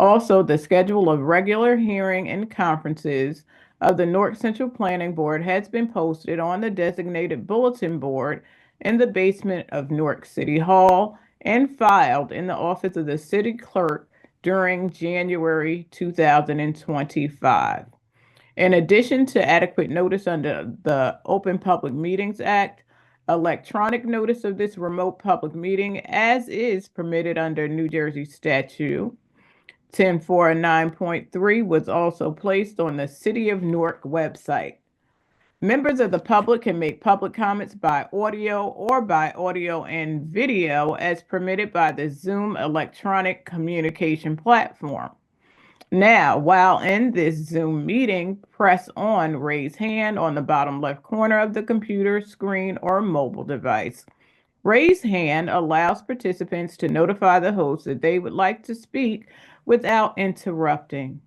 Also, the schedule of regular hearing and conferences of the Newark Central Planning Board has been posted on the designated bulletin board in the basement of Newark City Hall and filed in the office of the city clerk during January 2025. In addition to adequate notice under the Open Public Meetings Act, electronic notice of this remote public meeting, as is permitted under New Jersey statute 1049.3, was also placed on the City of Newark website. Members of the public can make public comments by audio or by audio and video as permitted by the Zoom electronic communication platform. Now, while in this Zoom meeting, press on raise hand on the bottom left corner of the computer screen or mobile device. Raise hand allows participants to notify the host that they would like to speak without interrupting.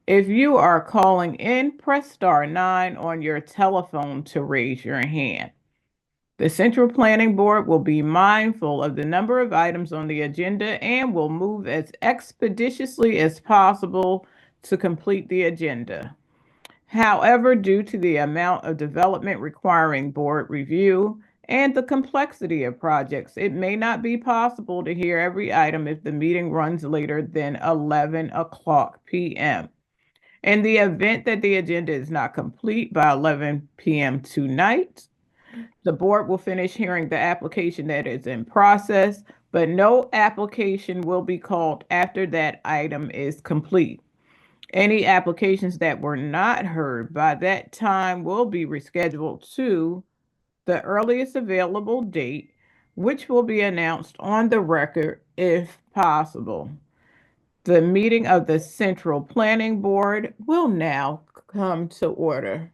If you are calling in, press *9 on your telephone to raise your hand. The Central Planning Board will be mindful of the number of items on the agenda and will move as expeditiously as possible to complete the agenda. However, due to the amount of development requiring board review and the complexity of projects, it may not be possible to hear every item if the meeting runs later than 11 o'clock p.m. In the event that the agenda is not complete by 11 p.m. tonight, the board will finish hearing the application that is in process, but no application will be called after that item is complete. Any applications that were not heard by that time will be rescheduled to the earliest available date, which will be announced on the record if possible. The meeting of the Central Planning Board will now come to order.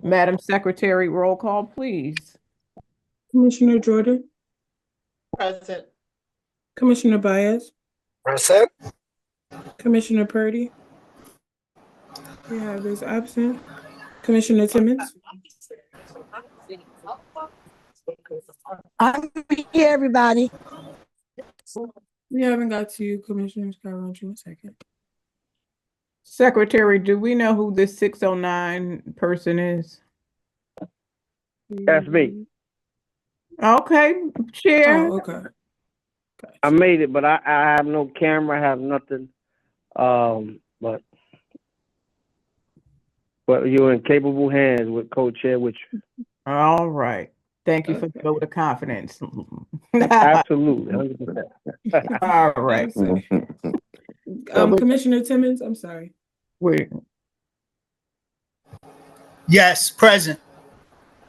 Madam Secretary, roll call, please. Commissioner Jordan, Present. Commissioner Baez, Present. Commissioner Purdy. We have is absent. Commissioner Timmons. I'm here, everybody. We haven't got to you, Commissioner Scott. One second. Secretary, do we know who this 609 person is? That's me. Okay, Chair. Oh, okay. I made it, but I have no camera, I have nothing. But you're in capable hands with co-chair, which All right. Thank you for the vote of confidence. absolutely. 100%. All right. Commissioner Timmons, I'm sorry. Wait. Yes, present.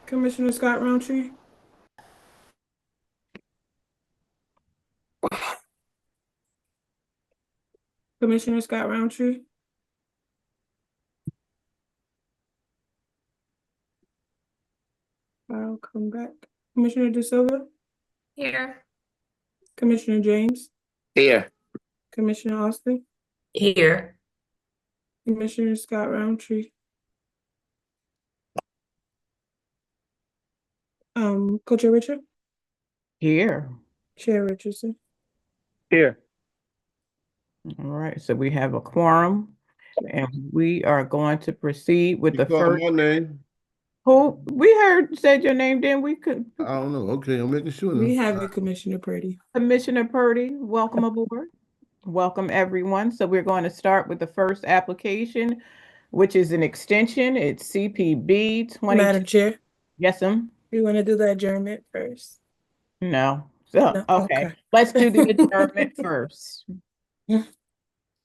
Commissioner Scott Roundtree. Commissioner Scott Roundtree. I'll come back. Commissioner De Silva. Here. Commissioner James. Here. Commissioner Austin. Here. Commissioner Scott Roundtree. Co-Chair Richard. Here. Chair Richardson. Here. All right. So we have a quorum, and we are going to proceed with the first. My name. Who we heard said your name? Then we could. I don't know. Okay, I'm making sure. We have you, Commissioner Purdy. Commissioner Purdy, welcome aboard. Welcome everyone. So we're going to start with the first application, which is an extension. It's CPB 20. Madam Chair. Yes, ma'am. You want to do the adjournment first? No. So No? okay. Okay. Let's do the adjournment first.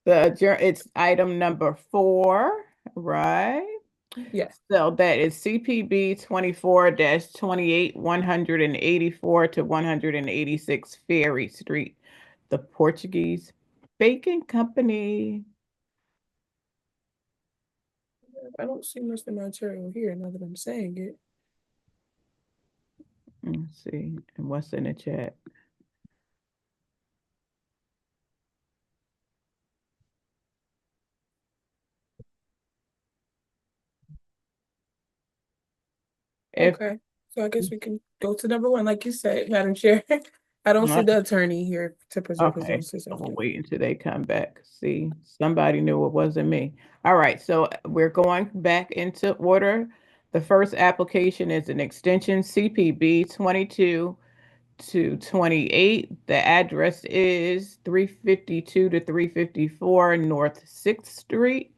It's item number 4, right? Yes. So that is CPB 24-28, 184 to 186 Ferry Street, the Portuguese Bacon Company. I don't see Mr. Montero here now that I'm saying it. Let's see. And what's in the chat? Okay. So I guess we can go to number 1, like you said, Madam Chair. I don't see Okay. the attorney here to present his Okay, own so we'll certificate. wait until they come back. See, somebody knew it wasn't me. All right, so we're going back into order. The first application is an extension CPB 22 to 28. The address is 352 to 354 North 6th Street.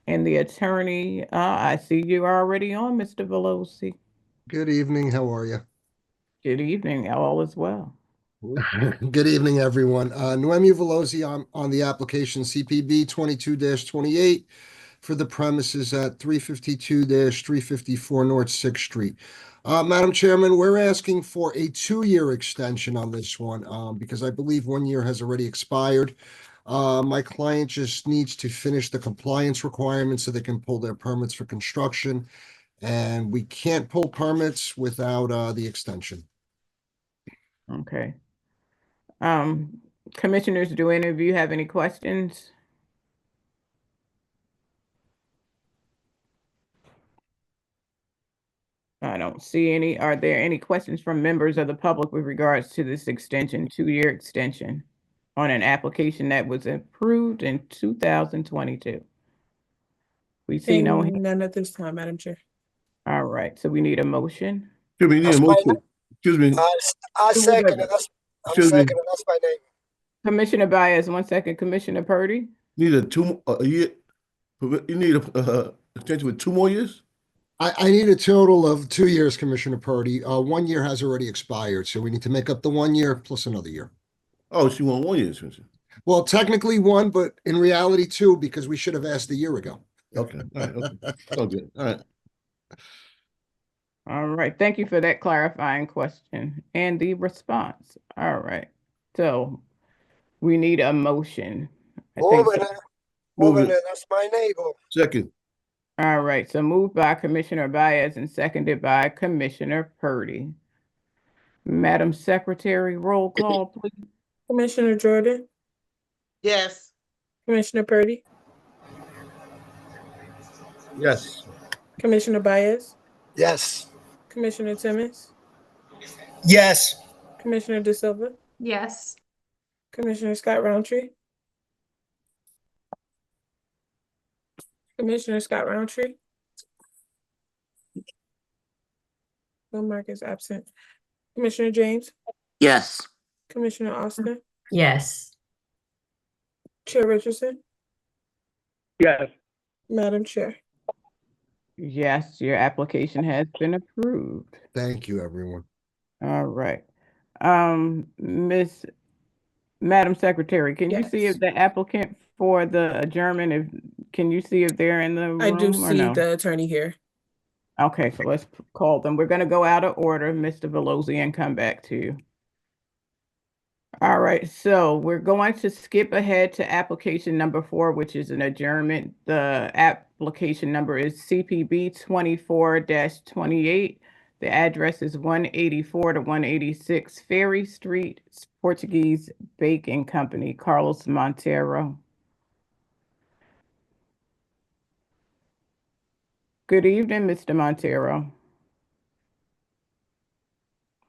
And the attorney, I see you already on, Mr. Velosi. Good evening. How are you? Good evening, all is well. Good evening, everyone. Noemi Velosi on the application CPB 22-28 for the premises at 352-354 North 6th Street. Madam Chairman, we're asking for a 2-year extension on this one because I believe 1 year has already expired. My client just needs to finish the compliance requirements so they can pull their permits for construction. And we can't pull permits without the extension. Okay. Commissioners, do any of you have any questions? I don't see any. Are there any questions from members of the public with regards to this extension, 2-year extension on an application that was approved in 2022? We see no. Seeing none at this time, Madam Chair. All right, so we need a motion. Excuse me, you need a That's motion. Excuse me, I second it. I'm Excuse me. second it. That's my name. Commissioner Baez, 1 second. Commissioner Purdy? need a year. You need a extension with 2 more years? I need a total of 2 years, Commissioner Purdy. 1 year has already expired, so we need to make up the 1 year plus another year. Oh, she want 1 year extension. Well, technically 1, but in reality 2, because we should have asked a year ago. Okay, all right, okay. Okay, all right. All right, thank you for that clarifying question and the response. All right, so we need a motion. I think Moving so. it. Move Moving it. it. That's my neighbor. Second, All right, so moved by Commissioner Baez and seconded by Commissioner Purdy. Madam Secretary, roll call, please. Commissioner Jordan, Yes. Commissioner Purdy, yes. Commissioner Baez, Yes. Commissioner Timmons, Yes. Commissioner De Silva, Yes. Commissioner Scott Roundtree, Commissioner Scott Roundtree. No mark is absent. Commissioner James, Yes. Commissioner Austin, Yes. Chair Richardson, Yes. Madam Chair. Yes, your application has been approved. Thank you, everyone. All right. Madam Secretary, can you see Yes. if the applicant for the adjournment, can you see if they're in the room I do or see no? the attorney here. Okay, so let's call them. We're gonna go out of order, Mr. Velosi, and come back to you. All right, so we're going to skip ahead to application number 4, which is an adjournment. The application number is CPB 24-28. The address is 184 to 186 Ferry Street, Portuguese Baking Company, Carlos Montero. Good evening, Mr. Montero.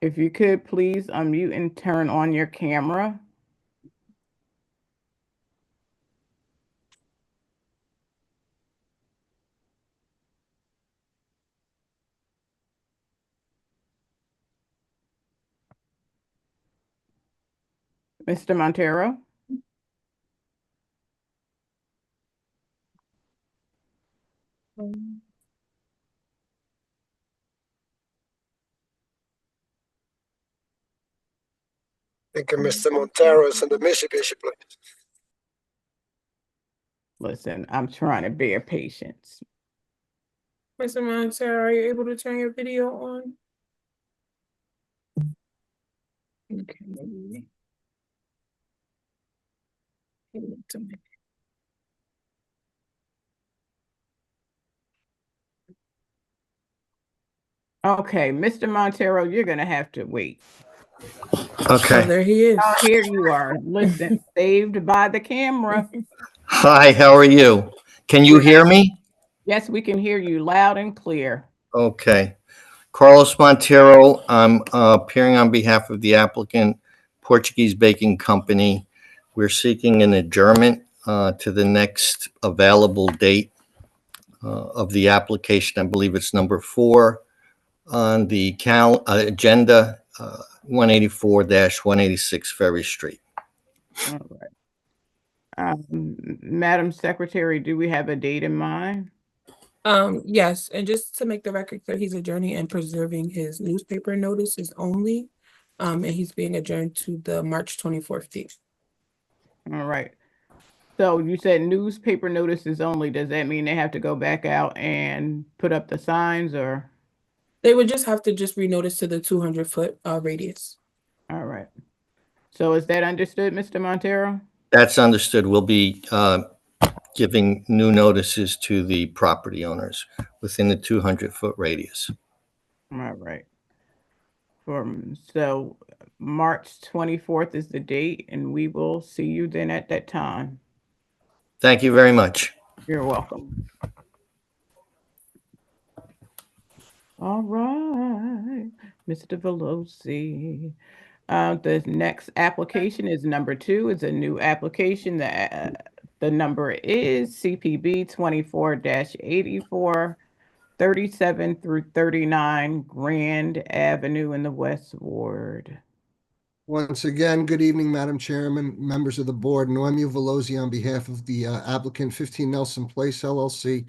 If you could please unmute and turn on your camera. Mr. Montero? I think Mr. Montero is in the Michigan place. Listen, I'm trying to bear patience. Mr. Montero, are you able to turn your video on? Okay, maybe. Give it to me. Okay, Mr. Montero, you're gonna have to wait. Oh, Okay. there he is. Oh, here you are. Listen, saved by the camera. Hi, how are you? Can you hear me? Yes, we can hear you loud and clear. Okay. Carlos Montero, I'm appearing on behalf of the applicant, Portuguese Baking Company. We're seeking an adjournment to the next available date of the application. I believe it's number 4 on the agenda, 184-186 Ferry Street. All right. Madam Secretary, do we have a date in mind? Yes, and just to make the record clear, he's adjourning and preserving his newspaper notices only. And he's being adjourned to the March 24th date. All right. So you said newspaper notices only. Does that mean they have to go back out and put up the signs, or? They would just have to just renotice to the 200-foot radius. All right. So is that understood, Mr. Montero? That's understood. We'll be giving new notices to the property owners within the 200-foot radius. All right. So March 24th is the date, and we will see you then at that time. Thank you very much. You're welcome. All right, Mr. Veloci. The next application is number 2. It's a new application. The number is CPB 24-84, 37 through 39 Grand Avenue in the West Ward. Once again, good evening, Madam Chairman, members of the board. Noemi Velosi on behalf of the applicant, 15 Nelson Place LLC,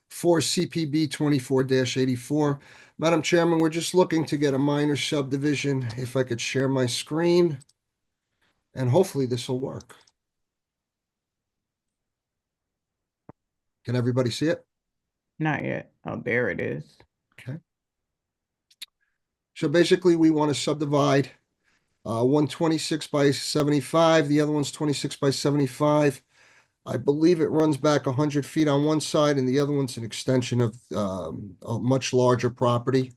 for CPB 24-84. Madam Chairman, we're just looking to get a minor subdivision. If I could share my screen, and hopefully this will work. Can everybody see it? Not yet. Oh, there it is. Okay. So basically, we want to subdivide one 26 by 75. The other one's 26 by 75. I believe it runs back 100 feet on one side, and the other one's an extension of a much larger property.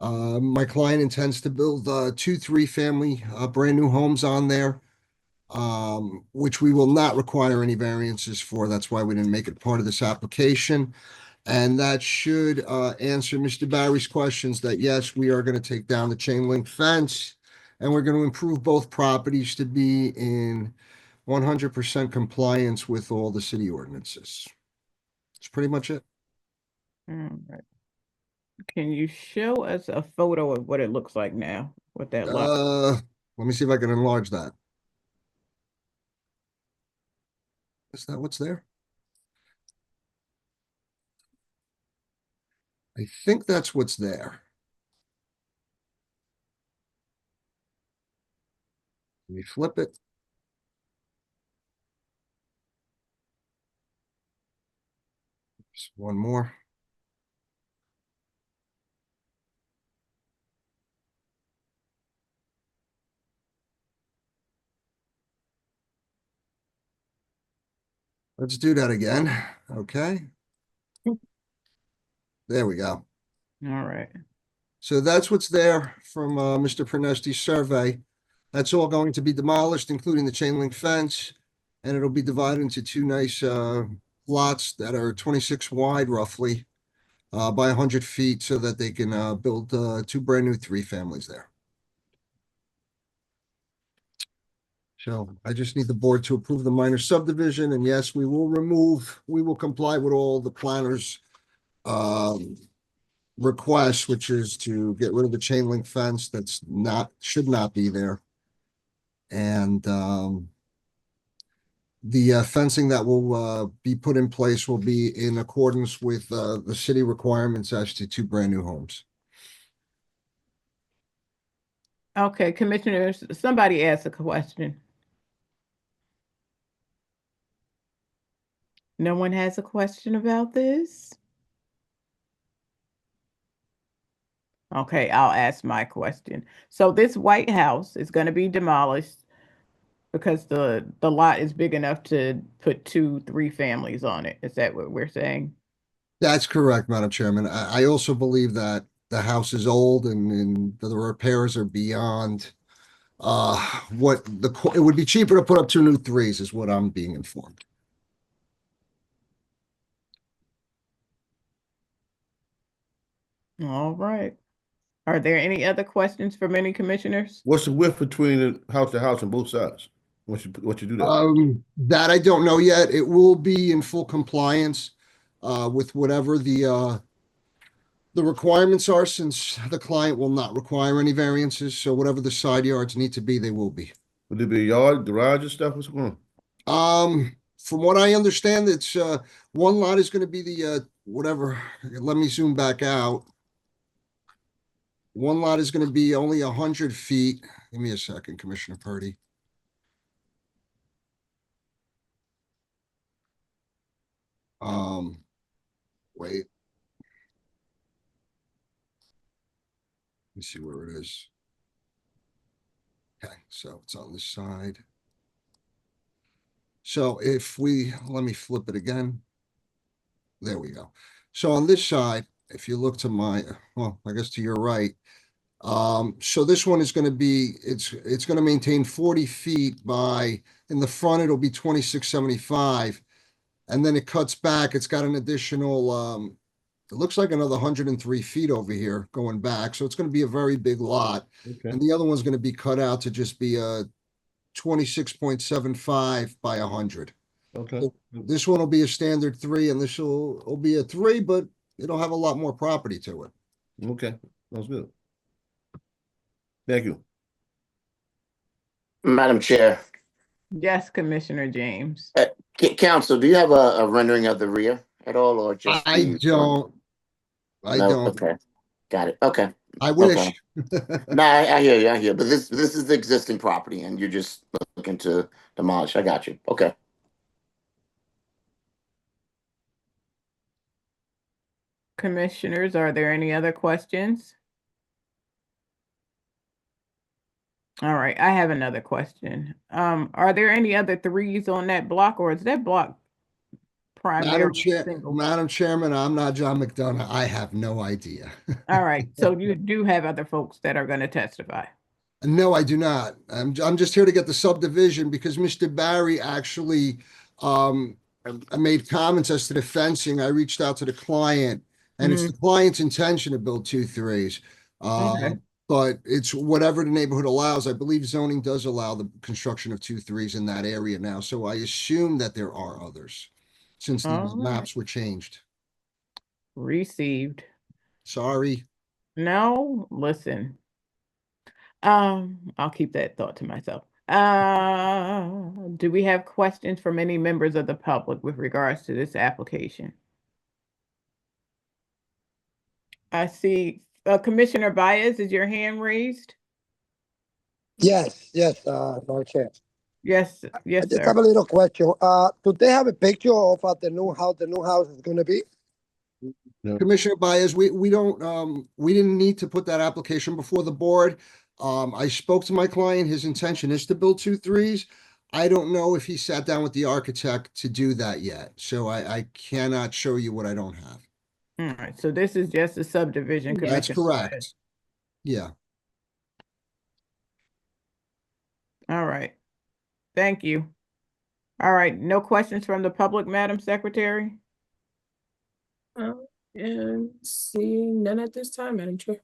My client intends to build 2 3-family brand new homes on there, which we will not require any variances for. That's why we didn't make it part of this application. And that should answer Mr. Barry's questions that, yes, we are going to take down the chain link fence, and we're going to improve both properties to be in 100% compliance with all the city ordinances. That's pretty much it. All right. Can you show us a photo of what it looks like now with that lot? Let me see if I can enlarge that. Is that what's there? I think that's what's there. Let me flip it. Just one more. Let's do that again. Okay. There we go. All right. So that's what's there from Mr. Pernesti's survey. That's all going to be demolished, including the chain link fence, and it'll be divided into 2 nice lots that are 26 wide roughly by 100 feet so that they can build 2 brand new 3-families there. So I just need the board to approve the minor subdivision, and yes, we will comply with all the planners' requests, which is to get rid of the chain link fence that's should not be there. And the fencing that will be put in place will be in accordance with the city requirements as to 2 brand new homes. Okay, Commissioners, somebody asked a question. No one has a question about this? Okay, I'll ask my question. So this White House is going to be demolished because the lot is big enough to put 2 3-families on it. Is that what we're saying? That's correct, Madam Chairman. I also believe that the house is old and the repairs are beyond what it would be cheaper to put up 2 new 3s is what I'm being informed. All right. Are there any other questions from any commissioners? What's the width between the house to house on both sides? Once you do that? That I don't know yet. It will be in full compliance with whatever the requirements are, since the client will not require any variances. So whatever the side yards need to be, they will be. Would there be a yard, garage and stuff? What's going on? From what I understand, it's one lot is going to be the whatever. Let me zoom back out. One lot is going to be only 100 feet. Give me a second, Commissioner Purdy. Wait. Let me see where it is. Okay, so it's on this side. So if let me flip it again. There we go. So on this side, if you look to I guess to your right. So this one is going to be, it's going to maintain 40 feet by, in the front, it'll be 2675. And then it cuts back. It's got an additional, it looks like another 103 feet over here going back. So it's going to be a very big lot. Okay. And the other one's going to be cut out to just be a 26.75 by 100. Okay. So this one will be a standard 3, and this will be a 3, but it'll have a lot more property to it. Okay. Sounds good. Thank you. Madam Chair, Yes, Commissioner James. Council, do you have a rendering of the rear at all, or just? I the front? don't. I No? don't. Okay, got it. Okay. I wish. Okay. No, I hear you. I hear you. But this is the existing property, and you're just looking to demolish. I got you. Okay. Commissioners, are there any other questions? All right, I have another question. Are there any other 3s on that block, or is that block primarily single? Madam Chairman, I'm not John McDonough. I have no idea. All right, so you do have other folks that are going to testify. No, I do not. I'm just here to get the subdivision because Mr. Barry actually made comments as to the fencing. I reached out to the client, and it's the client's intention to build 2 3s. Okay. But it's whatever the neighborhood allows. I believe zoning does allow the construction of 2 3s in that area now. So I assume that there are others since the All right. maps were changed. Received. Sorry. No, listen. I'll keep that thought to myself. Do we have questions from any members of the public with regards to this application? I see, Commissioner Baez, is your hand raised? Yes, Madam Chair. Yes, I yes, just sir. have a little question. Do they have a picture of the new house is gonna be? No. Commissioner Baez, we don't, we didn't need to put that application before the board. I spoke to my client. His intention is to build 2 3s. I don't know if he sat down with the architect to do that yet. So I cannot show you what I don't have. All right, so this is just a subdivision, That's Commissioner Baez. correct. Yeah. All right, thank you. All right, no questions from the public, Madam Secretary? And seeing none at this time, Madam Chair.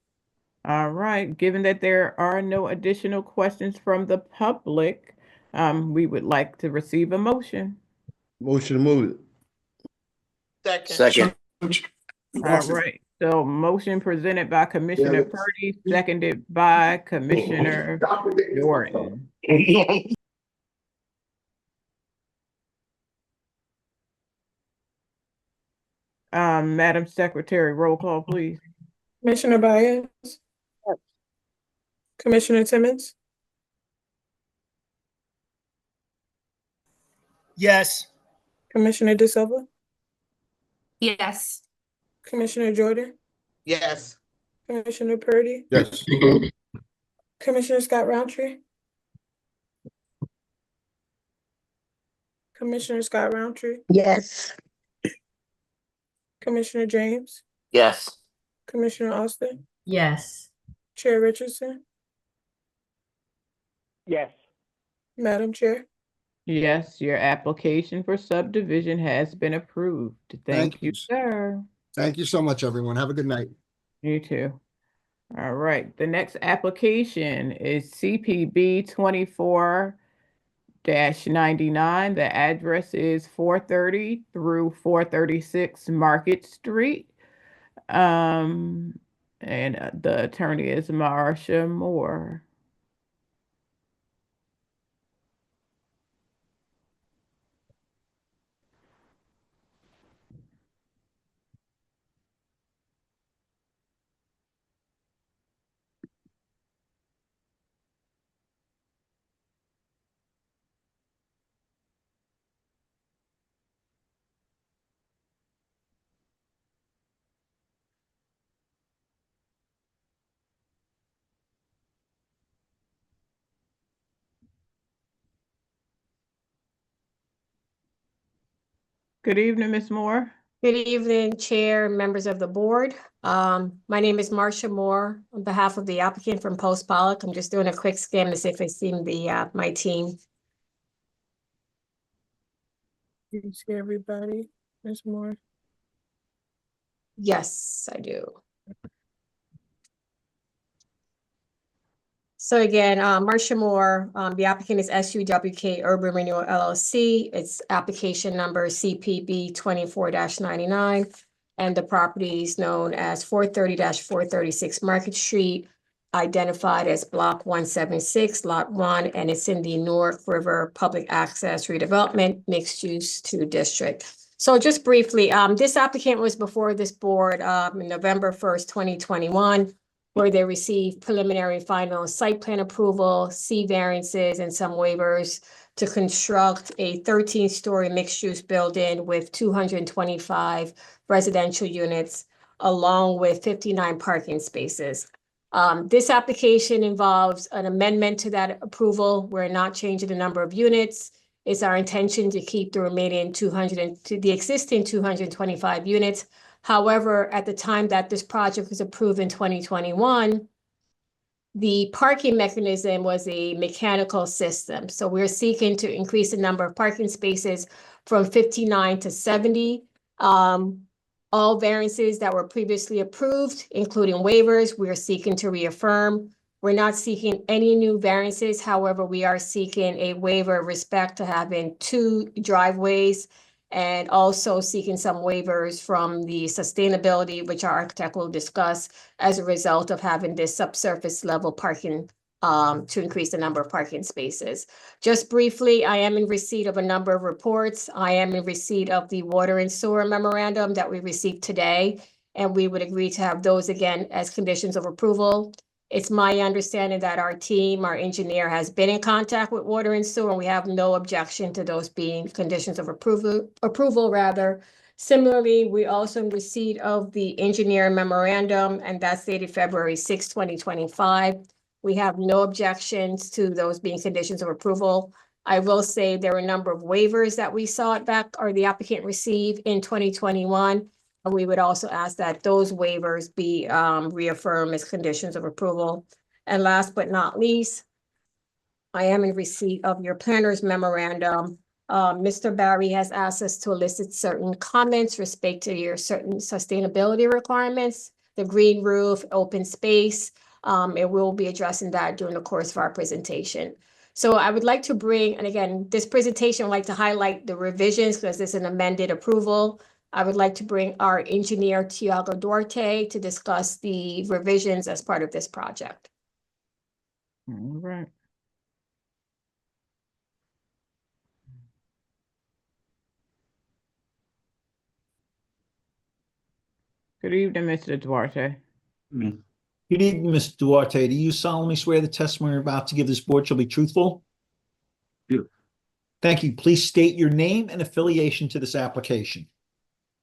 All right, given that there are no additional questions from the public, we would like to receive a motion. Motion to move it. Second. All right, so motion presented by Commissioner Purdy, seconded by Commissioner Jordan. Madam Secretary, roll call, please. Commissioner Baez? Commissioner Timmons? Yes. Commissioner De Silva? Yes. Commissioner Jordan? Yes. Commissioner Purdy? Yes. Commissioner Scott Roundtree? Commissioner Scott Roundtree? Yes. Commissioner James? Yes. Commissioner Austin? Yes. Chair Richardson? Yes. Madam Chair? Yes, your application for subdivision has been approved. Thank Thank you, you. sir. Thank you so much, everyone. Have a good night. You too. All right, the next application is CPB 24-99. The address is 430 through 436 Market Street. And the attorney is Marsha Moore. Good evening, Ms. Moore. Good evening, Chair, members of the board. My name is Marsha Moore on behalf of the applicant from Post Pollock. I'm just doing a quick scan to see if I see my team. You see everybody, Ms. Moore? Yes, I do. So again, Marsha Moore, the applicant is SUWK Urban Renewal LLC. Its application number CPB 24-99. And the property is known as 430-436 Market Street, identified as Block 176, Lot 1, and it's in the Newark River Public Access Redevelopment Mixed Use 2 District. So just briefly, this applicant was before this board in November 1st, 2021, where they received preliminary final site plan approval, C variances, and some waivers to construct a 13-story mixed-use building with 225 residential units, along with 59 parking spaces. This application involves an amendment to that approval. We're not changing the number of units. It's our intention to keep the remaining the existing 225 units. However, at the time that this project was approved in 2021, the parking mechanism was a mechanical system. So we're seeking to increase the number of parking spaces from 59 to 70. All variances that were previously approved, including waivers, we are seeking to reaffirm. We're not seeking any new variances. However, we are seeking a waiver of respect to having 2 driveways, and also seeking some waivers from the sustainability, which our architect will discuss, as a result of having this subsurface level parking to increase the number of parking spaces. Just briefly, I am in receipt of a number of reports. I am in receipt of the water and sewer memorandum that we received today, and we would agree to have those again as conditions of approval. It's my understanding that our team, our engineer, has been in contact with water and sewer, and we have no objection to those being conditions of approval rather. Similarly, we also in receipt of the engineer memorandum, and that's dated February 6, 2025. We have no objections to those being conditions of approval. I will say there were a number of waivers that we sought back, or the applicant received in 2021. And we would also ask that those waivers be reaffirmed as conditions of approval. And last but not least, I am in receipt of your planner's memorandum. Mr. Barry has asked us to elicit certain comments respect to your certain sustainability requirements, the green roof, open space, and we'll be addressing that during the course of our presentation. So I would like to bring, and again, this presentation, I'd like to highlight the revisions because this is an amended approval. I would like to bring our engineer, Tiago Duarte, to discuss the revisions as part of this project. All right. Good evening, Mr. Duarte. Good evening, Mr. Duarte. Do you solemnly swear the testimony you're about to give this board shall be truthful? Yeah. Thank you. Please state your name and affiliation to this application.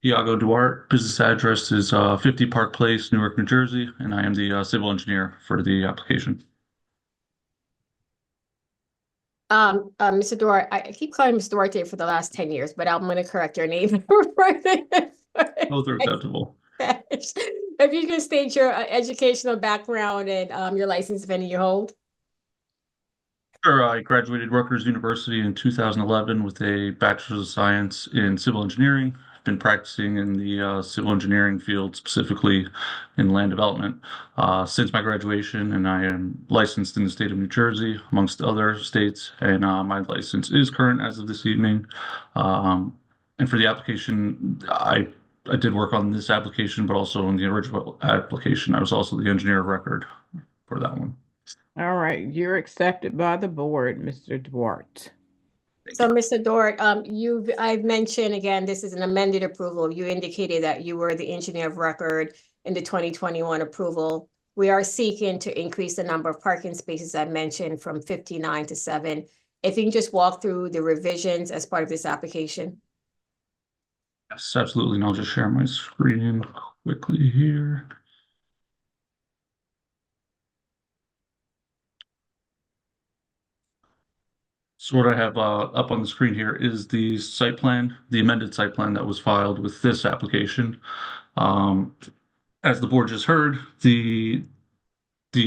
Iago Duarte, business address is 50 Park Place, Newark, New Jersey, and I am the civil engineer for the application. Mr. Duarte, I keep calling Mr. Duarte for the last 10 years, but I'm going to correct your name. Both are acceptable. If you can state your educational background and your license, if any you hold. Sure, I graduated Rutgers University in 2011 with a Bachelor's of Science in Civil Engineering. I've been practicing in the civil engineering field, specifically in land development, since my graduation, and I am licensed in the state of New Jersey, amongst other states, and my license is current as of this evening. And for the application, I did work on this application, but also on the original application. I was also the engineer of record for that one. All right, you're accepted by the board, Mr. Duarte. So, Mr. Dort, I've mentioned again, this is an amended approval. You indicated that you were the engineer of record in the 2021 approval. We are seeking to increase the number of parking spaces I mentioned from 59 to 7. If you can just walk through the revisions as part of this application. Yes, absolutely. And I'll just share my screen quickly here. So what I have up on the screen here is the site plan, the amended site plan that was filed with this application. As the board just heard, the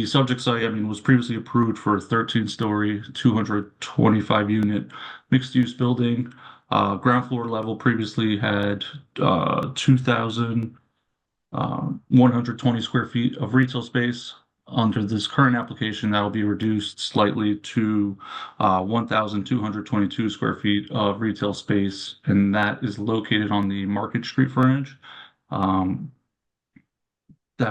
subject site, was previously approved for a 13-story, 225-unit mixed-use building. Ground floor level previously had 2,120 square feet of retail space. Under this current application, that will be reduced slightly to 1,222 square feet of retail space, and that is located on the Market Street frontage. That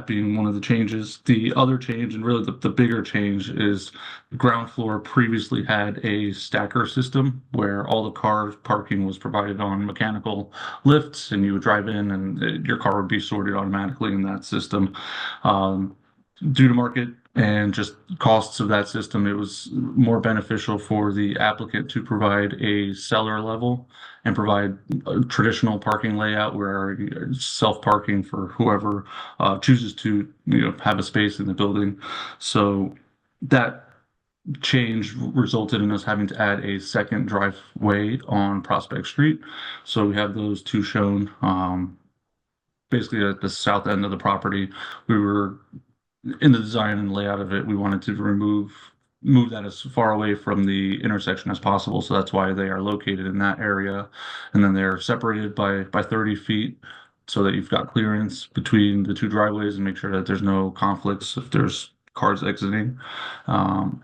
being one of the changes. The other change, and really the bigger change, is the ground floor previously had a stacker system where all the car parking was provided on mechanical lifts, and you would drive in and your car would be sorted automatically in that system. Due to market and just costs of that system, it was more beneficial for the applicant to provide a cellar level and provide a traditional parking layout where self-parking for whoever chooses to have a space in the building. So that change resulted in us having to add a second driveway on Prospect Street. So we have those two shown basically at the south end of the property. We were in the design and layout of it, we wanted to move that as far away from the intersection as possible. So that's why they are located in that area. And then they're separated by 30 feet so that you've got clearance between the two driveways and make sure that there's no conflicts if there's cars exiting. On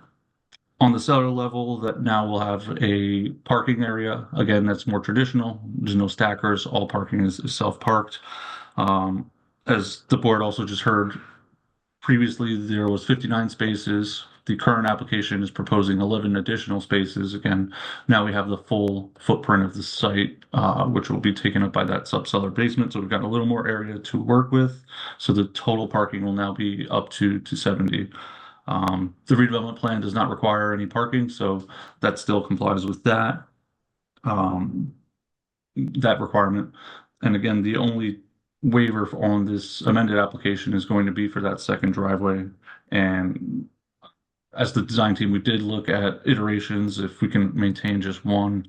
the cellar level, that now will have a parking area. Again, that's more traditional. There's no stackers. All parking is self-parked. As the board also just heard, previously, there was 59 spaces. The current application is proposing 11 additional spaces. Again, now we have the full footprint of the site, which will be taken up by that subcellar basement. So we've got a little more area to work with. So the total parking will now be up to 70. The redevelopment plan does not require any parking, so that still complies with that requirement. And again, the only waiver on this amended application is going to be for that second driveway. And as the design team, we did look at iterations if we can maintain just one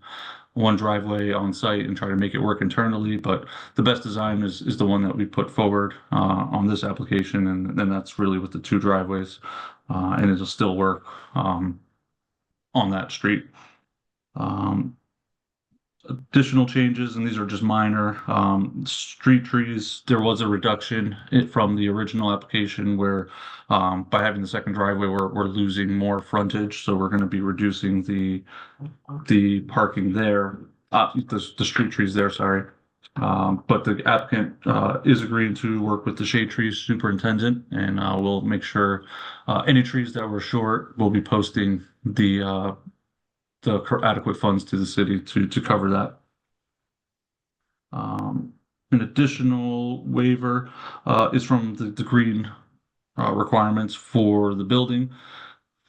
driveway on site and try to make it work internally. But the best design is the one that we put forward on this application, and then that's really with the two driveways, and it'll still work on that street. Additional changes, and these are just minor. Street trees, there was a reduction from the original application where by having the second driveway, we're losing more frontage. So we're going to be reducing the parking there, the street trees there, sorry. But the applicant is agreeing to work with the shade tree superintendent, and we'll make sure any trees that were short, we'll be posting the adequate funds to the city to cover that. An additional waiver is from the green requirements for the building.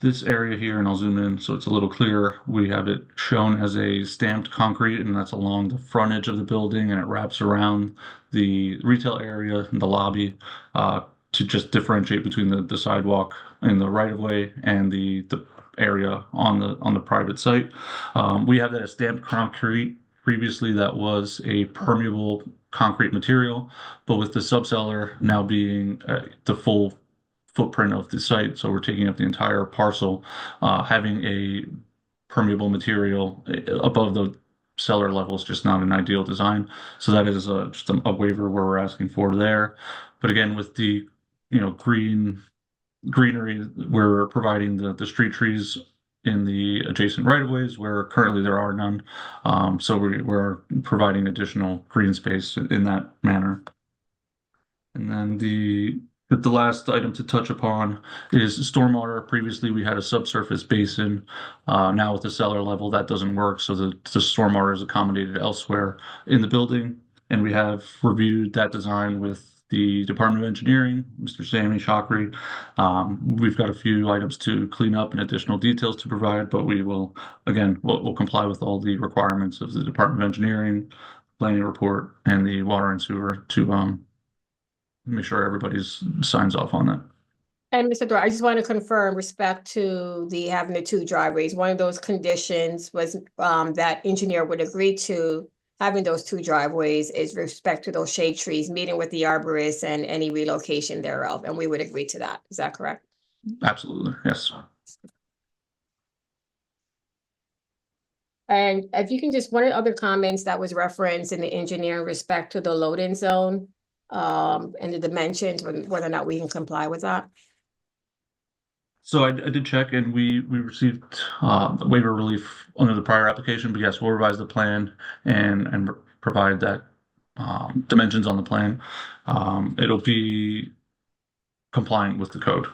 This area here, and I'll zoom in so it's a little clearer, we have it shown as a stamped concrete, and that's along the frontage of the building, and it wraps around the retail area and the lobby to just differentiate between the sidewalk and the right-of-way and the area on the private site. We have that as stamped concrete. Previously, that was a permeable concrete material, but with the subcellar now being the full footprint of the site, so we're taking up the entire parcel. Having a permeable material above the cellar level is just not an ideal design. So that is just a waiver where we're asking for there. But again, with the greenery, we're providing the street trees in the adjacent right-of-ways where currently there are none. So we're providing additional green space in that manner. And then the last item to touch upon is stormwater. Previously, we had a subsurface basin. Now with the cellar level, that doesn't work, so the stormwater is accommodated elsewhere in the building. And we have reviewed that design with the Department of Engineering, Mr. Sammy Chakri. We've got a few items to clean up and additional details to provide, but we will, again, we'll comply with all the requirements of the Department of Engineering, planning report, and the water and sewer to make sure everybody's signs off on that. And Mr. Dwyer, I just want to confirm respect to the having the 2 driveways. One of those conditions was that engineer would agree to having those 2 driveways is respect to those shade trees, meeting with the arborist and any relocation thereof, and we would agree to that. Is that correct? Absolutely, yes. And if you can just, one of the other comments that was referenced in the engineer in respect to the loading zone and the dimensions, whether or not we can comply with that. So I did check, and we received waiver relief under the prior application, but yes, we'll revise the plan and provide that dimensions on the plan. It'll be compliant with the code.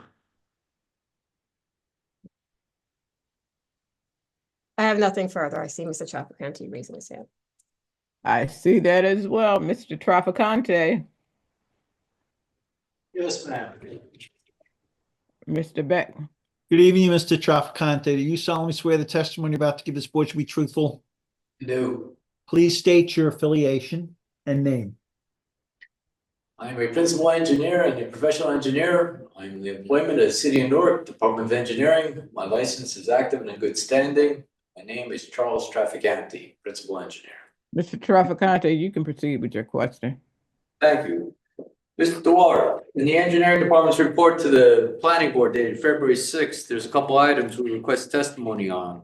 I have nothing further. I see Mr. Trafficante raising his hand. I see that as well, Mr. Trafficante. Yes, ma'am. Mr. Beck. Good evening, Mr. Trafficante. Do you solemnly swear the testimony you're about to give this board should be truthful? No. Please state your affiliation and name. I'm a principal engineer and a professional engineer. I'm in the employment of the City of Newark, Department of Engineering. My license is active and in good standing. My name is Charles Trafficante, principal engineer. Mr. Trafficante, you can proceed with your question. Thank you. Mr. Dwyer, in the engineering department's report to the planning board dated February 6th, there's a couple items we request testimony on.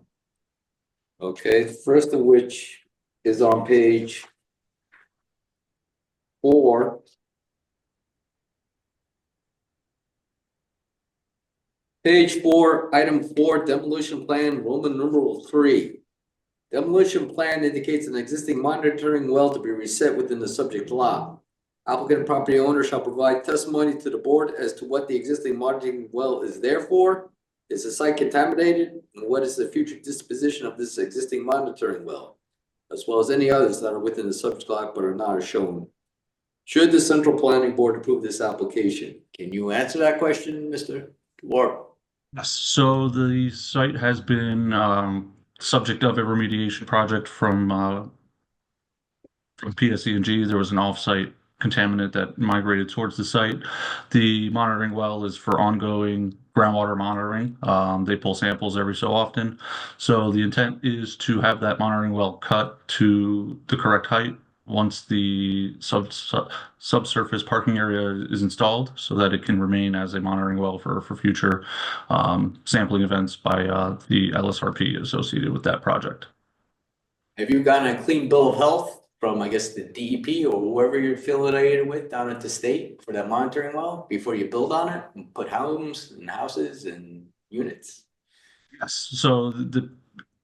Okay, the first of which is on page 4. Page 4, item 4, demolition plan, Roman numeral 3. Demolition plan indicates an existing monitoring well to be reset within the subject lot. Applicant and property owner shall provide testimony to the board as to what the existing monitoring well is there for. Is the site contaminated? And what is the future disposition of this existing monitoring well? As well as any others that are within the subject lot but are not as shown. Should the central planning board approve this application? Can you answer that question, Mr. Dwyer? Yes. So the site has been subject of a remediation project from PSE&G. There was an off-site contaminant that migrated towards the site. The monitoring well is for ongoing groundwater monitoring. They pull samples every so often. So the intent is to have that monitoring well cut to the correct height once the subsurface parking area is installed, so that it can remain as a monitoring well for future sampling events by the LSRP associated with that project. Have you gotten a clean bill of health from, I guess, the DEP or whoever you're affiliated with down at the state for that monitoring well before you build on it and put homes and houses and units? Yes. So the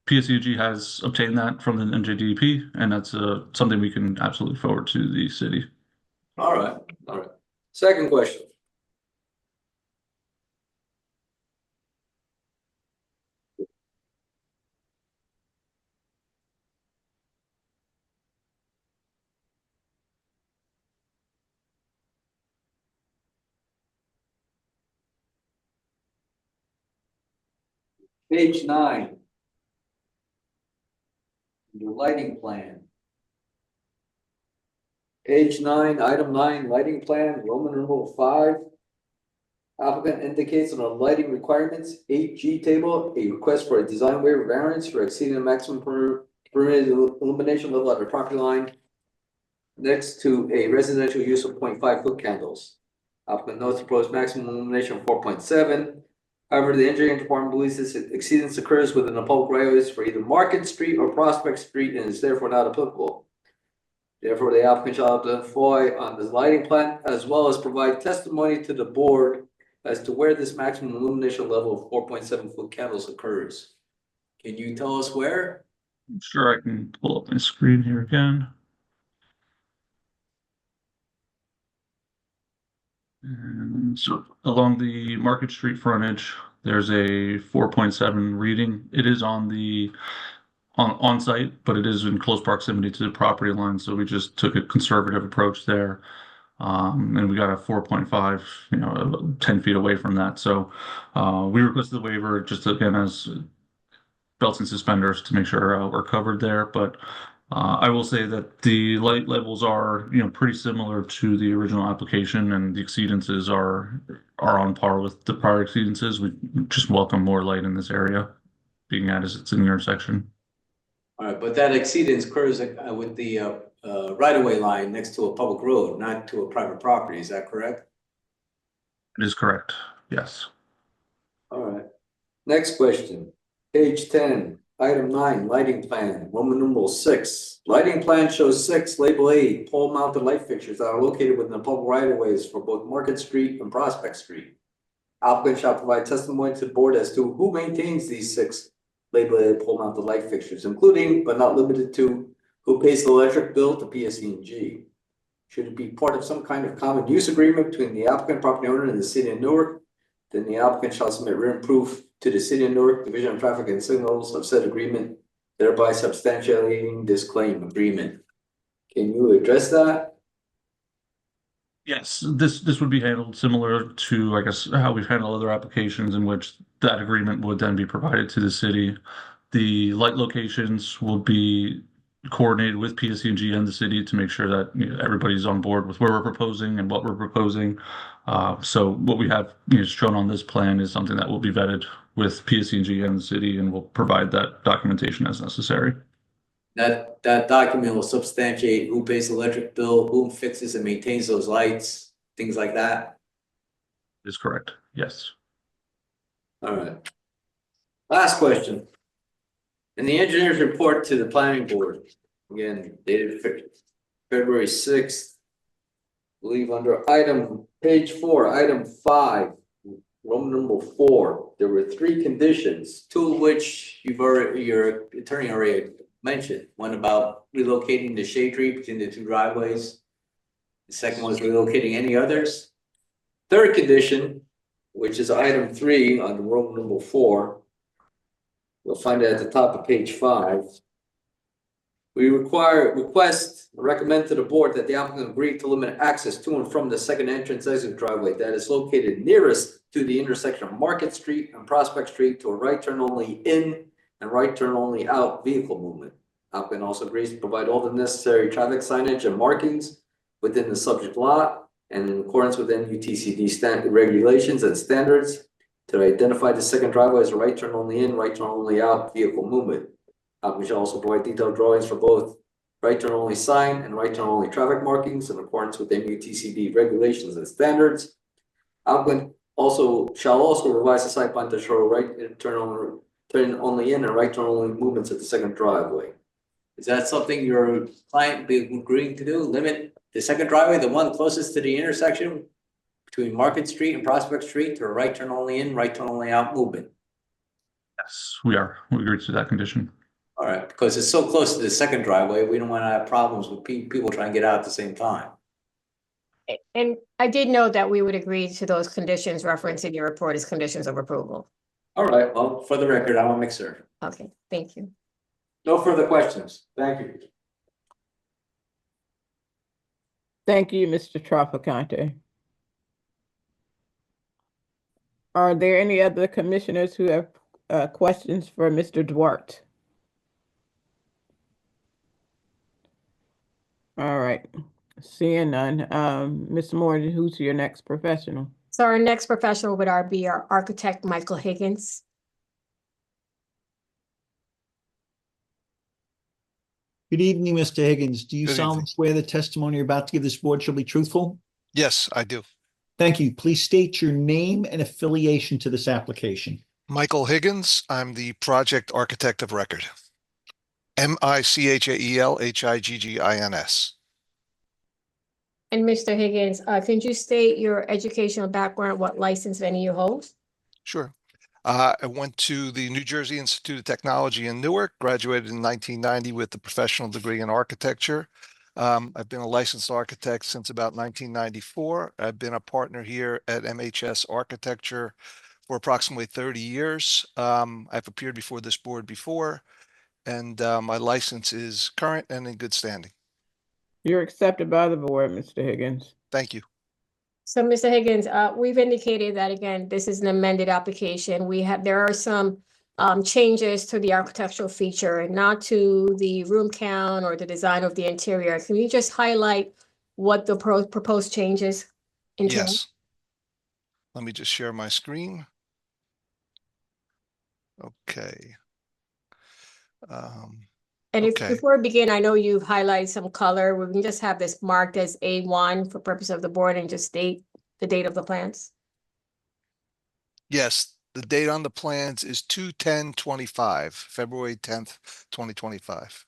PSEG has obtained that from the NJDEP, and that's something we can absolutely forward to the city. All right. All right. Second question. Page 9. Your lighting plan. Page 9, item 9, lighting plan, Roman numeral 5. Applicant indicates on the lighting requirements 8G table, a request for a design waiver variance for exceeding the maximum permitted illumination level at the property line next to a residential use of 0.5 foot candles. Applicant notes proposed maximum illumination of 4.7. However, the engineering department believes this exceedance occurs within the public right of ways for either Market Street or Prospect Street and is therefore not applicable. Therefore, the applicant shall identify on this lighting plan as well as provide testimony to the board as to where this maximum illumination level of 4.7 foot candles occurs. Can you tell us where? Sure, I can pull up my screen here again. And so along the Market Street frontage, there's a 4.7 reading. It is on site, but it is in close proximity to the property line. So we just took a conservative approach there. And we got a 4.5, 10 feet away from that. So we requested the waiver just again as belts and suspenders to make sure we're covered there. But I will say that the light levels are, pretty similar to the original application, and the exceedances are on par with the prior exceedances. We just welcome more light in this area, being as it's an intersection. All right, but that exceedance occurs with the right-of-way line next to a public road, not to a private property. Is that correct? It is correct. Yes. All right. Next question. Page 10, item 9, lighting plan, Roman numeral 6. Lighting plan shows 6 label A pole-mounted light fixtures that are located within the public right-of-ways for both Market Street and Prospect Street. Applicant shall provide testimony to the board as to who maintains these 6 label A pole-mounted light fixtures, including but not limited to who pays the electric bill to PSE&G. Should it be part of some kind of common use agreement between the applicant, property owner, and the city of Newark, then the applicant shall submit written proof to the city of Newark Division of Traffic and Signals of said agreement, thereby substantiating this claim agreement. Can you address that? Yes, this would be handled similar to, I guess, how we've handled other applications in which that agreement would then be provided to the city. The light locations will be coordinated with PSE&G and the city to make sure that everybody's on board with where we're proposing and what we're proposing. So what we have shown on this plan is something that will be vetted with PSE&G and the city, and we'll provide that documentation as necessary. That document will substantiate who pays the electric bill, who fixes and maintains those lights, things like that. Is correct. Yes. All right. Last question. In the engineer's report to the planning board, again, dated February 6th, I believe under page 4, item 5, Roman numeral 4, there were 3 conditions, 2 of which your attorney already mentioned. One about relocating the shade tree between the 2 driveways. The second was relocating any others. Third condition, which is item 3 on Roman numeral 4. You'll find it at the top of page 5. We recommend to the board that the applicant agree to limit access to and from the second entrance exit driveway that is located nearest to the intersection of Market Street and Prospect Street to a right turn only in and right turn only out vehicle movement. Applicant also agrees to provide all the necessary traffic signage and markings within the subject lot and in accordance with NUTCD standard regulations and standards to identify the second driveway as a right turn only in, right turn only out vehicle movement. We shall also provide detailed drawings for both right turn only sign and right turn only traffic markings in accordance with NUTCD regulations and standards. Applicant shall also revise the site plan to show right turn only in and right turn only movements at the second driveway. Is that something your client be agreeing to do? Limit the second driveway, the one closest to the intersection between Market Street and Prospect Street, to a right turn only in, right turn only out movement? Yes, we agree to that condition. All right, because it's so close to the second driveway, we don't want to have problems with people trying to get out at the same time. And I did note that we would agree to those conditions referenced in your report as conditions of approval. All right, well, for the record, I want to make sure. Okay, thank you. No further questions. Thank you. Thank you, Mr. Trafficante. Are there any other commissioners who have questions for Mr. Duarte? All right, seeing none. Mr. Moore, who's your next professional? So our next professional would be our architect, Michael Higgins. Good evening, Mr. Higgins. Do you Good solemnly evening. swear the testimony you're about to give this board shall be truthful? Yes, I do. Thank you. Please state your name and affiliation to this application. Michael Higgins, I'm the project architect of record. Michael Higgins. And Mr. Higgins, can you state your educational background, what license, if any, you hold? Sure. I went to the New Jersey Institute of Technology in Newark, graduated in 1990 with a professional degree in architecture. I've been a licensed architect since about 1994. I've been a partner here at MHS Architecture for approximately 30 years. I've appeared before this board before, and my license is current and in good standing. You're accepted by the board, Mr. Higgins. Thank you. So, Mr. Higgins, we've indicated that, again, this is an amended application. There are some changes to the architectural feature, not to the room count or the design of the interior. Can you just highlight what the proposed changes entail? Yes. Let me just share my screen. Okay. And if, okay. before we begin, I know you've highlighted some color. We can just have this marked as A1 for purpose of the board and just state the date of the plans. Yes, the date on the plans is 2/10/25, February 10th, 2025.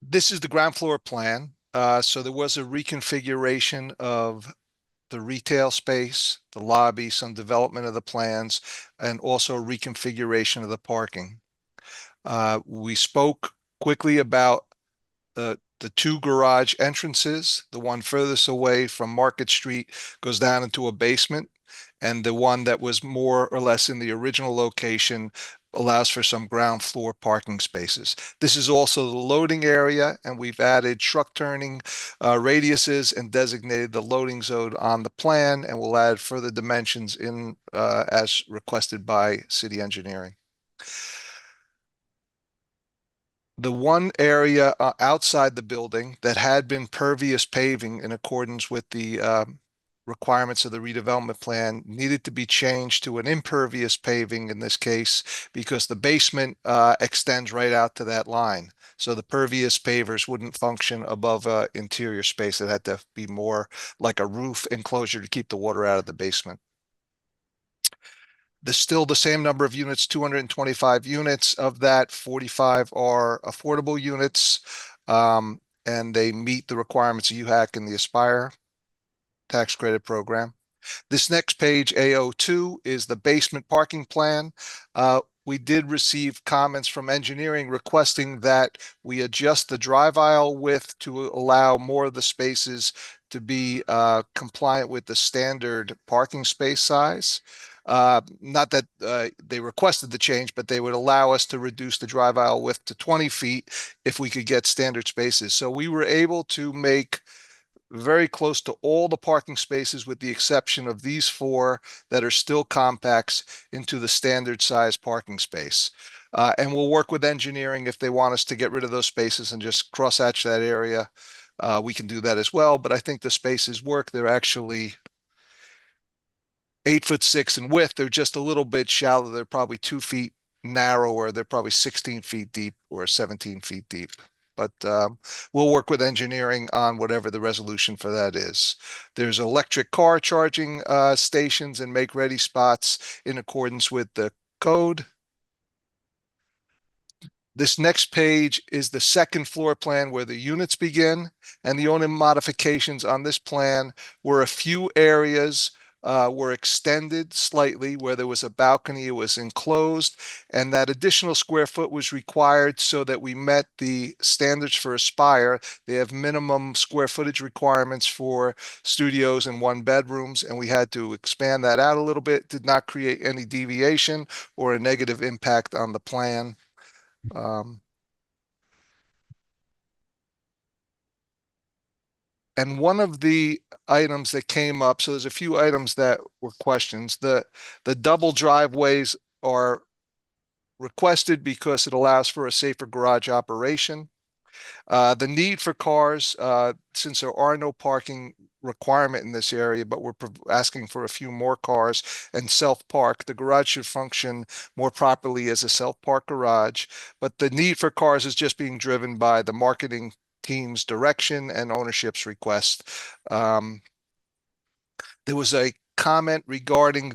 This is the ground floor plan. So there was a reconfiguration of the retail space, the lobby, some development of the plans, and also a reconfiguration of the parking. We spoke quickly about the two garage entrances. The one furthest away from Market Street goes down into a basement, and the one that was more or less in the original location allows for some ground floor parking spaces. This is also the loading area, and we've added truck turning radiuses and designated the loading zone on the plan, and we'll add further dimensions in as requested by city engineering. The one area outside the building that had been pervious paving in accordance with the requirements of the redevelopment plan needed to be changed to an impervious paving in this case, because the basement extends right out to that line. So the pervious pavers wouldn't function above interior space. It had to be more like a roof enclosure to keep the water out of the basement. There's still the same number of units, 225 units. Of that, 45 are affordable units, and they meet the requirements of UHAC and the Aspire tax credit program. This next page, AO2, is the basement parking plan. We did receive comments from engineering requesting that we adjust the drive aisle width to allow more of the spaces to be compliant with the standard parking space size. Not that they requested the change, but they would allow us to reduce the drive aisle width to 20 feet if we could get standard spaces. So we were able to make very close to all the parking spaces, with the exception of these four that are still compacts, into the standard size parking space. And we'll work with engineering if they want us to get rid of those spaces and just cross-hatch that area. We can do that as well, but I think the spaces work. They're actually 8'6" in width. They're just a little bit shallow. They're probably 2 feet narrower. They're probably 16 feet deep or 17 feet deep. But we'll work with engineering on whatever the resolution for that is. There's electric car charging stations and make-ready spots in accordance with the code. This next page is the second floor plan where the units begin, and the only modifications on this plan were a few areas were extended slightly. Where there was a balcony, it was enclosed, and that additional square foot was required so that we met the standards for Aspire. They have minimum square footage requirements for studios and one bedrooms, and we had to expand that out a little bit. Did not create any deviation or a negative impact on the plan. And one of the items that came up, so there's a few items that were questions. The double driveways are requested because it allows for a safer garage operation. The need for cars, since there are no parking requirement in this area, but we're asking for a few more cars and self-park. The garage should function more properly as a self-park garage, but the need for cars is just being driven by the marketing team's direction and ownership's request. There was a comment regarding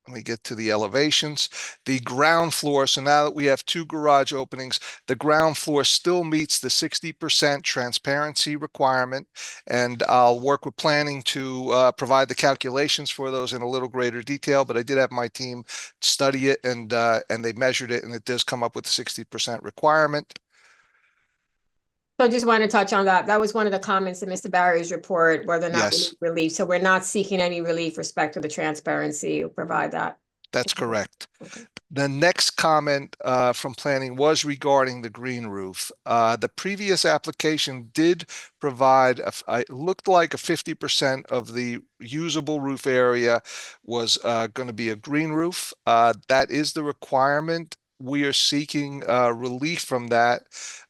let me get to the elevations. The ground floor, so now that we have two garage openings, the ground floor still meets the 60% transparency requirement. And I'll work with planning to provide the calculations for those in a little greater detail, but I did have my team study it and they measured it and it does come up with the 60% requirement. So I just want to touch on that. That was one of the comments in Mr. Barry's report, whether or not we Yes. need relief. So we're not seeking any relief with respect to the transparency. You'll provide that. That's correct. Okay. The next comment from planning was regarding the green roof. The previous application did provide, it looked like a 50% of the usable roof area was going to be a green roof. That is the requirement. We are seeking relief from that.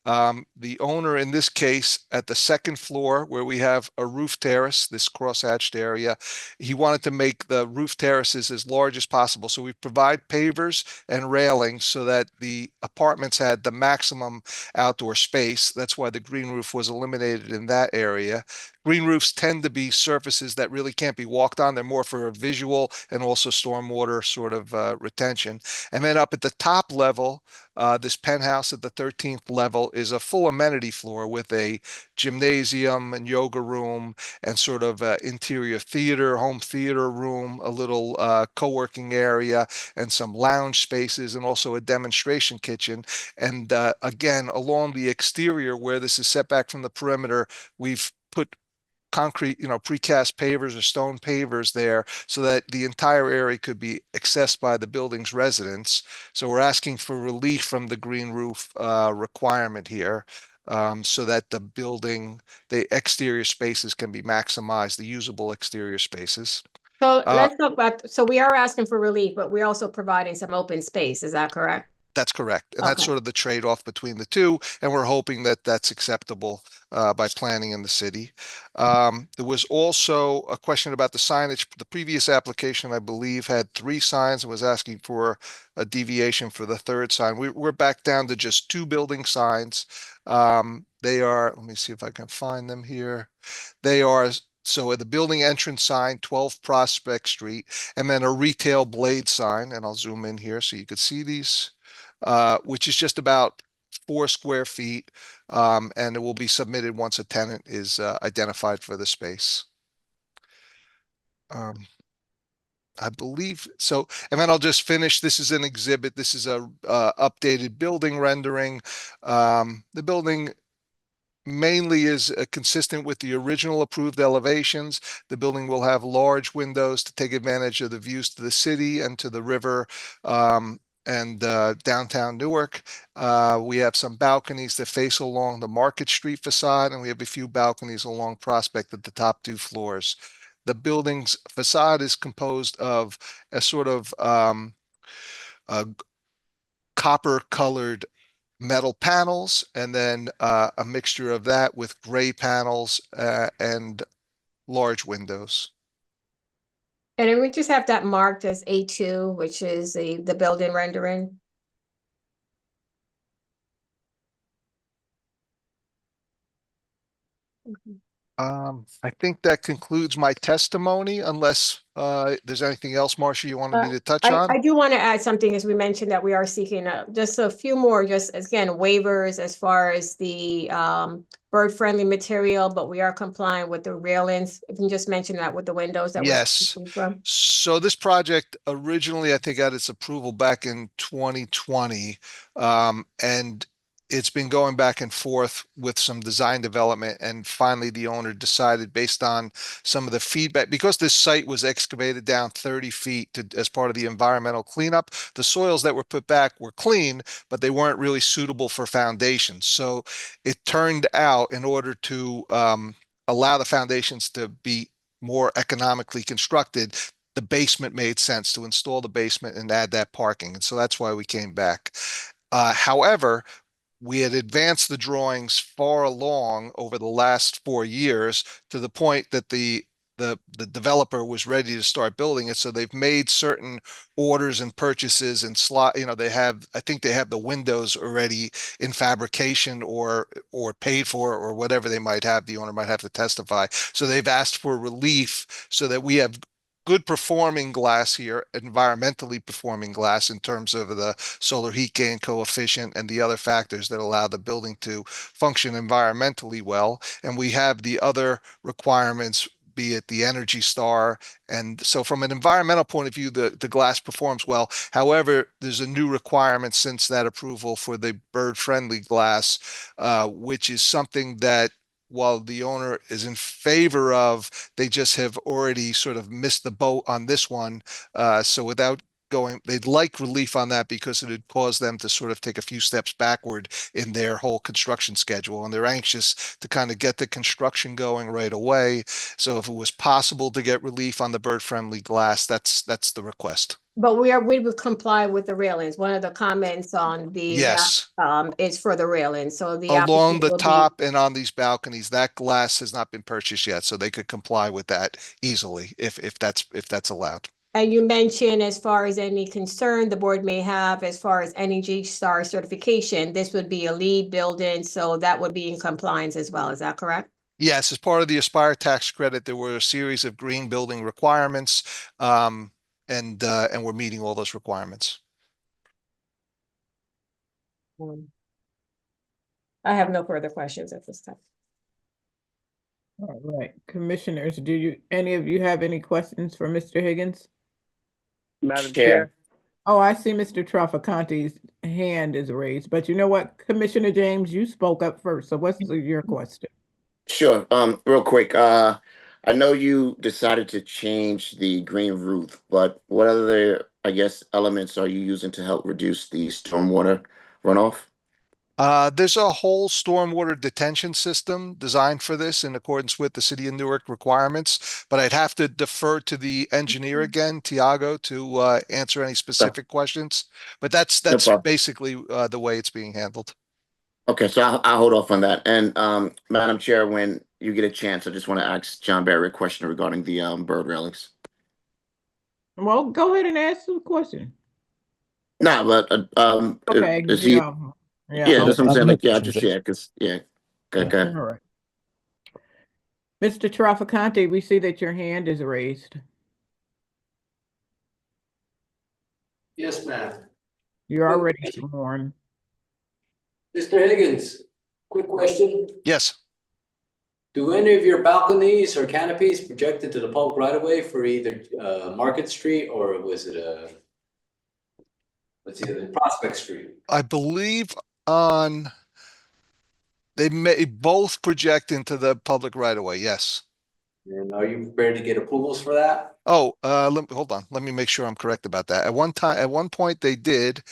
The owner in this case at the second floor where we have a roof terrace, this crosshatched area, he wanted to make the roof terraces as large as possible. So we provide pavers and railings so that the apartments had the maximum outdoor space. That's why the green roof was eliminated in that area. Green roofs tend to be surfaces that really can't be walked on. They're more for a visual and also stormwater sort of retention. And then up at the top level, this penthouse at the 13th level is a full amenity floor with a gymnasium and yoga room and sort of interior theater, home theater room, a little co-working area and some lounge spaces and also a demonstration kitchen. And again, along the exterior where this is set back from the perimeter, we've put concrete, precast pavers or stone pavers there so that the entire area could be accessed by the building's residents. So we're asking for relief from the green roof requirement here so that the exterior spaces can be maximized, the usable exterior spaces. So let's talk about, so we are asking for relief, but we're also providing some open space. Is that correct? That's correct. And that's Okay. sort of the trade-off between the two. And we're hoping that that's acceptable by planning in the city. There was also a question about the signage. The previous application, I believe, had 3 signs and was asking for a deviation for the 3rd sign. We're back down to just 2 building signs. They are, let me see if I can find them here. They are, so at the building entrance sign, 12 Prospect Street, and then a retail blade sign. And I'll zoom in here so you could see these. Which is just about 4 square feet, and it will be submitted once a tenant is identified for the space. I believe so. And then I'll just finish. This is an exhibit. This is a updated building rendering. The building mainly is consistent with the original approved elevations. The building will have large windows to take advantage of the views to the city and to the river. And downtown Newark. We have some balconies that face along the Market Street facade, and we have a few balconies along Prospect at the top 2 floors. The building's facade is composed of a sort of copper-colored metal panels, and then a mixture of that with gray panels and large windows. And then we just have that marked as A2, which is the building rendering. I think that concludes my testimony, unless there's anything else, Marcia, you wanted me to touch on? I do want to add something, as we mentioned that we are seeking just a few more, just again, waivers as far as the bird-friendly material, but we are complying with the railings. If you can just mention that with the windows that we're Yes. speaking from. So this project originally, I think, got its approval back in 2020. And it's been going back and forth with some design development. And finally, the owner decided, based on some of the feedback, because this site was excavated down 30 feet as part of the environmental cleanup, the soils that were put back were clean, but they weren't really suitable for foundations. So it turned out, in order to allow the foundations to be more economically constructed, the basement made sense to install the basement and add that parking. And so that's why we came back. However, we had advanced the drawings far along over the last 4 years to the point that the the developer was ready to start building it. So they've made certain orders and purchases and slot, I think they have the windows already in fabrication or paid for, or whatever they might have. The owner might have to testify. So they've asked for relief so that we have good performing glass here, environmentally performing glass in terms of the solar heat gain coefficient and the other factors that allow the building to function environmentally well. And we have the other requirements, be it the Energy Star. And so from an environmental point of view, the glass performs well. However, there's a new requirement since that approval for the bird-friendly glass, which is something that, while the owner is in favor of, they just have already sort of missed the boat on this one. So without going, they'd like relief on that because it would cause them to sort of take a few steps backward in their whole construction schedule. And they're anxious to kind of get the construction going right away. So if it was possible to get relief on the bird-friendly glass, that's the request. But we would comply with the railings. One of the comments on the Yes. is for the railings, so the Along applicant the will be- top and on these balconies, that glass has not been purchased yet, so they could comply with that easily if that's allowed. And you mentioned, as far as any concern the board may have, as far as Energy Star certification, this would be a lead building, so that would be in compliance as well. Is that correct? Yes, as part of the Aspire tax credit, there were a series of green building requirements, and we're meeting all those requirements. I have no further questions at this time. All right, commissioners, any of you have any questions for Mr. Higgins? Madam Chair. Oh, I see Mr. Traficante's hand is raised, but you know what, Commissioner James, you spoke up first, so what's your question? Sure. Real quick. I know you decided to change the green roof, but what other, I guess, elements are you using to help reduce the stormwater runoff? There's a whole stormwater detention system designed for this in accordance with the City of Newark requirements, but I'd have to defer to the engineer again, Tiago, to answer any specific questions. But that's problem. basically the way it's being handled. Okay, so I'll hold off on that. And Madam Chair, when you get a chance, I just want to ask John Barry a question regarding the bird railings. Well, go ahead and ask the question. No, but Okay, is he? Yeah, that's what I'm saying. Like, yeah, just because okay. All right. Mr. Traficante, we see that your hand is raised. Yes, ma'am. You're already sworn. Mr. Higgins, quick question. Yes. Do any of your balconies or canopies projected to the public right of way for either Market Street or was it Prospect Street? I believe they may both project into the public right of way. Yes. And are you prepared to get approvals for that? Oh, hold on. Let me make sure I'm correct about that. At one point they did.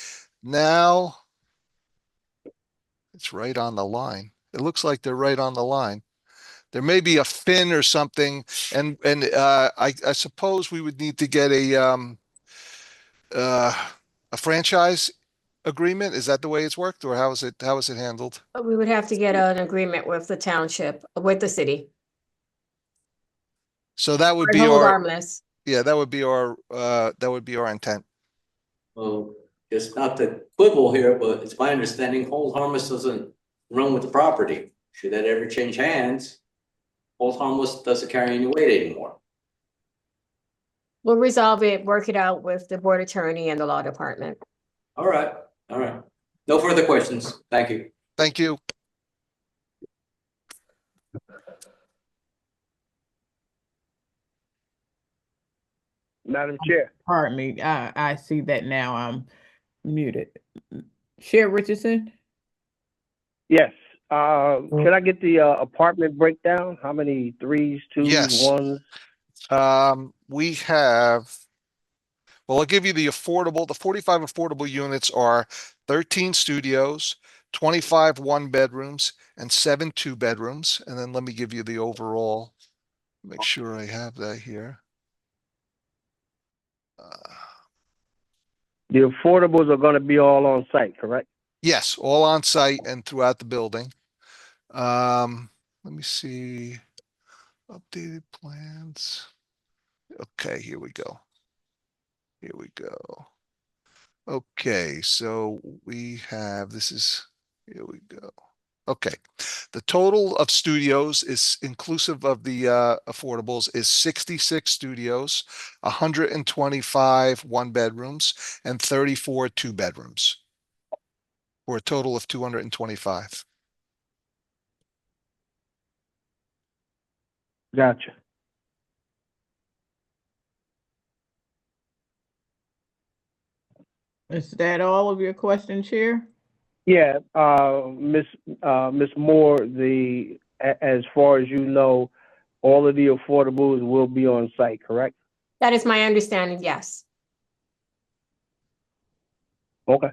Now it's right on the line. It looks like they're right on the line. There may be a fin or something, and I suppose we would need to get a franchise agreement. Is that the way it's worked, or how is it handled? We would have to get an agreement with the township, with the city. So that would Or be hold our harmless. yeah, that would be our intent. Well, it's not to quibble here, but it's my understanding hold harmless doesn't run with the property. Should that ever change hands, hold harmless doesn't carry any weight anymore. We'll resolve it, work it out with the board attorney and the law department. All right. No further questions. Thank you. Thank you. Madam Chair. Pardon me, I see that now I'm muted. Chair Richardson? Yes. Can I get the apartment breakdown? How many threes, twos, Yes. ones? We have, well, I'll give you the 45 affordable units are 13 studios, 25 one bedrooms, and 7 2 bedrooms. And then let me give you the overall, make sure I have that here. The affordables are going to be all on site, correct? Yes, all on site and throughout the building. Let me see. Updated plans. Okay, here we go. Here we go. Okay, so we have, here we go. Okay, the total of studios is inclusive of the affordables is 66 studios, 125 one bedrooms, and 34 two bedrooms, for a total of 225. Gotcha. Is that all of your question, Chair? Yeah, Miss Moore, as far as you know, all of the affordables will be on site, correct? That is my understanding, yes. Okay.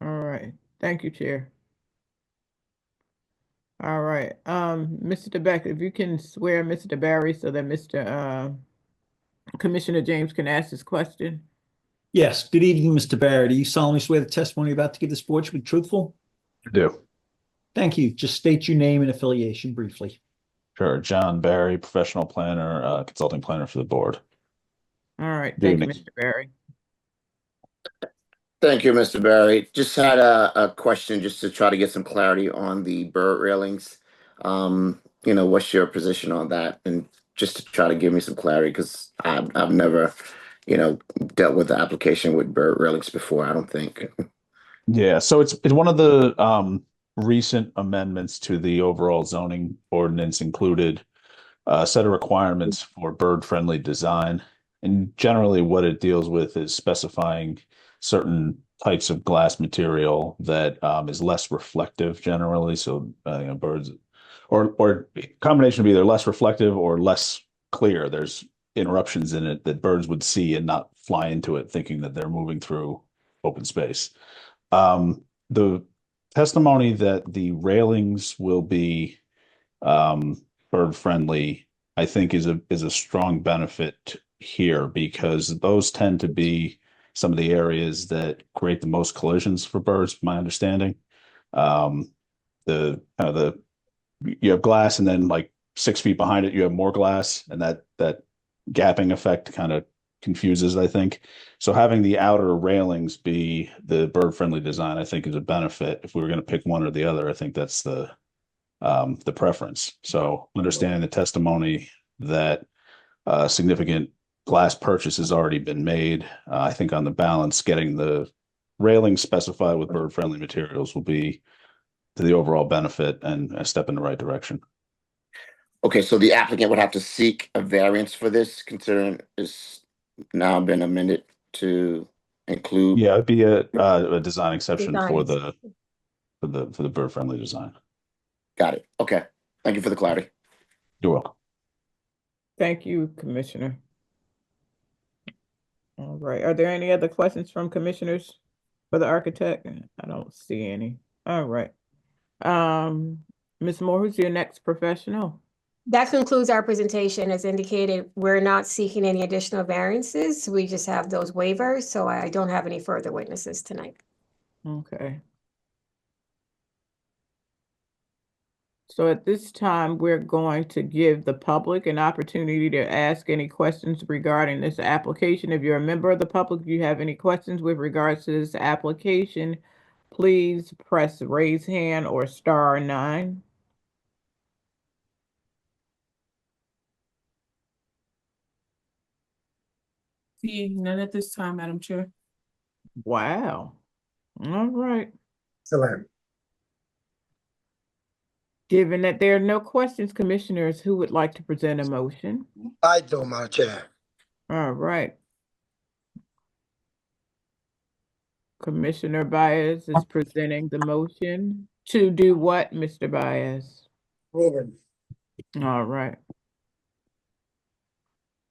All right. Thank you, Chair. All right. Mr. DeBeck, if you can swear Mr. DeBarry so that Mr. Commissioner James can ask his question. Yes. Good evening, Mr. Barrett. Do you solemnly swear the testimony you're about to give this board should be truthful? I do. Thank you. Just state your name and affiliation briefly. Sure. John Barry, professional planner, consulting planner for the board. All right. Good Thank you, evening. Mr. Barry. Thank you, Mr. Barry. Just had a question just to try to get some clarity on the bird railings. What's your position on that? And just to try to give me some clarity, because I've never, dealt with the application with bird railings before, I don't think. Yeah, so it's one of the recent amendments to the overall zoning ordinance included a set of requirements for bird-friendly design. And generally what it deals with is specifying certain types of glass material that is less reflective generally. So birds or combination of either less reflective or less clear. There's interruptions in it that birds would see and not fly into it thinking that they're moving through open space. The testimony that the railings will be bird friendly, I think is a strong benefit here because those tend to be some of the areas that create the most collisions for birds, my understanding. You have glass and then like 6 feet behind it you have more glass, and that gapping effect kind of confuses, I think. So having the outer railings be the bird friendly design, I think, is a benefit. If we were going to pick one or the other, I think that's the preference. So understanding the testimony that significant glass purchase has already been made, I think on the balance, getting the railings specified with bird friendly materials will be to the overall benefit and a step in the right direction. Okay, so the applicant would have to seek a variance for this, considering it's now been amended to include. Yeah, it'd be a design exception for Designs. the bird friendly design. Got it. Okay. Thank you for the clarity. You're welcome. Thank you, Commissioner. All right. Are there any other questions from commissioners for the architect? I don't see any. All right. Ms. Moore, who's your next professional? That concludes our presentation. As indicated, we're not seeking any additional variances. We just have those waivers, so I don't have any further witnesses tonight. Okay. So at this time, we're going to give the public an opportunity to ask any questions regarding this application. If you're a member of the public, if you have any questions with regards to this application, please press raise hand or *9. See, none at this time, Madam Chair. Wow. All right. Excellent. Given that there are no questions, commissioners, who would like to present a motion? I do, Madam Chair. All right. Commissioner Baez is presenting the motion to do what, Mr. Baez? Ruben. All right.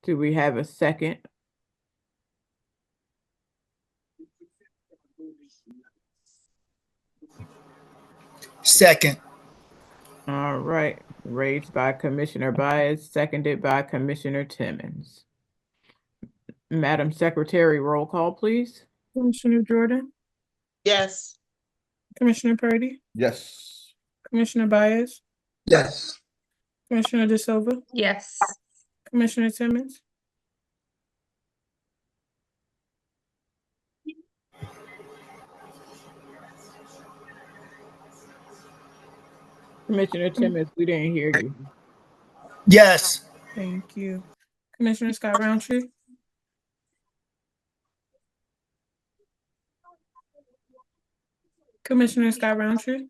Do we have a second? Second. All right. Raised by Commissioner Baez, seconded by Commissioner Timmons. Madam Secretary, roll call, please. Commissioner Jordan, Yes. Commissioner Purdy, Yes. Commissioner Baez, Yes. Commissioner De Silva, Yes. Commissioner Simmons, Commissioner Timmons, we didn't hear you. Yes. thank you. Commissioner Scott Roundtree, Commissioner Scott Roundtree.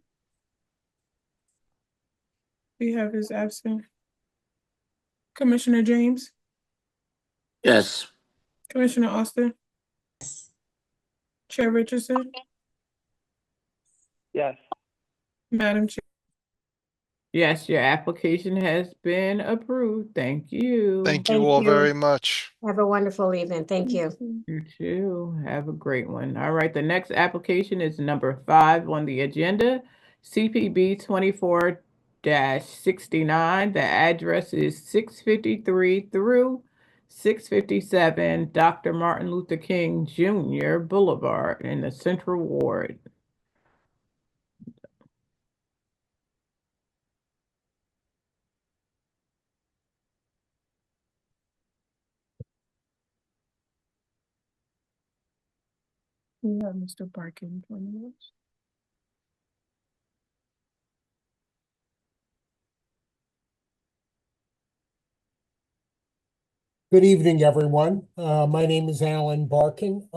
We have his absent. Commissioner James, Yes. Commissioner Austin, Chair Richardson, Yes. Madam Chair. Yes, your application has been approved. Thank you. Thank you Thank all you. very much. Have a wonderful evening. Thank you. You too. Have a great one. All right, the next application is number 5 on the agenda, CPB 24-69. The address is 653 through 657 Dr. Martin Luther King Jr. Boulevard in the Central Ward. We have Mr. Barkin joining us. Good evening, everyone. My name is Alan Barkin.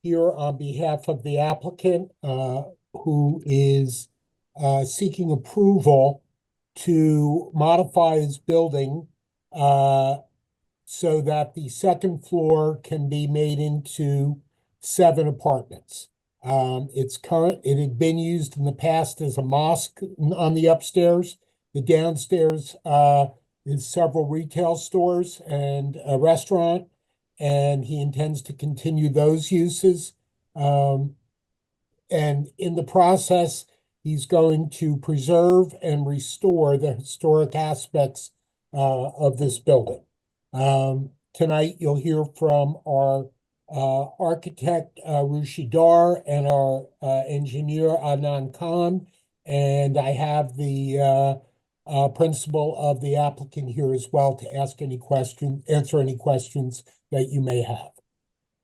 Here on behalf of the applicant, who is seeking approval to modify his building so that the second floor can be made into 7 apartments. It had been used in the past as a mosque on the upstairs. The downstairs is several retail stores and a restaurant, and he intends to continue those uses. And in the process, he's going to preserve and restore the historic aspects of this building. Tonight, you'll hear from our architect, Rushi Dar, and our engineer, Adnan Khan. And I have the principal of the applicant here as well to answer any questions that you may have.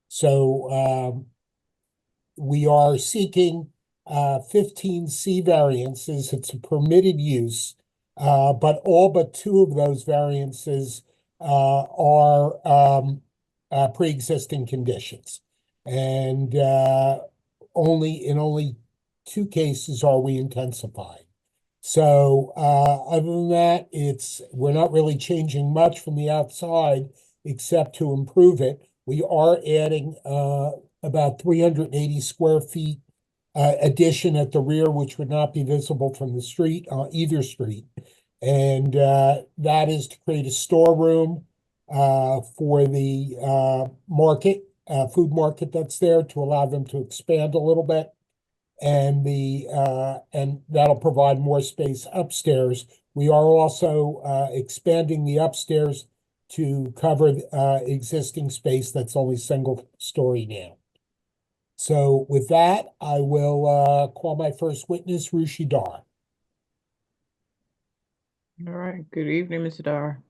So we are seeking 15C variances. It's a permitted use, but all but 2 of those variances are pre-existing conditions. And only 2 cases are we intensifying. So other than that, we're not really changing much from the outside except to improve it. We are adding about 380 square feet addition at the rear, which would not be visible from the street, either street. And that is to create a storeroom for the food market that's there, to allow them to expand a little bit. And that'll provide more space upstairs. We are also expanding the upstairs to cover existing space that's only single story now. So with that, I will call my first witness, Rushi Dar. All right, good evening, Mr. Dar.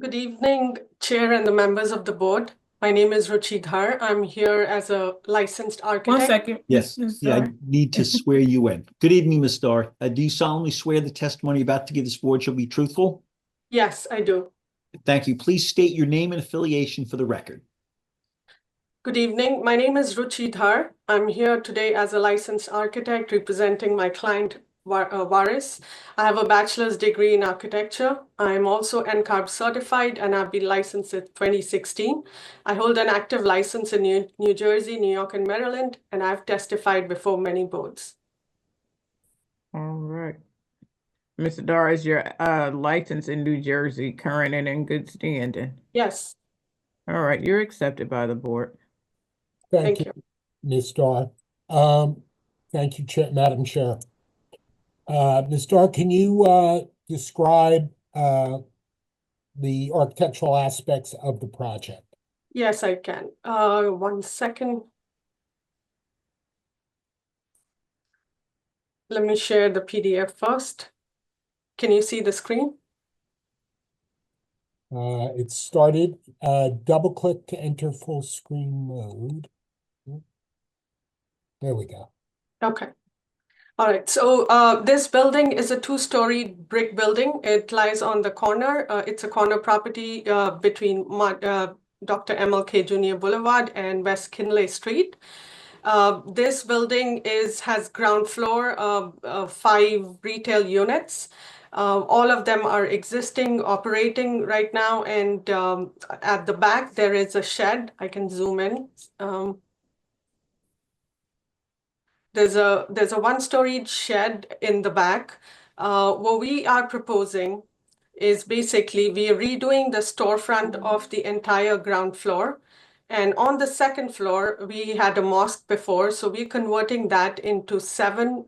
Good evening, Chair and the members of the board. My name is Ruchi Dhar. I'm here as a licensed architect. 1 second. Yes, Ms. yeah, I Dar. need to swear you in. Good evening, Ms. Starr. Do you solemnly swear the testimony you're about to give this board shall be truthful? Yes, I do. Thank you. Please state your name and affiliation for the record. Good evening. My name is Ruchi Dhar. I'm here today as a licensed architect representing my client, Varis. I have a bachelor's degree in architecture. I'm also NCARB certified and I've been licensed since 2016. I hold an active license in New Jersey, New York, and Maryland, and I've testified before many boards. All right. Mr. Dar, is your license in New Jersey current and in good standing? Yes. All right, you're accepted by the board. Thank you, Ms. Dar. Thank you, Madam Chair. Ms. Dar, can you describe the architectural aspects of the project? Yes, I can. 1 second. Let me share the PDF first. Can you see the screen? It started, double click to enter full screen mode. There we go. Okay. All right. So this building is a two-story brick building. It lies on the corner. It's a corner property between Dr. MLK Jr. Boulevard and West Kinley Street. This building has ground floor, 5 retail units. All of them are existing, operating right now. And at the back, there is a shed. I can zoom in. There's a one-story shed in the back. What we are proposing is basically we are redoing the storefront of the entire ground floor. And on the second floor, we had a mosque before, so we're converting that into 7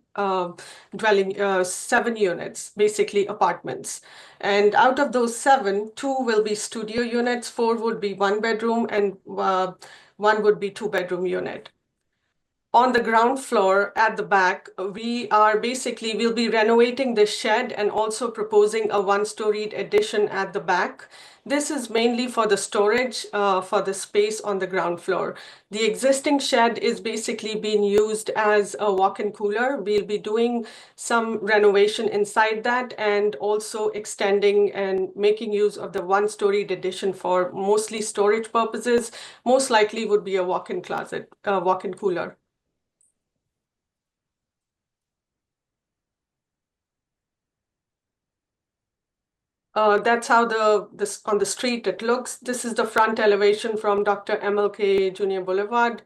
7 units, basically apartments. And out of those 7, 2 will be studio units, 4 would be 1 bedroom, and 1 would be 2-bedroom unit. On the ground floor at the back, we'll be renovating the shed and also proposing a 1-storied addition at the back. This is mainly for the storage for the space on the ground floor. The existing shed is basically being used as a walk-in cooler. We'll be doing some renovation inside that and also extending and making use of the 1-storied addition for mostly storage purposes. Most likely would be a walk-in closet, walk-in cooler. That's how on the street it looks. This is the front elevation from Dr. MLK Jr. Boulevard.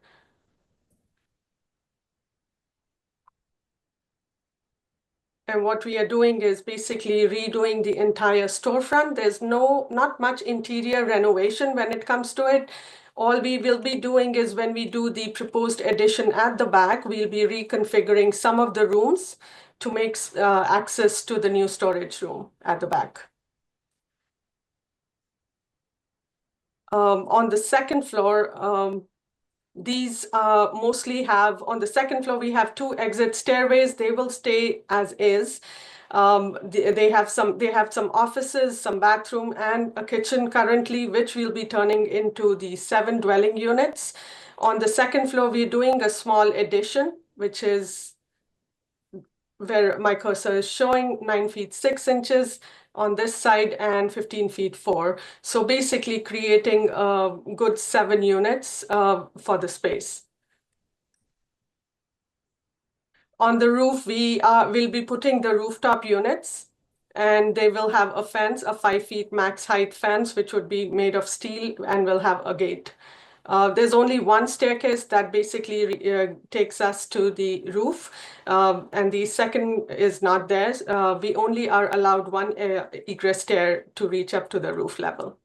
And what we are doing is basically redoing the entire storefront. There's not much interior renovation when it comes to it. All we will be doing is when we do the proposed addition at the back, we'll be reconfiguring some of the rooms to make access to the new storage room at the back. On the second floor, these mostly have, on the second floor, we have 2 exit stairways. They will stay as is. They have some offices, some bathroom, and a kitchen currently, which we'll be turning into the 7 dwelling units. On the second floor, we're doing a small addition, which is where my cursor is showing, 9 feet 6 inches on this side and 15 feet 4. So basically creating a good 7 units for the space. On the roof, we will be putting the rooftop units, and they will have a fence, a 5 feet max height fence, which would be made of steel and will have a gate. There's only 1 staircase that basically takes us to the roof, and the second is not there. We only are allowed 1 egress stair to reach up to the roof level.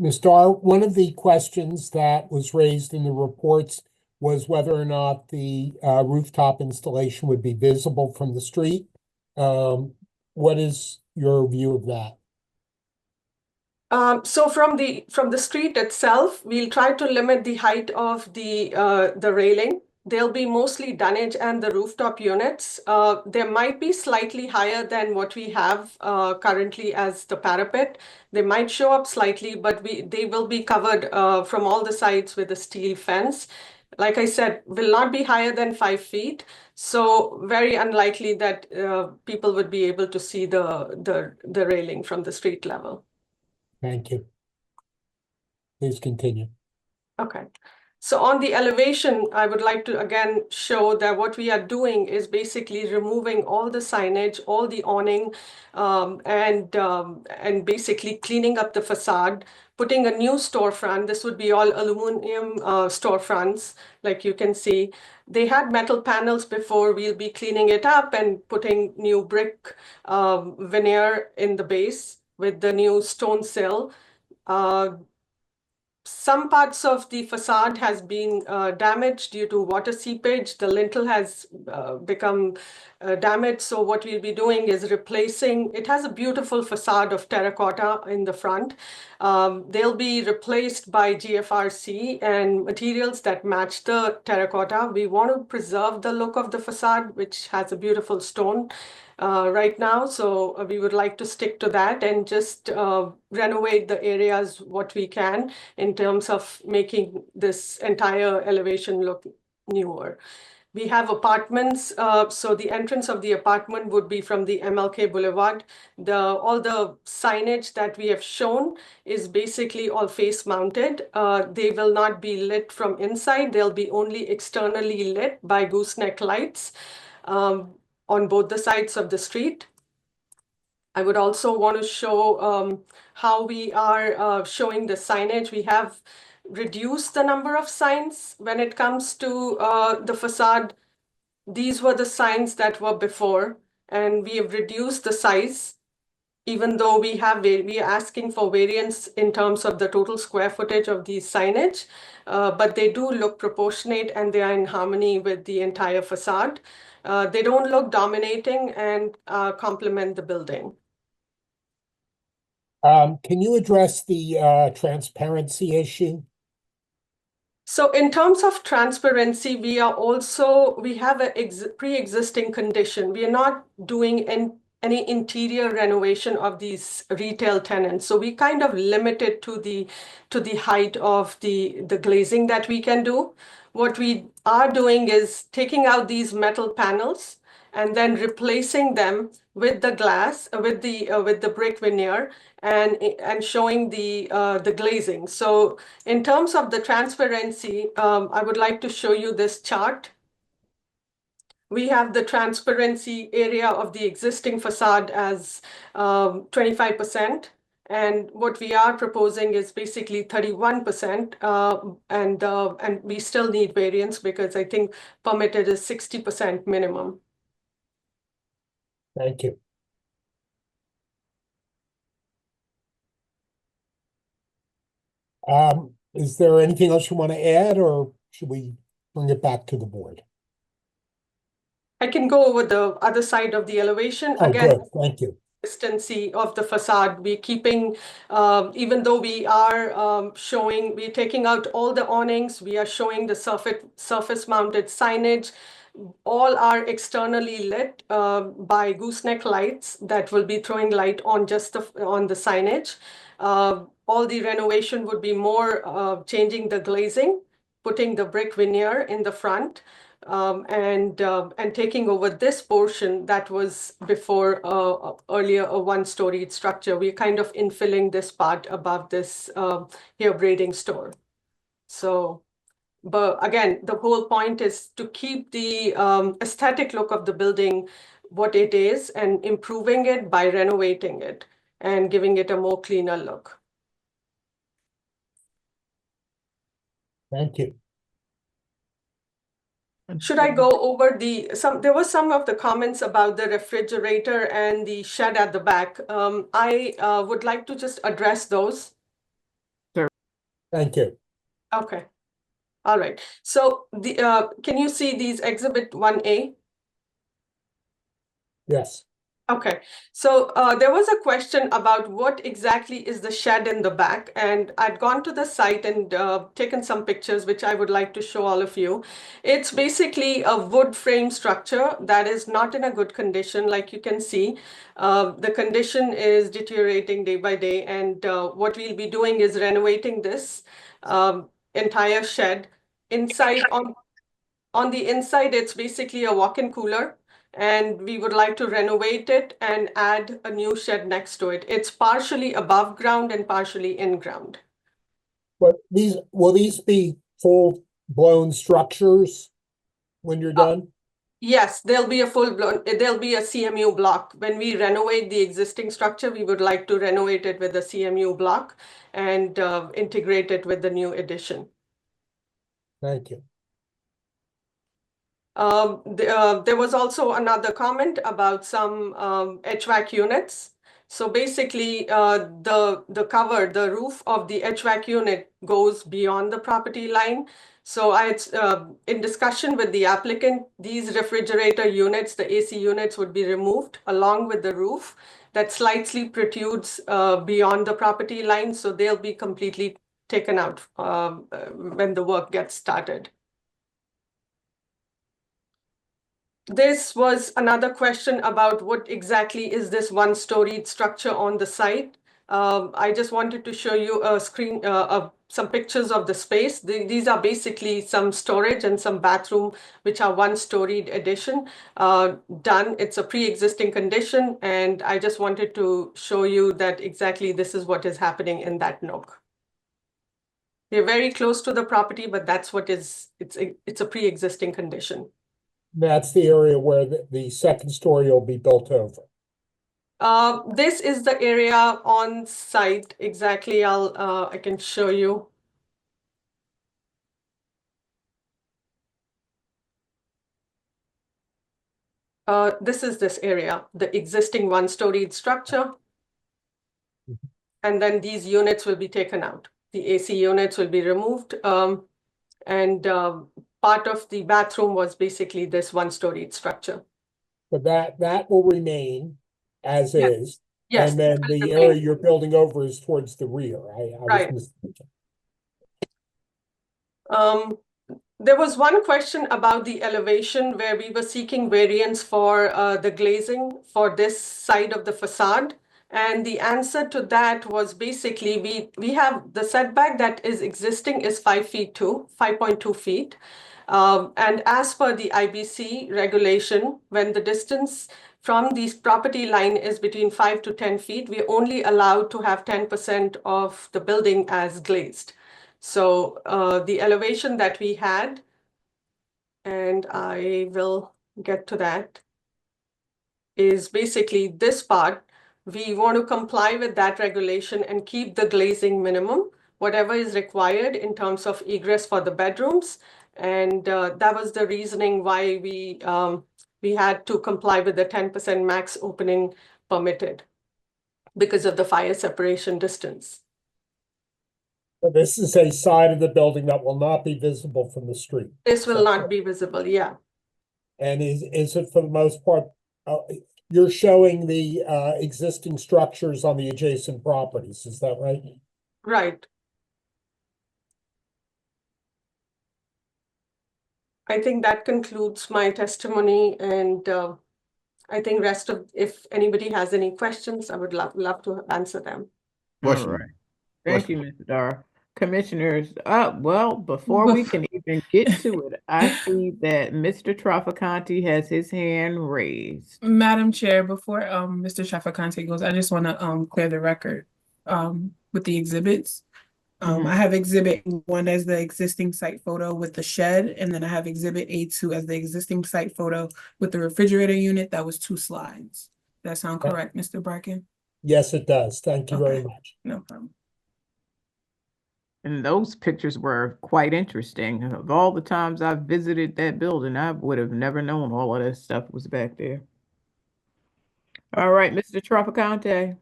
Ms. Dar, one of the questions that was raised in the reports was whether or not the rooftop installation would be visible from the street. What is your view of that? So from the street itself, we'll try to limit the height of the railing. They'll be mostly dunnage and the rooftop units. They might be slightly higher than what we have currently as the parapet. They might show up slightly, but they will be covered from all the sides with a steel fence. Like I said, will not be higher than 5 feet. So very unlikely that people would be able to see the railing from the street level. Thank you. Please continue. Okay. So on the elevation, I would like to again show that what we are doing is basically removing all the signage, all the awning, and basically cleaning up the facade, putting a new storefront. This would be all aluminum storefronts, like you can see. They had metal panels before. We'll be cleaning it up and putting new brick veneer in the base with the new stone sill. Some parts of the facade has been damaged due to water seepage. The lintel has become damaged. So what we'll be doing is replacing, it has a beautiful facade of terracotta in the front. They'll be replaced by GFRC and materials that match the terracotta. We want to preserve the look of the facade, which has a beautiful stone. right now. So we would like to stick to that and just renovate the areas what we can in terms of making this entire elevation look newer. We have apartments, so the entrance of the apartment would be from the MLK Boulevard. All the signage that we have shown is basically all face mounted. They will not be lit from inside. They'll be only externally lit by gooseneck lights on both the sides of the street. I would also want to show how we are showing the signage. We have reduced the number of signs when it comes to the facade. These were the signs that were before, and we have reduced the size, even though we are asking for variance in terms of the total square footage of these signage, but they do look proportionate and they are in harmony with the entire facade. They don't look dominating and complement the building. Can you address the transparency issue? So in terms of transparency, we have a pre-existing condition. We are not doing any interior renovation of these retail tenants. So we kind of limit it to the height of the glazing that we can do. What we are doing is taking out these metal panels and then replacing them with the glass, with the brick veneer, and showing the glazing. So in terms of the transparency, I would like to show you this chart. We have the transparency area of the existing facade as 25%. And what we are proposing is basically 31%. And we still need variance because I think permitted is 60% minimum. Thank you. Is there anything else you want to add, or should we bring it back to the board? I can go over the other side of the elevation. Oh, Again, good. Thank you. Consistency of the facade. We're keeping, even though we are we're taking out all the awnings, we are showing the surface mounted signage. All are externally lit by gooseneck lights that will be throwing light on just on the signage. All the renovation would be more changing the glazing, putting the brick veneer in the front. And taking over this portion that was before earlier a one-storied structure. We're kind of infilling this part above this hair braiding store. So, but again, the whole point is to keep the aesthetic look of the building what it is and improving it by renovating it and giving it a more cleaner look. Thank you. Should I go over there was some of the comments about the refrigerator and the shed at the back. I would like to just address those. Sure. Thank you. Okay. All right. So can you see these Exhibit 1A? Yes. Okay, so there was a question about what exactly is the shed in the back, and I'd gone to the site and taken some pictures, which I would like to show all of you. It's basically a wood frame structure that is not in a good condition, like you can see. The condition is deteriorating day by day, and what we'll be doing is renovating this entire shed. Inside, on the inside, it's basically a walk-in cooler. And we would like to renovate it and add a new shed next to it. It's partially above ground and partially in ground. But will these be full-blown structures when you're done? Yes, there'll be a CMU block. When we renovate the existing structure, we would like to renovate it with a CMU block and integrate it with the new addition. Thank you. There was also another comment about some HVAC units. So basically, the roof of the HVAC unit goes beyond the property line. So in discussion with the applicant, these refrigerator units, the AC units, would be removed along with the roof that slightly protrudes beyond the property line. So they'll be completely taken out when the work gets started. This was another question about what exactly is this one-storied structure on the site. I just wanted to show you a screen of some pictures of the space. These are basically some storage and some bathroom, which are one-storied addition done. It's a pre-existing condition, and I just wanted to show you that exactly this is what is happening in that nook. We're very close to the property, but that's what is, it's a pre-existing condition. That's the area where the second story will be built over. This is the area on site. Exactly. I can show you. This is this area, the existing one-storied structure. And then these units will be taken out. The AC units will be removed. And part of the bathroom was basically this one-storied structure. But that will remain as Yes. is. Yes. And then the area you're building over is towards the rear. I Right. was mistaken. There was one question about the elevation where we were seeking variance for the glazing for this side of the facade. And the answer to that was basically we have the setback that is existing is 5.2 feet. And as per the IBC regulation, when the distance from the property line is between 5 to 10 feet, we're only allowed to have 10% of the building as glazed. So the elevation that we had, and I will get to that, is basically this part. We want to comply with that regulation and keep the glazing minimum, whatever is required in terms of egress for the bedrooms. And that was the reasoning why we had to comply with the 10% max opening permitted because of the fire separation distance. But this is a side of the building that will not be visible from the street. This will not be visible, yeah. And is it for the most part, you're showing the existing structures on the adjacent properties, is that right? Right. I think that concludes my testimony, and I think rest of, if anybody has any questions, I would love to answer them. All right. Thank you, Mr. Dar. Commissioners, well, before we can even get to it, I see that Mr. Traficante has his hand raised. Madam Chair, before Mr. Traficante goes, I just want to clear the record with the exhibits. I have exhibit 1 as the existing site photo with the shed, and then I have exhibit A2 as the existing site photo with the refrigerator unit. That was 2 slides. Does that sound correct, Mr. Barkin? Yes, it does. Thank you very much. No problem. And those pictures were quite interesting. Of all the times I've visited that building, I would have never known all of that stuff was back there. All right, Mr. Traficante.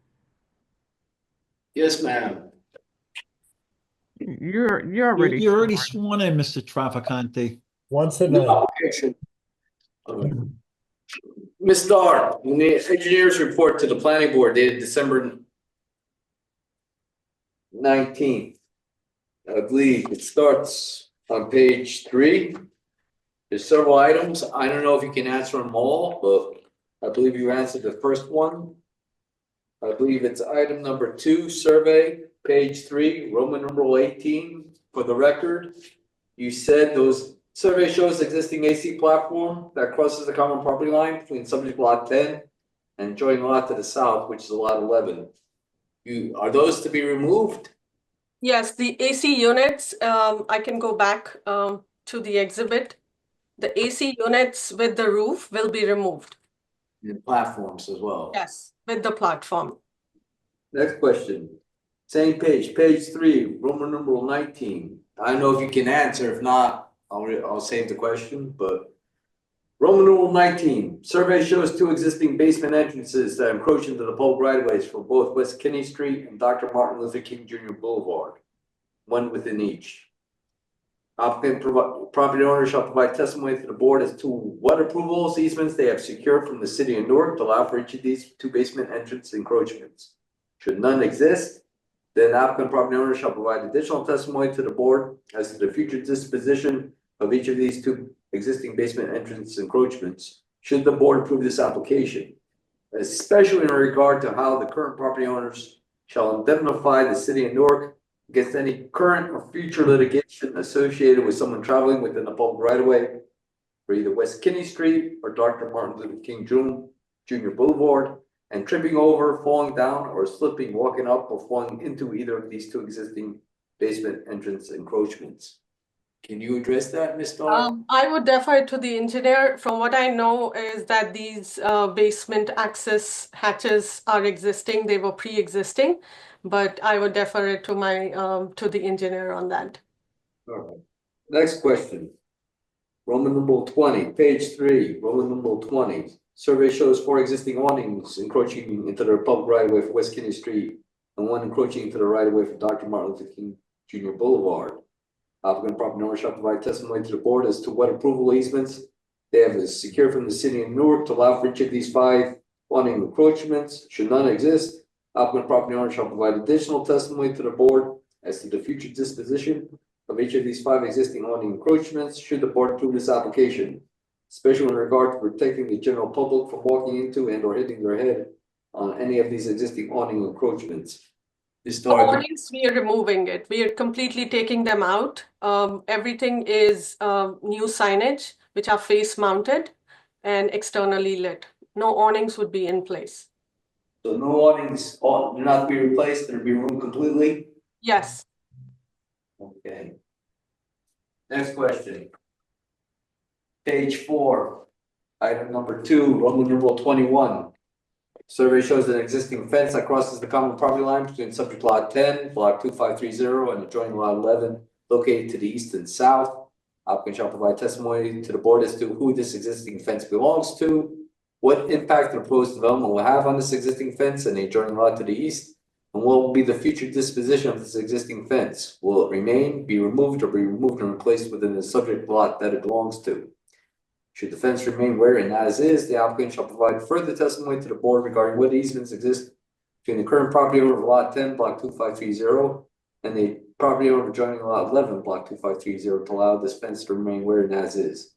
Yes, ma'am. You're already sworn in, Mr. Traficante. Once a night. Ms. Dar, in the engineer's report to the planning board dated December 19th, I believe it starts on page 3. There's several items. I don't know if you can answer them all, but I believe you answered the first one. I believe it's item number 2, survey, page 3, Roman numeral 18. For the record, you said those survey shows existing AC platform that crosses the common property line between subject lot 10 and joint lot to the south, which is lot 11. Are those to be removed? Yes, the AC units, I can go back to the exhibit. The AC units with the roof will be removed. And platforms as well. Yes, with the platform. Next question. Same page, page 3, Roman numeral 19. I don't know if you can answer. If not, I'll save the question, but Roman numeral 19. Survey shows 2 existing basement entrances that encroach into the public right-of-ways for both West Kinney Street and Dr. Martin Luther King Jr. Boulevard, 1 within each. Applicant property owner shall provide testimony to the board as to what approvals easements they have secured from the city of Newark to allow for each of these 2 basement entrance encroachments. Should none exist, then applicant property owner shall provide additional testimony to the board as to the future disposition of each of these 2 existing basement entrance encroachments should the board approve this application, especially in regard to how the current property owners shall indemnify the city of Newark against any current or future litigation associated with someone traveling within the public right of way for either West Kinney Street or Dr. Martin Luther King Jr. Boulevard, and tripping over, falling down, or slipping, walking up, or falling into either of these two existing basement entrance encroachments. Can you address that, Ms. Starr? I would defer to the engineer. From what I know is that these basement access hatches are existing. They were pre-existing, but I would defer it to my to the engineer on that. All right. Next question. Roman numeral 20, page 3, Roman numeral 20. Survey shows 4 existing awnings encroaching into the public right of way for West Kinney Street and 1 encroaching into the right of way for Dr. Martin Luther King Jr. Boulevard. Applicant property owner shall provide testimony to the board as to what approval easements they have secured from the city of Newark to allow for each of these 5 awning encroachments. Should none exist, applicant property owner shall provide additional testimony to the board as to the future disposition of each of these 5 existing awning encroachments should the board approve this application, especially in regard to protecting the general public from walking into and or hitting their head on any of these existing awning encroachments. Awnings, we are removing it. We are completely taking them out. Everything is new signage, which are face mounted and externally lit. No awnings would be in place. So no awnings, do not be replaced, they'll be removed completely? Yes. Okay. Next question. Page 4, item number 2, Roman numeral 21. Survey shows an existing fence that crosses the common property line between subject lot 10, block 2530, and adjoining lot 11, located to the east and south. Applicant shall provide testimony to the board as to who this existing fence belongs to, what impact the proposed development will have on this existing fence and the adjoining lot to the east, and what will be the future disposition of this existing fence. Will it remain, be removed, or be removed and replaced within the subject lot that it belongs to? Should the fence remain where and as is, the applicant shall provide further testimony to the board regarding what easements exist between the current property owner of lot 10, block 2530, and the property owner adjoining lot 11, block 2530, to allow this fence to remain where and as is.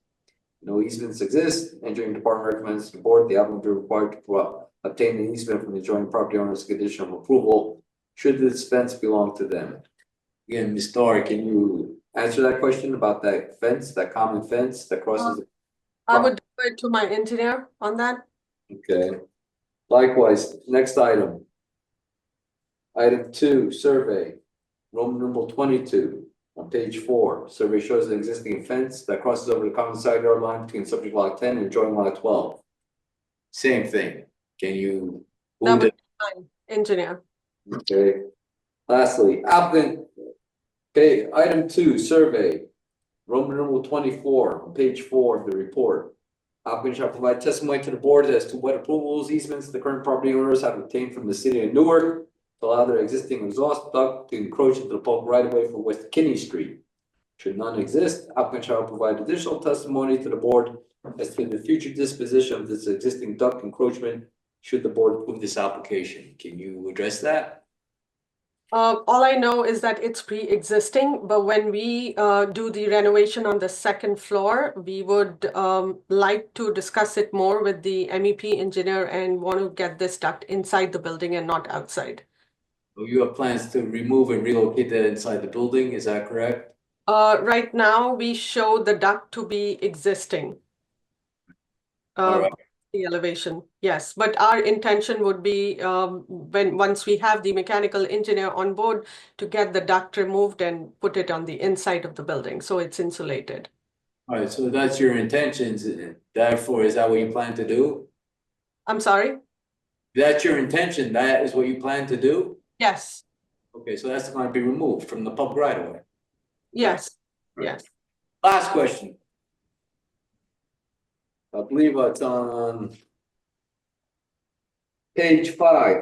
No easements exist. Engineering department recommends to the board the applicant be required to obtain an easement from the adjoining property owner's condition of approval should this fence belong to them. Again, Ms. Starr, can you answer that question about that fence, that common fence that crosses the I would defer to my engineer on that. Okay. Likewise, next item. Item 2, survey. Roman numeral 22 on page 4. Survey shows an existing fence that crosses over the common side yard line between subject lot 10 and adjoining lot 12. Same thing. Can you? That would be fine, engineer. Okay. Lastly, applicant. Okay, item 2, survey. Roman numeral 24 on page 4 of the report. Applicant shall provide testimony to the board as to what approvals, easements the current property owners have obtained from the city of Newark to allow their existing exhaust duct to encroach into the public right of way for West Kinney Street. Should none exist, applicant shall provide additional testimony to the board as to the future disposition of this existing duct encroachment should the board approve this application. Can you address that? All I know is that it's pre-existing, but when we do the renovation on the 2nd floor, we would like to discuss it more with the MEP engineer and want to get this duct inside the building and not outside. So you have plans to remove and relocate that inside the building, is that correct? Right now, we show the duct to be existing. All right. The elevation, yes, but our intention would be once we have the mechanical engineer on board to get the duct removed and put it on the inside of the building, so it's insulated. All right, so that's your intentions. Therefore, is that what you plan to do? I'm sorry? That's your intention. That is what you plan to do? Yes. Okay, so that's going to be removed from the public right of way. Yes. Right. Yes. Last question. I believe it's on page 5,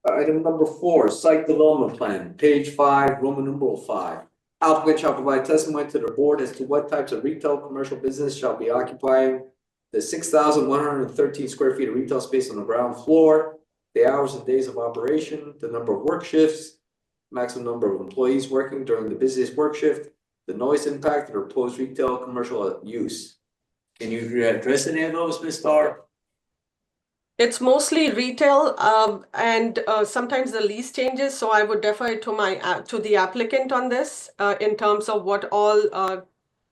item number 4, site development plan, page 5, Roman numeral 5. Applicant shall provide testimony to the board as to what types of retail commercial business shall be occupying the 6,113 square feet of retail space on the ground floor, the hours and days of operation, the number of work shifts, maximum number of employees working during the busiest work shift, the noise impact of the proposed retail commercial use. Can you address any of those, Ms. Starr? It's mostly retail, and sometimes the lease changes, so I would defer to to the applicant on this, in terms of what all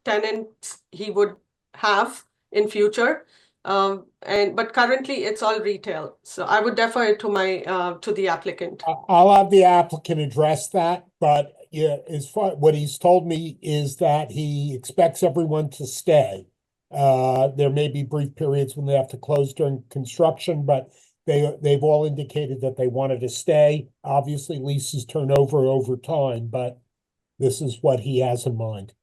tenants he would have in future. But currently it's all retail, so I would defer it to the applicant. I'll have the applicant address that, but yeah, as far, what he's told me is that he expects everyone to stay. There may be brief periods when they have to close during construction, but they've all indicated that they wanted to stay. Obviously, leases turn over time, but this is what he has in mind.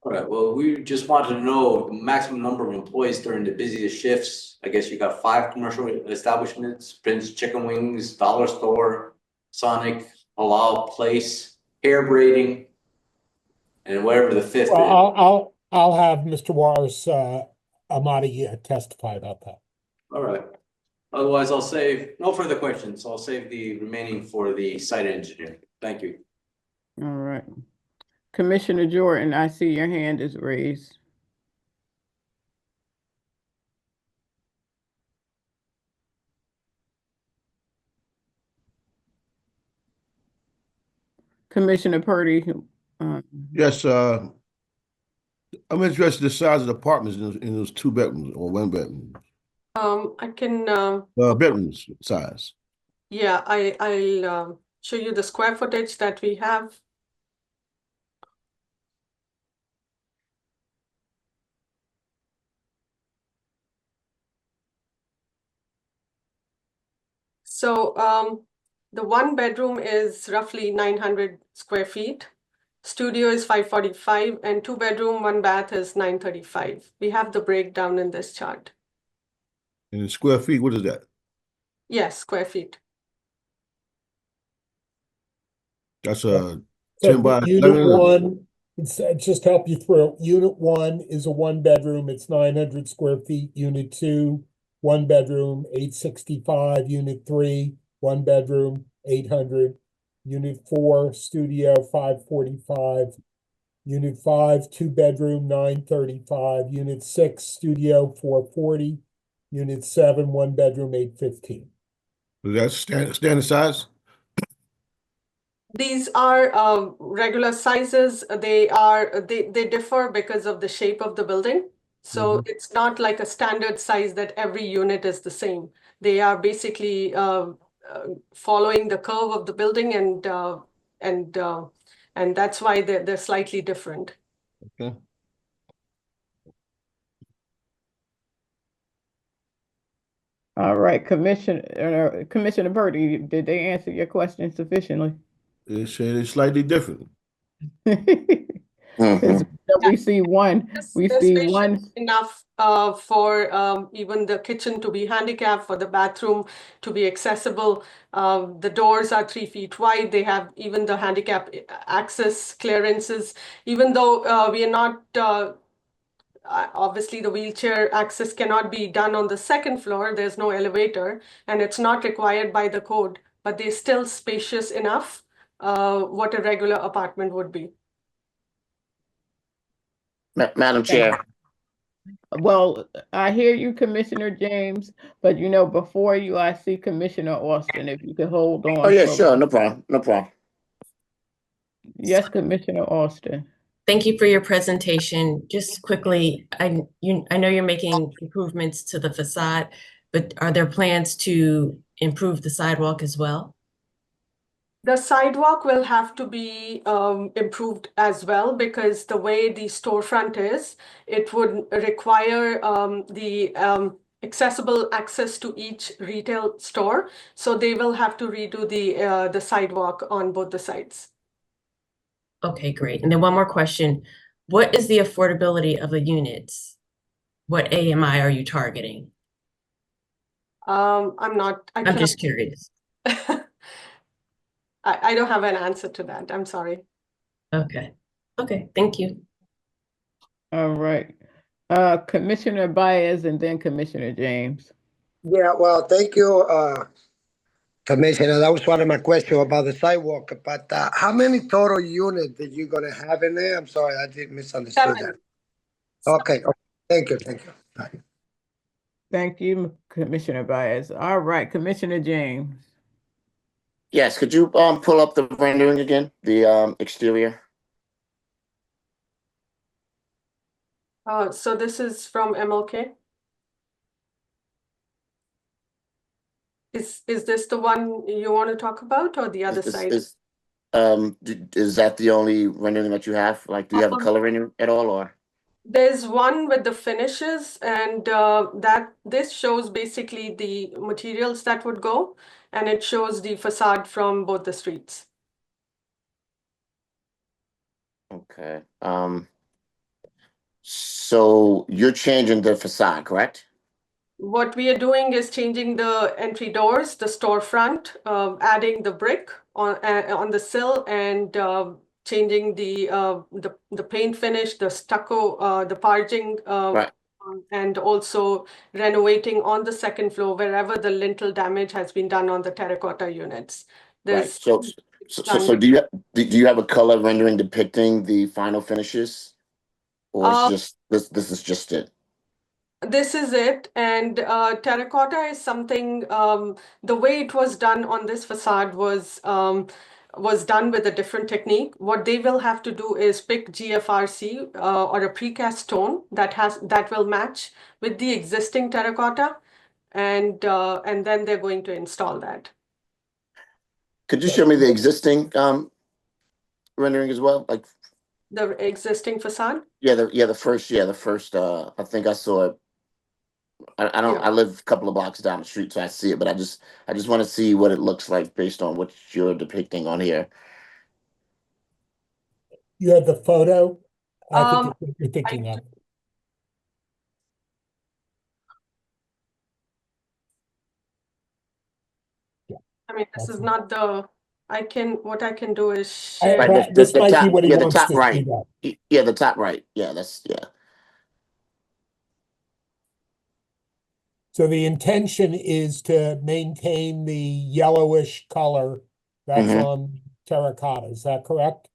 All right, well, we just wanted to know the maximum number of employees during the busiest shifts. I guess you got 5 commercial establishments: Prince Chicken Wings, Dollar Store, Sonic, Halal Place, hair braiding, and whatever the 5th is. Well, I'll have Mr. Juarez, Amadi testify about that. All right. Otherwise, I'll save, no further questions. I'll save the remaining for the site engineer. Thank you. All right. Commissioner Jordan, I see your hand is raised. Commissioner Purdy. Yes, I'm interested in the size of the apartments in those 2 bedrooms or 1 bedroom. I can Bedrooms size. yeah, I'll show you the square footage that we have. So the 1 bedroom is roughly 900 square feet. Studio is 545, and 2 bedroom, 1 bath is 935. We have the breakdown in this chart. In square feet, what is that? Yes, square feet. That's So 10 by unit 11. 1, it's just help you through. Unit 1 is a 1 bedroom, it's 900 square feet. Unit 2, 1 bedroom, 865. Unit 3, 1 bedroom, 800. Unit 4, studio, 545. Unit 5, 2 bedroom, 935. Unit 6, studio, 440. Unit 7, 1 bedroom, 815. That's standard size? These are regular sizes. They differ because of the shape of the building. So it's not like a standard size that every unit is the same. They are basically following the curve of the building, and that's why they're slightly different. Okay. All right, Commissioner Purdy, did they answer your question sufficiently? They said it's slightly different. We see one. We They're see spacious one. enough for even the kitchen to be handicapped, for the bathroom to be accessible. The doors are 3 feet wide. They have even the handicap access clearances. Even though we are not, obviously the wheelchair access cannot be done on the 2nd floor. There's no elevator, and it's not required by the code, but they're still spacious enough, what a regular apartment would be. Madam Chair. Well, I hear you, Commissioner James, but before you, I see Commissioner Austin. If you could hold on. Oh, yeah, sure. No problem. No problem. Yes, Commissioner Austin. Thank you for your presentation. Just quickly, I know you're making improvements to the facade, but are there plans to improve the sidewalk as well? The sidewalk will have to be improved as well, because the way the storefront is, it would require the accessible access to each retail store. So they will have to redo the sidewalk on both the sides. Okay, great. And then one more question. What is the affordability of the units? What AMI are you targeting? I'm just curious. I don't have an answer to that. I'm sorry. Okay. Okay, thank you. All right. Commissioner Baez and then Commissioner James. Yeah, well, thank you, Commissioner. That was one of my questions about the sidewalk. But how many total units that you're going to have in there? I'm sorry, I did misunderstood that. Okay. Thank you, thank you. Bye. Thank you, Commissioner Baez. All right, Commissioner James. Yes, could you pull up the rendering again, the exterior? So this is from MLK. Is this the one you want to talk about or the other side? Is that the only rendering that you have? Like, do you have a color rendering at all, or? There's one with the finishes, and that this shows basically the materials that would go, and it shows the facade from both the streets. Okay. So you're changing the facade, correct? What we are doing is changing the entry doors, the storefront, adding the brick on the sill, and changing the paint finish, the stucco, the parging, Right. and also renovating on the second floor wherever the lintel damage has been done on the terracotta units. Right. There's So do you have a color rendering depicting the final finishes, or it's just this is just it? This is it, and terracotta is something. The way it was done on this facade was done with a different technique. What they will have to do is pick GFRC or a precast stone that will match with the existing terracotta, and then they're going to install that. Could you show me the existing rendering as well? Like the existing facade? the first I think I saw it. I don't I live a couple of blocks down the street, so I see it, but I just want to see what it looks like based on what you're depicting on here. You have the photo? I think it's what you're thinking of. I mean, this is not the, what I can do is share. Right, This might top, be what he the wants top to right. see that. Yeah, the top right. Yeah, that's. So the intention is to maintain the yellowish color that's on terracotta. Is that correct?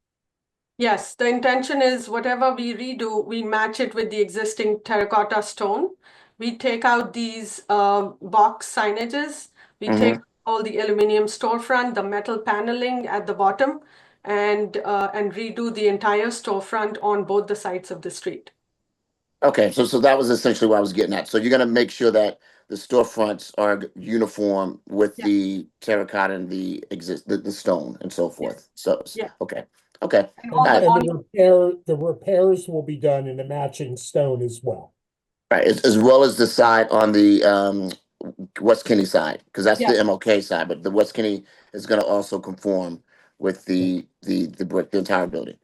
Yes, the intention is whatever we redo, we match it with the existing terracotta stone. We take out these box signages. We take all the aluminum storefront, the metal paneling at the bottom, and redo the entire storefront on both the sides of the street. Okay, so that was essentially what I was getting at. So you're gonna make sure that the storefronts are uniform with the terracotta and the stone and so forth. So okay. And the repairs will be done in a matching stone as well. Right, as well as the side on the West Kenny side, because that's the MLK side, but the West Kenny is going to also conform with the brick, the entire building.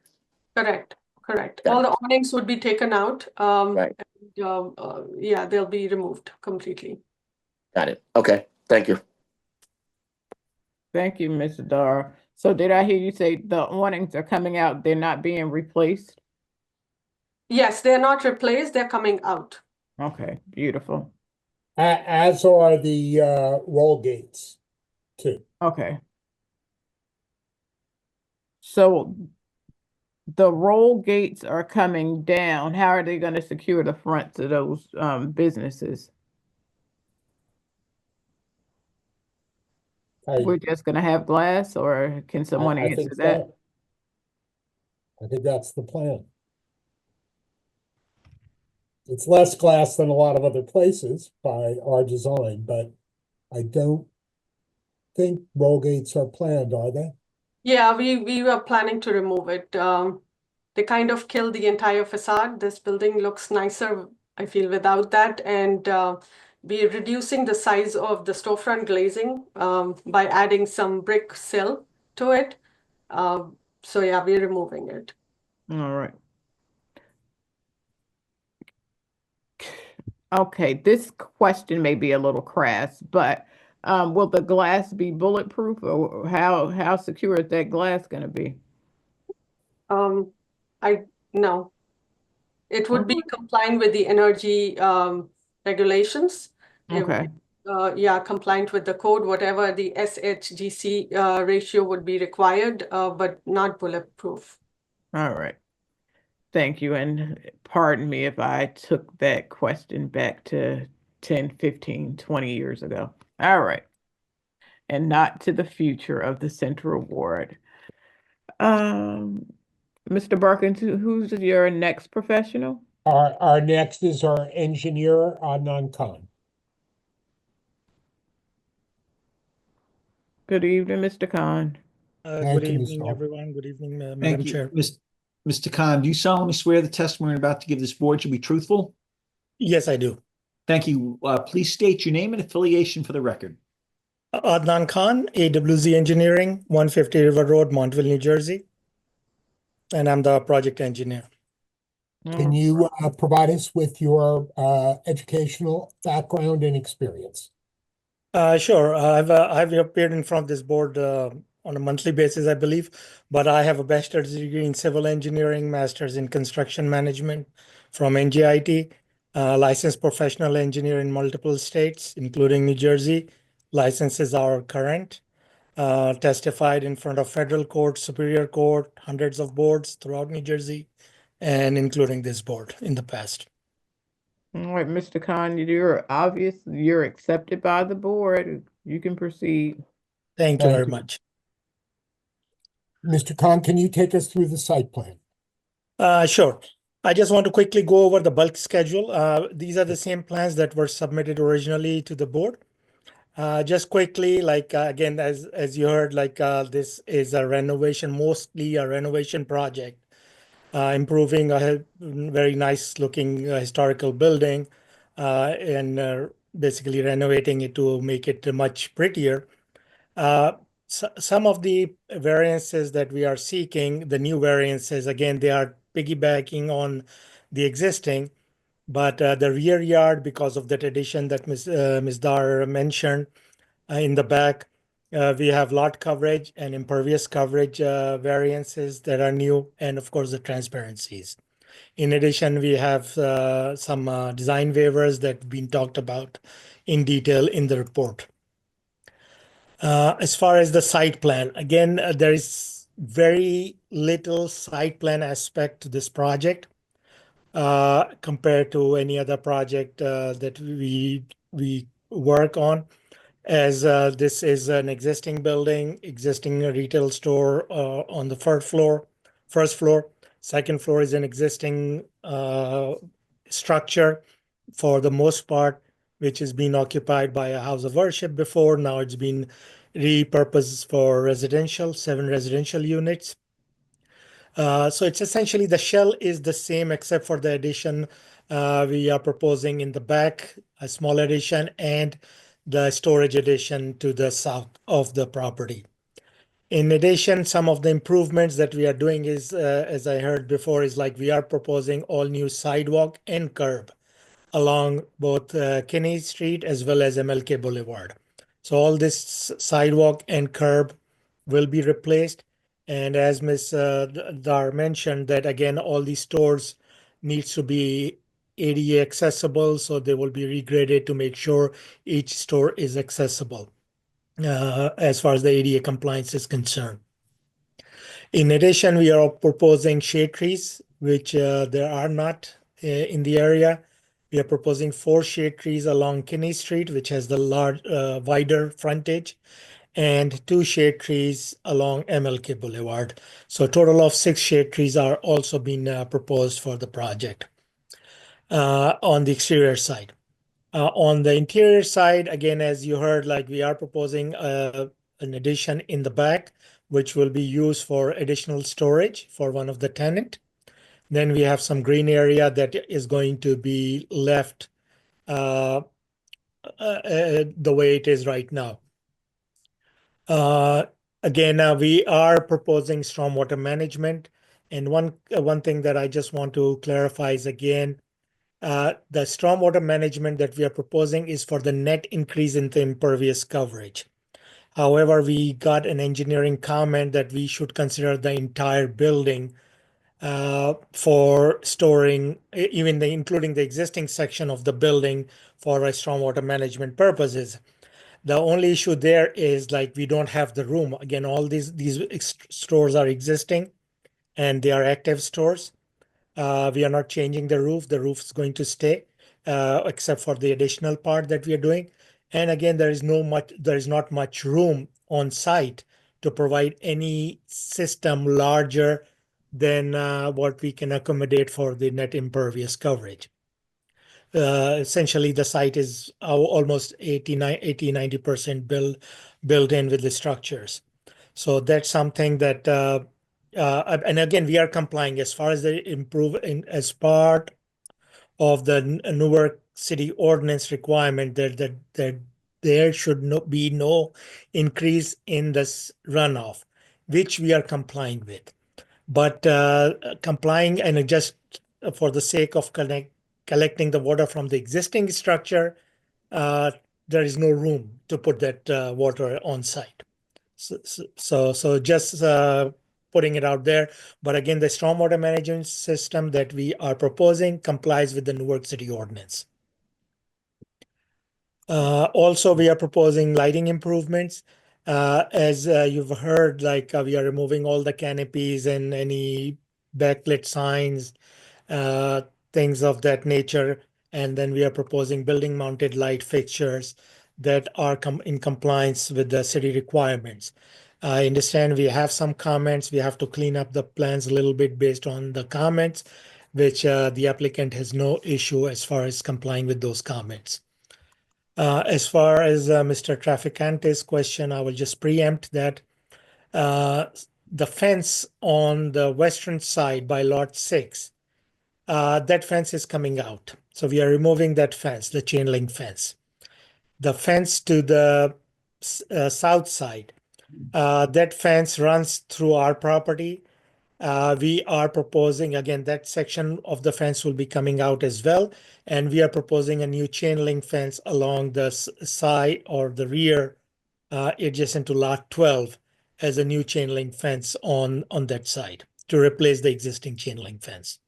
Correct. All the awnings would be taken out. Right. And, they'll be removed completely. Got it. Okay. Thank you. Thank you, Mr. Dar. So did I hear you say the awnings are coming out, they're not being replaced? Yes, they're not replaced, they're coming out. Okay, beautiful. As are the roll gates too. Okay. So the roll gates are coming down. How are they going to secure the fronts of those businesses? We're just going to have glass, or can someone answer that? I think that's the plan. It's less glass than a lot of other places by our design, but I don't think roll gates are planned, are they? Yeah, we were planning to remove it. They kind of killed the entire facade. This building looks nicer, I feel, without that. And we're reducing the size of the storefront glazing by adding some brick sill to it. So yeah, we're removing it. All right. Okay, this question may be a little crass, but will the glass be bulletproof, or how secure is that glass going to be? No. It would be complying with the energy regulations. Okay. Compliant with the code, whatever the SHGC ratio would be required, but not bulletproof. All right. Thank you, and pardon me if I took that question back to 10, 15, 20 years ago. All right. And not to the future of the Central Ward. Mr. Barkins, who's your next professional? Our next is our engineer, Adnan Khan. Good evening, Mr. Khan. Thank Good you, Mr. evening, Hall. everyone. Good evening, Thank Madam you. Chair. Mr. Khan, do you solemnly swear the testimony you're about to give this board shall be truthful? Yes, I do. Thank you. Please state your name and affiliation for the record. Adnan Khan, AWZ Engineering, 150 River Road, Montville, New Jersey. And I'm the project engineer. Can you provide us with your educational background and experience? Sure. I've appeared in front of this board on a monthly basis, I believe, but I have a bachelor's degree in civil engineering, master's in construction management from NJIT, licensed professional engineer in multiple states, including New Jersey. Licenses are current. Testified in front of federal court, superior court, hundreds of boards throughout New Jersey, and including this board in the past. All right, Mr. Khan, you're accepted by the board. You can proceed. Thank you very much. Mr. Khan, can you take us through the site plan? Sure. I just want to quickly go over the bulk schedule. These are the same plans that were submitted originally to the board. Just quickly, again, as you heard, this is a renovation, mostly a renovation project, improving a very nice looking historical building, and basically renovating it to make it much prettier. Some of the variances that we are seeking, the new variances, again, they are piggybacking on the existing, but the rear yard, because of that addition that Ms. Dar mentioned in the back, we have lot coverage and impervious coverage variances that are new, and of course the transparencies. In addition, we have some design waivers that have been talked about in detail in the report. As far as the site plan, again, there is very little site plan aspect to this project compared to any other project that we work on, as this is an existing building, existing retail store on the first floor. Second floor is an existing structure for the most part, which has been occupied by a house of worship before. Now it's been repurposed for residential, 7 residential units. So it's essentially the shell is the same except for the addition we are proposing in the back, a small addition, and the storage addition to the south of the property. In addition, some of the improvements that we are doing is, as I heard before, is like we are proposing all new sidewalk and curb along both Kinney Street as well as MLK Boulevard. So all this sidewalk and curb will be replaced. And as Ms. Dar mentioned, that again, all these stores needs to be ADA accessible, so they will be regraded to make sure each store is accessible as far as the ADA compliance is concerned. In addition, we are proposing shade trees, which there are not in the area. We are proposing 4 shade trees along Kinney Street, which has the wider frontage, and 2 shade trees along MLK Boulevard. So a total of 6 shade trees are also being proposed for the project on the exterior side. On the interior side, again, as you heard, we are proposing an addition in the back, which will be used for additional storage for one of the tenant. Then we have some green area that is going to be left the way it is right now. Again, we are proposing stormwater management. And one thing that I just want to clarify is, again, the stormwater management that we are proposing is for the net increase in the impervious coverage. However, we got an engineering comment that we should consider the entire building for storing, including the existing section of the building for stormwater management purposes. The only issue there is we don't have the room. Again, all these stores are existing and they are active stores. We are not changing the roof. The roof is going to stay, except for the additional part that we are doing. And again, there is not much room on site to provide any system larger than what we can accommodate for the net impervious coverage. Essentially, the site is almost 90% built in with the structures. So that's something that, and again, we are complying as far as as part of the Newark City ordinance requirement that there should be no increase in this runoff, which we are complying with. But complying and just for the sake of collecting the water from the existing structure, there is no room to put that water on site. So just putting it out there. But again, the stormwater management system that we are proposing complies with the Newark City ordinance. Also, we are proposing lighting improvements. As you've heard, like we are removing all the canopies and any backlit signs, things of that nature. And then we are proposing building mounted light fixtures that are in compliance with the city requirements. I understand we have some comments. We have to clean up the plans a little bit based on the comments, which the applicant has no issue as far as complying with those comments. As far as Mr. Traficante's question, I will just preempt that the fence on the western side by lot 6, that fence is coming out. So we are removing that fence, the chain link fence. The fence to the south side, that fence runs through our property. We are proposing, again, that section of the fence will be coming out as well. And we are proposing a new chain link fence along the side or the rear adjacent to lot 12 as a new chain link fence on that side to replace the existing chain link fence.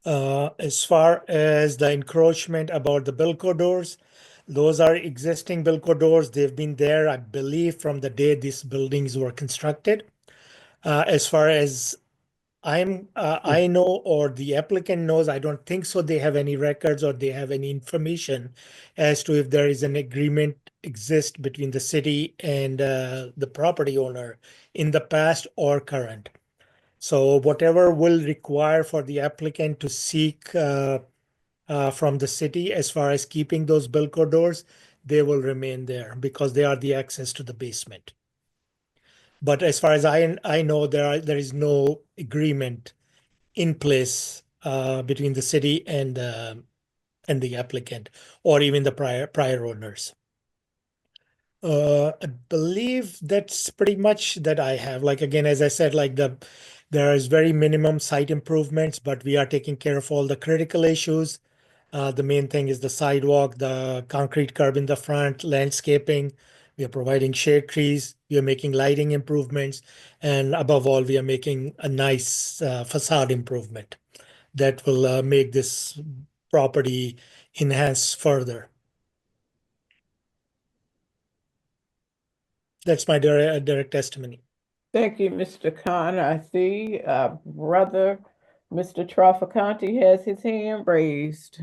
As far as the encroachment about the Bilco doors, those are existing Bilco doors. They've been there, I believe, from the day these buildings were constructed. As far as I know, or the applicant knows, I don't think so. They have any records or they have any information as to if there is an agreement exist between the city and the property owner in the past or current. So whatever will require for the applicant to seek from the city as far as keeping those Bilco doors, they will remain there because they are the access to the basement. But as far as I know, there is no agreement in place between the city and the applicant or even the prior owners. I believe that's pretty much that I have. Like again, as I said, like there is very minimum site improvements, but we are taking care of all the critical issues. The main thing is the sidewalk, the concrete curb in the front, landscaping. We are providing shade trees. We are making lighting improvements. And above all, we are making a nice facade improvement that will make this property enhance further. That's my direct testimony. Thank you, Mr. Khan. I see brother Mr. Traficante has his hand raised.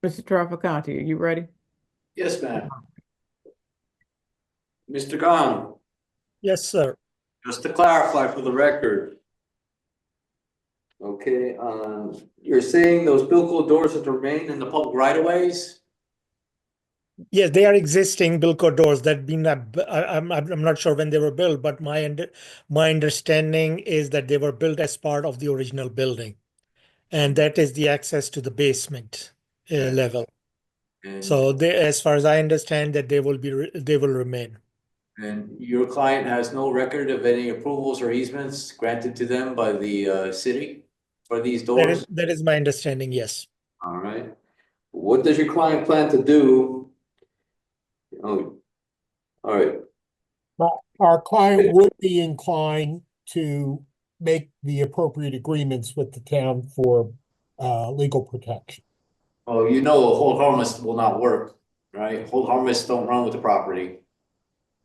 Mr. Traficante, are you ready? Yes, ma'am. Mr. Khan, Yes, sir. just to clarify for the record. Okay, you're saying those Bilco doors are to remain in the public right of ways? Yes, they are existing Bilco doors that been. I'm not sure when they were built, but my understanding is that they were built as part of the original building, and that is the access to the basement level. So they, as far as I understand, that they will remain. And your client has no record of any approvals or easements granted to them by the city for these doors? That is my understanding. Yes. All right. What does your client plan to do? Oh, all right. Our client would be inclined to make the appropriate agreements with the town for legal protection. Oh, you know, a hold harmless will not work, right? Hold harmless don't run with the property.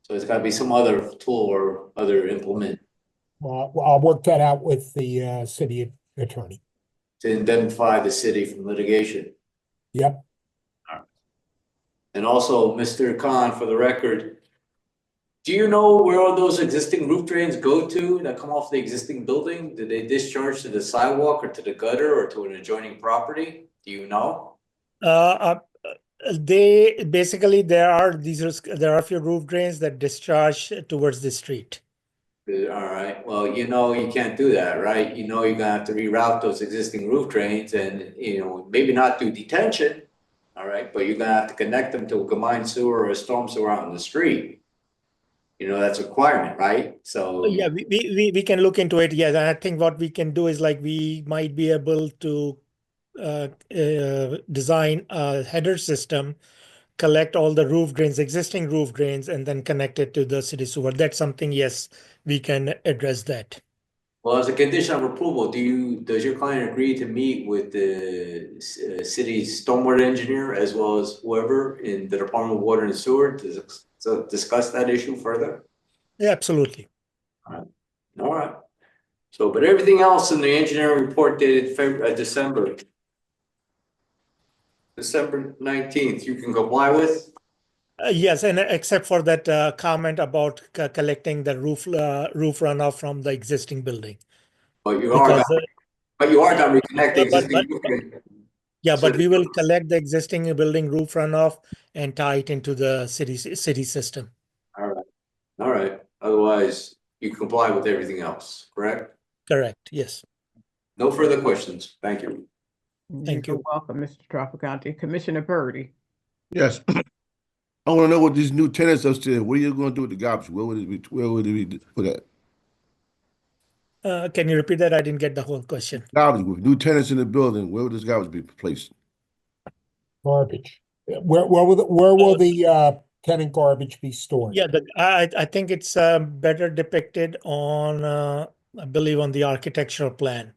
So it's gotta be some other tool or other implement. I'll work that out with the city attorney. To indemnify the city from litigation. Yep. And also, Mr. Khan, for the record, do you know where all those existing roof drains go to that come off the existing building? Do they discharge to the sidewalk or to the gutter or to an adjoining property? Do you know? They basically there are a few roof drains that discharge towards the street. All right, well, you know, you can't do that, right? You know, you're gonna have to reroute those existing roof drains and, you know, maybe not do detention. All right, but you're gonna have to connect them to a combined sewer or a storm sewer out in the street. You know, that's a requirement, right? So. Yeah, we can look into it. Yes, and I think what we can do is like we might be able to design a header system, collect all the roof drains, existing roof drains, and then connect it to the city sewer. That's something, yes, we can address that. Well, as a condition of approval, does your client agree to meet with the city's stormwater engineer as well as whoever in the Department of Water and Sewer to discuss that issue further? Yeah, absolutely. All right. So, but everything else in the engineering report dated December 19th, you can comply with? Yes, and except for that comment about collecting the roof runoff from the existing building. But you are gonna reconnect the existing roof drain. Yeah, but we will collect the existing building roof runoff and tie it into the city system. All right. Otherwise, you comply with everything else, correct? Correct, yes. No further questions. Thank you. Thank you. You're welcome, Mr. Trafficante. Commissioner Purdy. Yes. I want to know what these new tenants upstairs, what are you going to do with the garbage? Where would it be put at? Can you repeat that? I didn't get the whole question. Garbage, with new tenants in the building, where would this garbage be placed? Garbage. Where will the tenant garbage be stored? Yeah, I think it's better depicted on I believe on the architectural plan.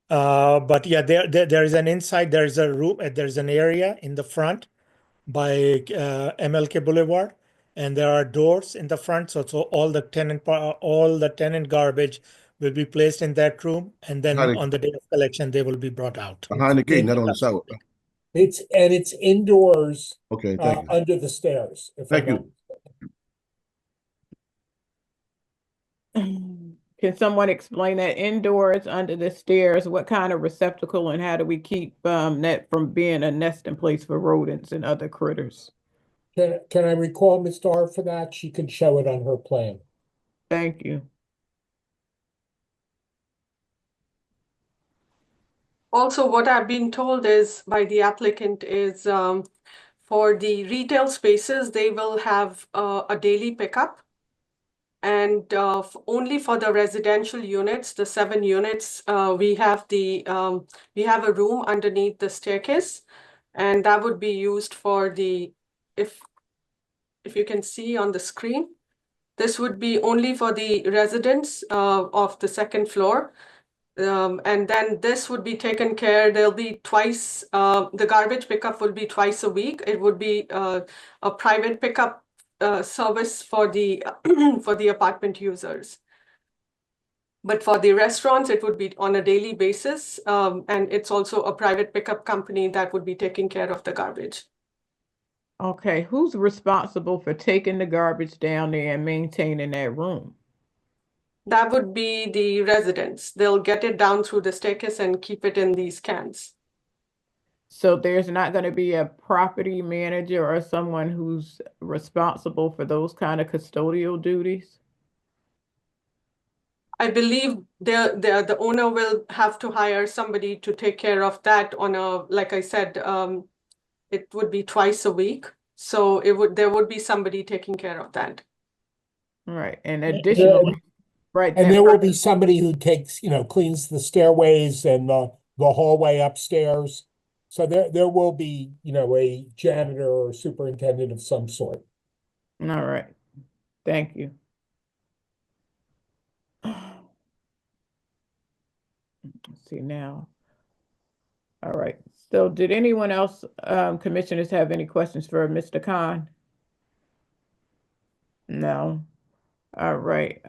But yeah, there is an inside. There is a room. There's an area in the front by MLK Boulevard, and there are doors in the front. So all the tenant garbage will be placed in that room, and then on the day of collection, they will be brought out. Behind the gate, not on the sidewalk. It's indoors. Okay, thank you. Under the stairs. Thank you. Can someone explain that indoors under the stairs? What kind of receptacle and how do we keep that from being a nesting place for rodents and other critters? Can I recall Ms. Dar for that? She can show it on her plan. Thank you. Also, what I've been told is by the applicant is for the retail spaces, they will have a daily pickup. And only for the residential units, the 7 units, we have a room underneath the staircase, and that would be used for the, if you can see on the screen, this would be only for the residents of the 2nd floor. And then this would be taken care, there'll be twice, the garbage pickup will be twice a week. It would be a private pickup service for the for the apartment users. But for the restaurants, it would be on a daily basis. And it's also a private pickup company that would be taking care of the garbage. Okay, who's responsible for taking the garbage down there and maintaining that room? That would be the residents. They'll get it down through the staircase and keep it in these cans. So there's not going to be a property manager or someone who's responsible for those kind of custodial duties? I believe the owner will have to hire somebody to take care of that on a, like I said, it would be twice a week. So there would be somebody taking care of that. Right. And additionally, and there will be somebody who takes, cleans the stairways and the hallway upstairs. So there will be, a janitor or superintendent of some sort. All right. Thank you. Let's see now. All right. So did anyone else, commissioners, have any questions for Mr. Khan? No. All right.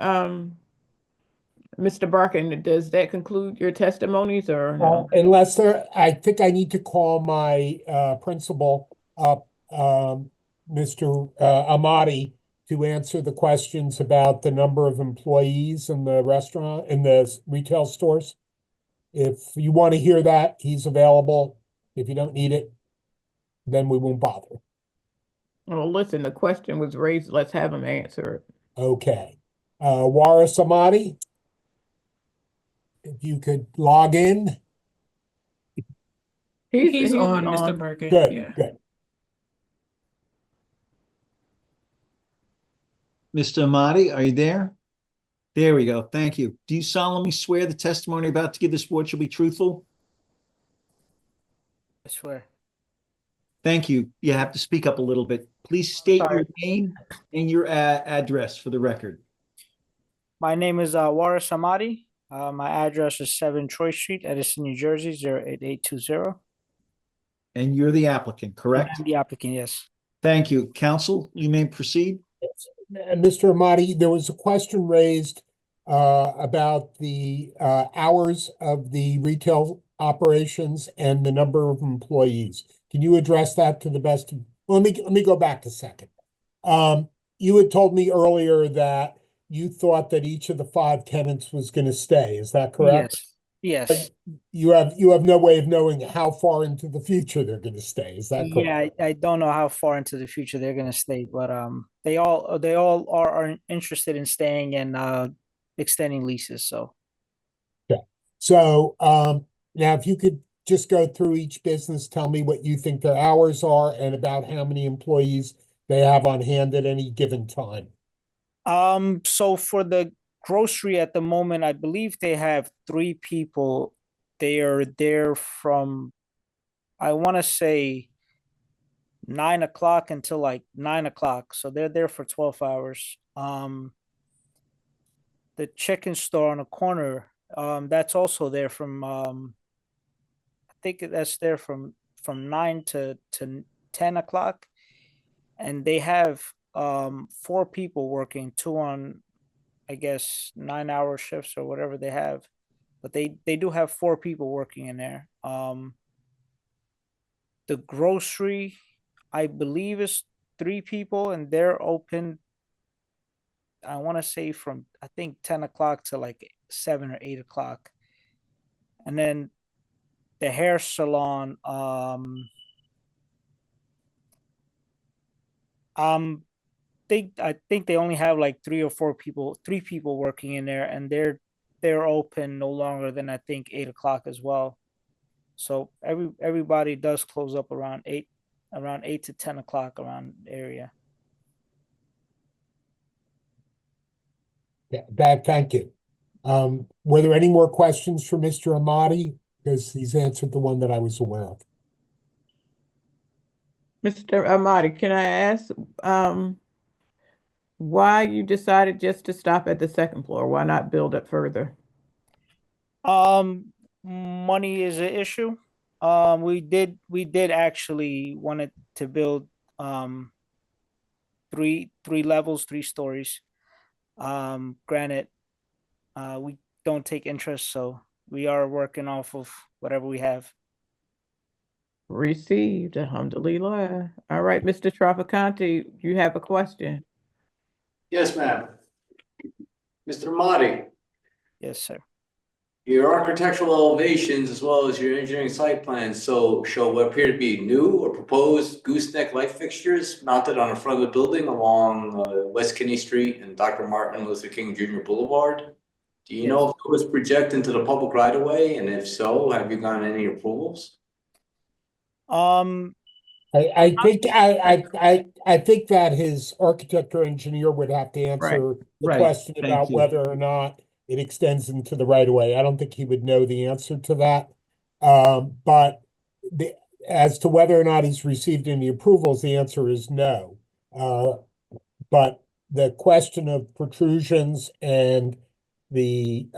Mr. Barkin, does that conclude your testimonies or no? Unless I think I need to call my principal up, Mr. Amati, to answer the questions about the number of employees in the restaurant, in the retail stores. If you want to hear that, he's available. If you don't need it, then we won't bother. Well, listen, the question was raised. Let's have him answer it. Okay. Waris Amati, if you could log in. He's on, Mr. Birkin. Good, Yeah. good. Mr. Amati, are you there? There we go. Thank you. Do you solemnly swear the testimony about to give this board shall be truthful? I swear. Thank you. You have to speak up a little bit. Please state your name and your address for the record. My name is Waris Amati. My address is 7 Troy Street, Edison, New Jersey, 08820. And you're the applicant, correct? I'm the applicant, yes. Thank you. Counsel, you may proceed. Mr. Amati, there was a question raised about the hours of the retail operations and the number of employees. Can you address that to the best of, let me go back a second. You had told me earlier that you thought that each of the 5 tenants was going to stay. Is that correct? Yes. Yes. You have no way of knowing how far into the future they're going to stay. Is that correct? Yeah, I don't know how far into the future they're going to stay, but they all are interested in staying and extending leases. So. Okay. So now, if you could just go through each business, tell me what you think their hours are and about how many employees they have on hand at any given time. So for the grocery at the moment, I believe they have 3 people. They are there from, I want to say 9 o'clock until like 9 o'clock. So they're there for 12 hours. The chicken store on the corner, that's also there from, I think that's there from 9 to 10 o'clock. And they have 4 people working, 2 on, I guess, 9-hour shifts or whatever they have, but they do have 4 people working in there. The grocery, I believe, is 3 people, and they're open, I want to say from, I think, 10 o'clock to like 7 or 8 o'clock. And then the hair salon, I think they only have like 3 or 4 people, 3 people working in there, and they're open no longer than I think 8 o'clock as well. So everybody does close up around 8 to 10 o'clock around the area. Yeah, thank you. Were there any more questions for Mr. Amati? Because he's answered the one that I was aware of. Mr. Amati, can I ask why you decided just to stop at the 2nd floor? Why not build up further? Money is an issue. We did actually wanted to build 3 levels, 3 stories. Granted, we don't take interest, so we are working off of whatever we have. Received, alhamdulillah. All right, Mr. Traficante, you have a question. Yes, ma'am. Mr. Amati, Yes, sir. your architectural elevations as well as your engineering site plans show what appear to be new or proposed gooseneck light fixtures mounted on the front of the building along West Kinney Street and Dr. Martin Luther King Jr. Boulevard. Do you know if it was projected into the public right of way, and if so, have you gotten any approvals? I think that his architect or engineer would have to answer the question about whether or not it extends into the right of way. I don't think he would know the answer to that. But as to whether or not he's received any approvals, the answer is no. But the question of protrusions and the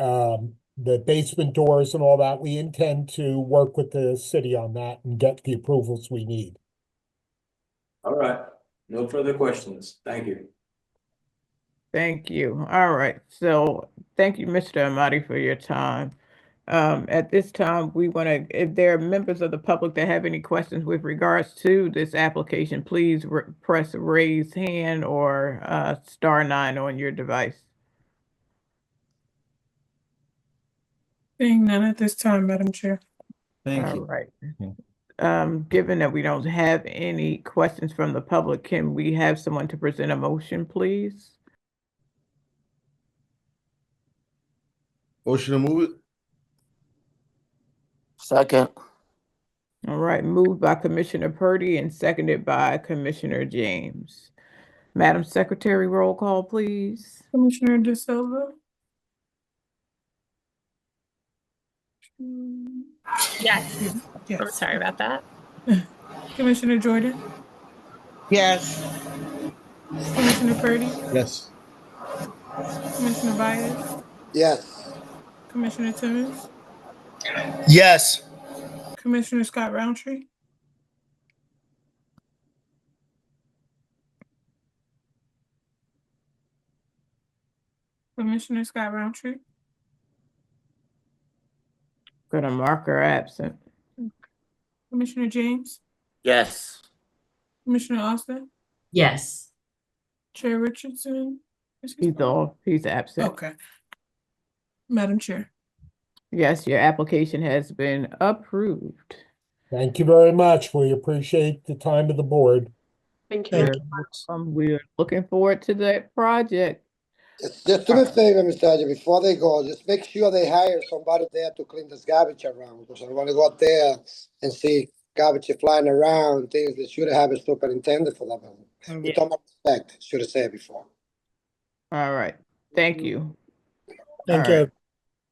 basement doors and all that, we intend to work with the city on that and get the approvals we need. All right, no further questions. Thank you. Thank you. All right. So thank you, Mr. Amati, for your time. At this time, we want to, if there are members of the public that have any questions with regards to this application, please press raise hand or *9 on your device. Seeing none at this time, Madam Chair. Thank All you. right. Given that we don't have any questions from the public, can we have someone to present a motion, please? Motion to move it? Second. All right, moved by Commissioner Purdy and seconded by Commissioner James. Madam Secretary, roll call, please. Commissioner De Silva. Yes. Yes. I'm sorry about that. Commissioner Jordan. Yes. Commissioner Purdy. Yes. Commissioner Byers. Yes. Commissioner Timmons. Yes. Commissioner Scott Roundtree. Commissioner Scott Roundtree. Gonna mark her absent. Commissioner James. Yes. Commissioner Austin. Yes. Chair Richardson. Is he He's absent. Okay. Madam Chair. Yes, your application has been approved. Thank you very much. We appreciate the time of the board. Thank you. You're welcome. We're looking forward to that project. Just do me a favor, Mr. Ajay, before they go, just make sure they hire somebody there to clean this garbage around, because I don't want to go out there and see garbage flying around, things they should have a superintendent for that. With all my respect, should have said it before. All right. Thank you. Thank All you. right.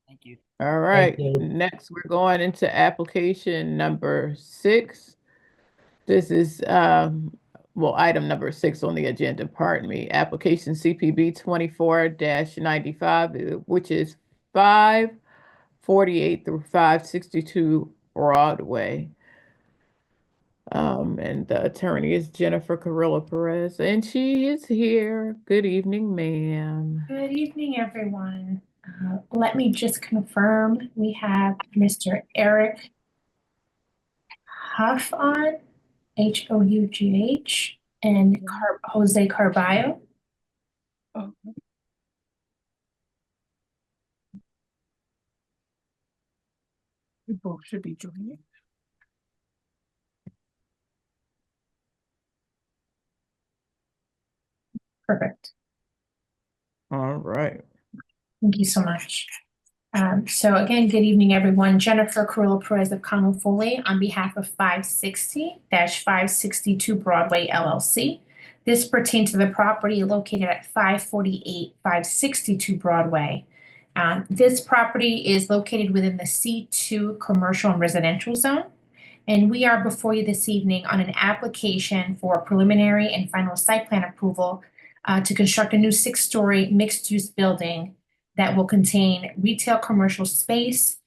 Thank you. All right. Thank you. Next, we're going into application number 6. This is item number 6 on the agenda, pardon me. Application CPB 24-95, which is 548 through 562 Broadway. And the attorney is Jennifer Carrillo Perez, and she is here. Good evening, ma'am. Good evening, everyone. Let me just confirm we have Mr. Eric Huff on, Hough, and Jose Carballo. Oh. We both should be joining. Perfect. All right. Thank you so much. So again, good evening, everyone. Jennifer Carrillo Perez of Connell Foley on behalf of 560-562 Broadway LLC. This pertains to the property located at 548-562 Broadway. This property is located within the C2 commercial and residential zone. And we are before you this evening on an application for preliminary and final site plan approval to construct a new 6-story mixed-use building that will contain retail commercial space,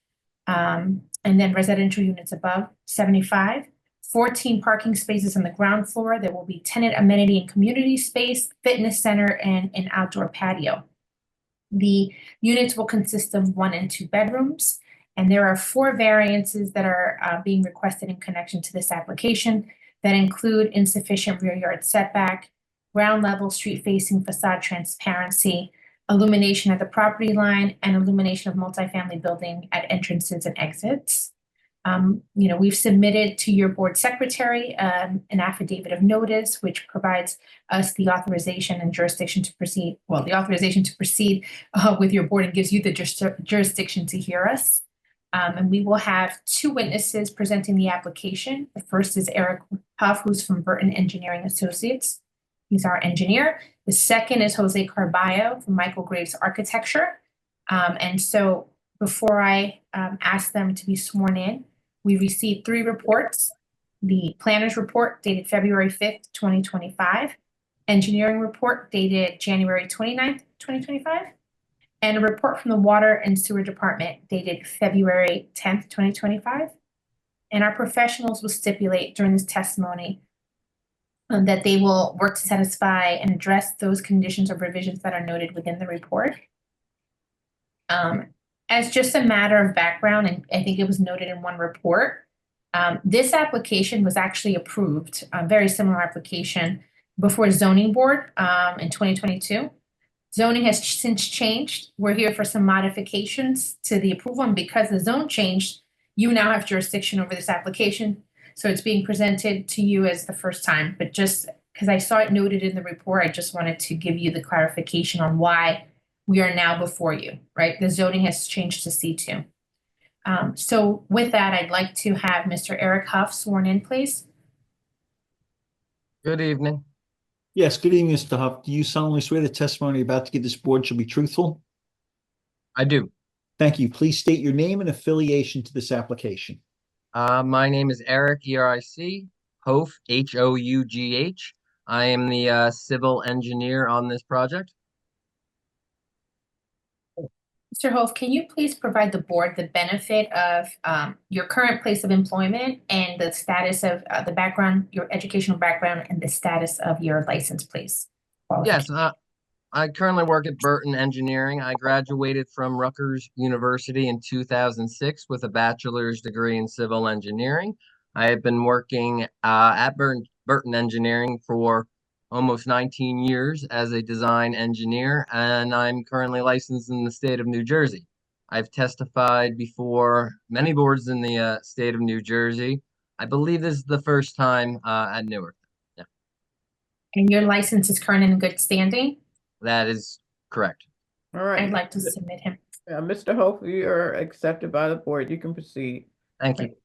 and then residential units above 75, 14 parking spaces on the ground floor. There will be tenant amenity and community space, fitness center, and an outdoor patio. The units will consist of 1 and 2 bedrooms, and there are 4 variances that are being requested in connection to this application that include insufficient rear yard setback, ground level street facing facade transparency, illumination at the property line, and illumination of multifamily building at entrances and exits. We've submitted to your board secretary an affidavit of notice, which provides us the authorization and jurisdiction to proceed. Well, the authorization to proceed with your board and gives you the jurisdiction to hear us. And we will have 2 witnesses presenting the application. The first is Eric Huff, who's from Burton Engineering Associates. He's our engineer. The second is Jose Carballo from Michael Graves Architecture. And so before I ask them to be sworn in, we received 3 reports. The planner's report dated February 5th, 2025, engineering report dated January 29th, 2025, and a report from the Water and Sewer Department dated February 10th, 2025. And our professionals will stipulate during this testimony that they will work to satisfy and address those conditions or revisions that are noted within the report. As just a matter of background, and I think it was noted in one report, this application was actually approved, a very similar application, before zoning board in 2022. Zoning has since changed. We're here for some modifications to the approval, and because the zone changed, you now have jurisdiction over this application. So it's being presented to you as the first time, but just because I saw it noted in the report, I just wanted to give you the clarification on why we are now before you, right? The zoning has changed to C2. So with that, I'd like to have Mr. Eric Huff sworn in, please. Good evening. Yes, good evening, Mr. Huff. Do you solemnly swear the testimony you're about to give this board shall be truthful? I do. Thank you. Please state your name and affiliation to this application. My name is Eric, E-R-I-C, Hough, H-O-U-G-H. I am the civil engineer on this project. Mr. Hof, can you please provide the board the benefit of your current place of employment and the status of the background, your educational background, and the status of your license, please? Yes, I currently work at Burton Engineering. I graduated from Rutgers University in 2006 with a bachelor's degree in civil engineering. I have been working at Burton Engineering for almost 19 years as a design engineer, and I'm currently licensed in the state of New Jersey. I've testified before many boards in the state of New Jersey. I believe this is the first time at Newark. Yeah. And your license is current and in good standing? That is correct. All right. I'd like to submit him. Mr. Hope, you are accepted by the board. You can proceed. Thank you.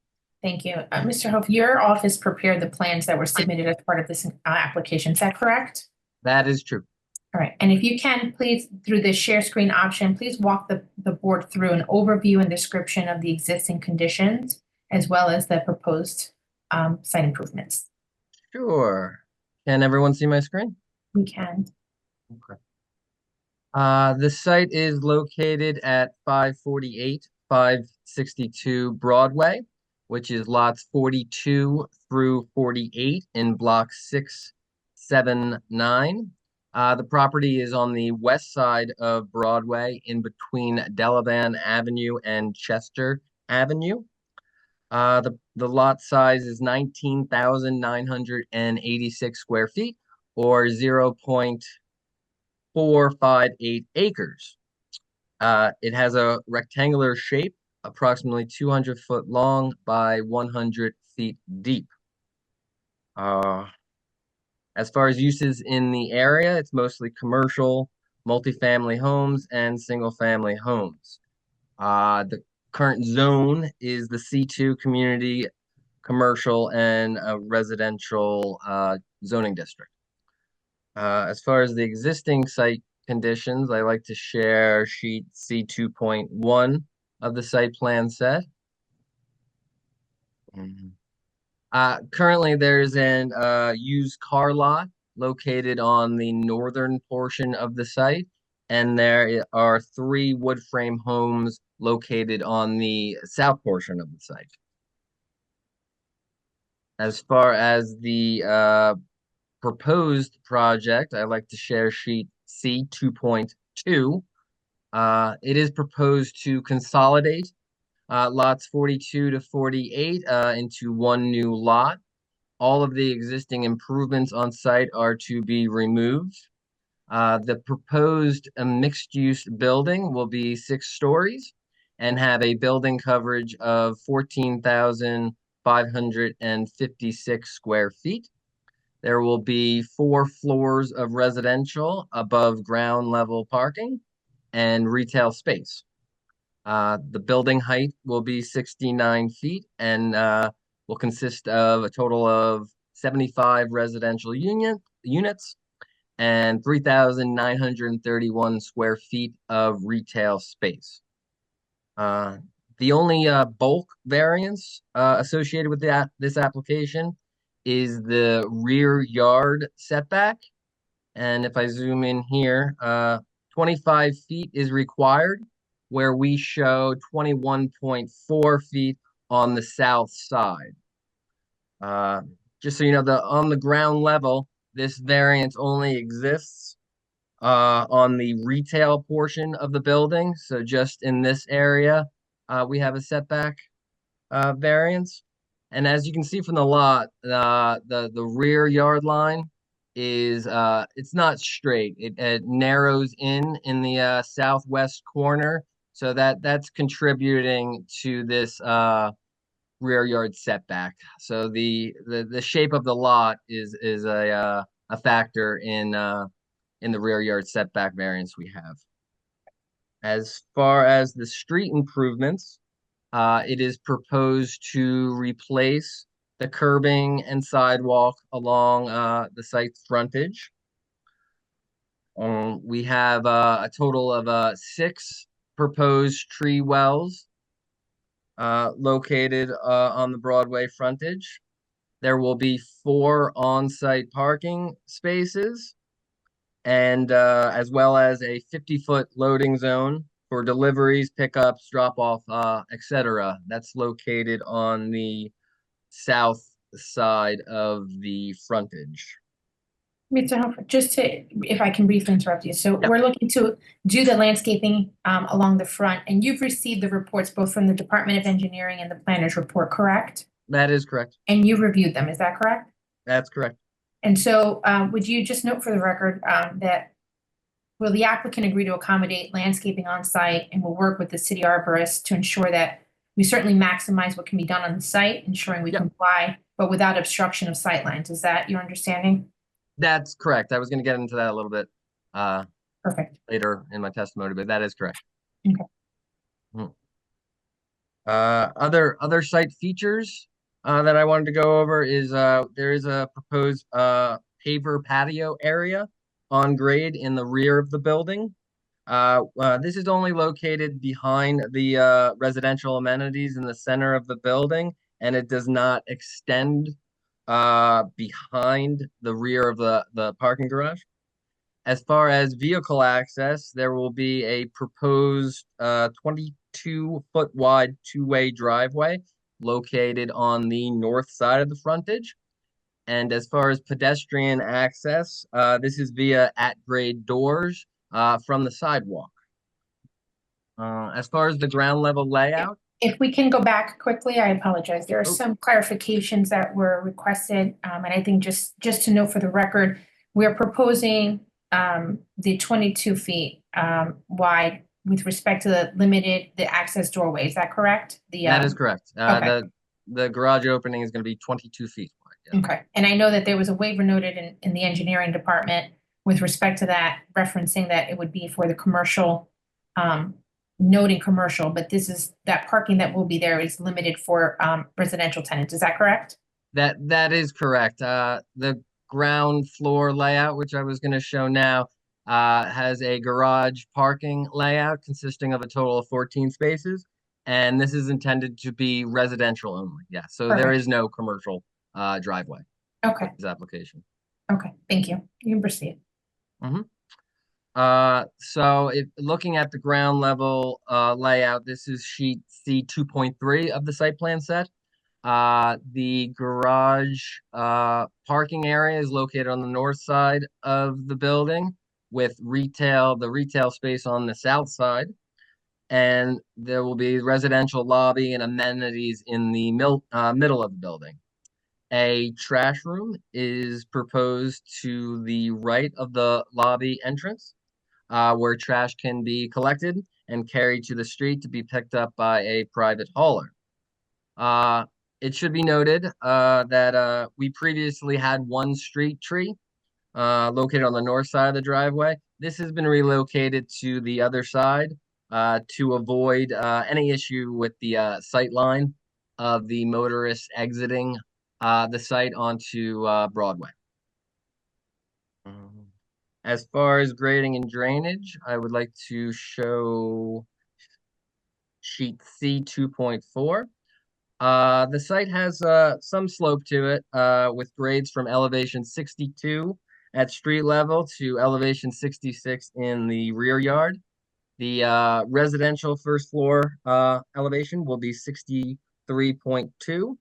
Thank you. Mr. Hope, your office prepared the plans that were submitted as part of this application. Is that correct? That is true. All right. And if you can, please, through the share screen option, please walk the board through an overview and description of the existing conditions, as well as the proposed site improvements. Sure. Can everyone see my screen? We can. Okay. The site is located at 548, 562 Broadway, which is lots 42 through 48 in block 679. The property is on the west side of Broadway in between Delavan Avenue and Chester Avenue. The lot size is 19,986 square feet, or 0.458 acres. It has a rectangular shape, approximately 200 foot long by 100 feet deep. As far as uses in the area, it's mostly commercial, multifamily homes, and single-family homes. The current zone is the C2 community, commercial, and residential zoning district. As far as the existing site conditions, I like to share sheet C2.1 of the site plan set. Currently, there's an used car lot located on the northern portion of the site, and there are 3 wood frame homes located on the south portion of the site. As far as the proposed project, I like to share sheet C 2.2. It is proposed to consolidate lots 42 to 48 into one new lot. All of the existing improvements on site are to be removed. The proposed mixed-use building will be 6 stories and have a building coverage of 14,556 square feet. There will be 4 floors of residential above ground level parking and retail space. The building height will be 69 feet and will consist of a total of 75 residential units and 3,931 square feet of retail space. The only bulk variance associated with this application is the rear yard setback. And if I zoom in here, 25 feet is required, where we show 21.4 feet on the south side. just so you know, on the ground level, this variance only exists on the retail portion of the building. So just in this area, we have a setback variance. And as you can see from the lot, the rear yard line is it's not straight. It narrows in the southwest corner. So that's contributing to this rear yard setback. So the shape of the lot is a factor in the rear yard setback variance we have. As far as the street improvements, it is proposed to replace the curbing and sidewalk along the site's frontage. We have a total of 6 proposed tree wells located on the Broadway frontage. There will be 4 on-site parking spaces, and as well as a 50-foot loading zone for deliveries, pickups, drop-off, etc. That's located on the south side of the frontage. Mr. Humphrey, just to, if I can briefly interrupt you. So Yep. we're looking to do the landscaping along the front, and you've received the reports both from the Department of Engineering and the planner's report, correct? That is correct. And you reviewed them, is that correct? That's correct. And so would you just note for the record that will the applicant agree to accommodate landscaping on site and will work with the city arborist to ensure that we certainly maximize what can be done on the site, ensuring we comply, but without obstruction of sightlines? Is that your understanding? That's correct. I was going to get into that a little bit Perfect. later in my testimony, but that is correct. Okay. Other site features that I wanted to go over is there is a proposed paver patio area on grade in the rear of the building. This is only located behind the residential amenities in the center of the building, and it does not extend behind the rear of the parking garage. As far as vehicle access, there will be a proposed 22-foot wide 2-way driveway located on the north side of the frontage. And as far as pedestrian access, this is via at-grade doors from the sidewalk. As far as the ground level layout, if we can go back quickly, I apologize. There are some clarifications that were requested. And I think just to note for the record, we're proposing the 22 feet wide with respect to the access doorway. Is that correct? That is correct. Okay. The garage opening is going to be 22 feet wide. Yeah. Okay. And I know that there was a waiver noted in the engineering department with respect to that, referencing that it would be for the commercial, noting commercial, but that parking that will be there is limited for residential tenants. Is that correct? That is correct. The ground floor layout, which I was going to show now, has a garage parking layout consisting of a total of 14 spaces. And this is intended to be residential only. Yeah. So there is no commercial driveway. Okay. This application. Okay. Thank you. You can proceed. So looking at the ground level layout, this is sheet C 2.3 of the site plan set. The garage parking area is located on the north side of the building with the retail space on the south side. And there will be residential lobby and amenities in the middle of the building. A trash room is proposed to the right of the lobby entrance, where trash can be collected and carried to the street to be picked up by a private hauler. It should be noted that we previously had one street tree located on the north side of the driveway. This has been relocated to the other side to avoid any issue with the sight line of the motorists exiting the site onto Broadway. As far as grading and drainage, I would like to show sheet C 2.4. The site has some slope to it with grades from elevation 62 at street level to elevation 66 in the rear yard. The residential first floor elevation will be 63.2.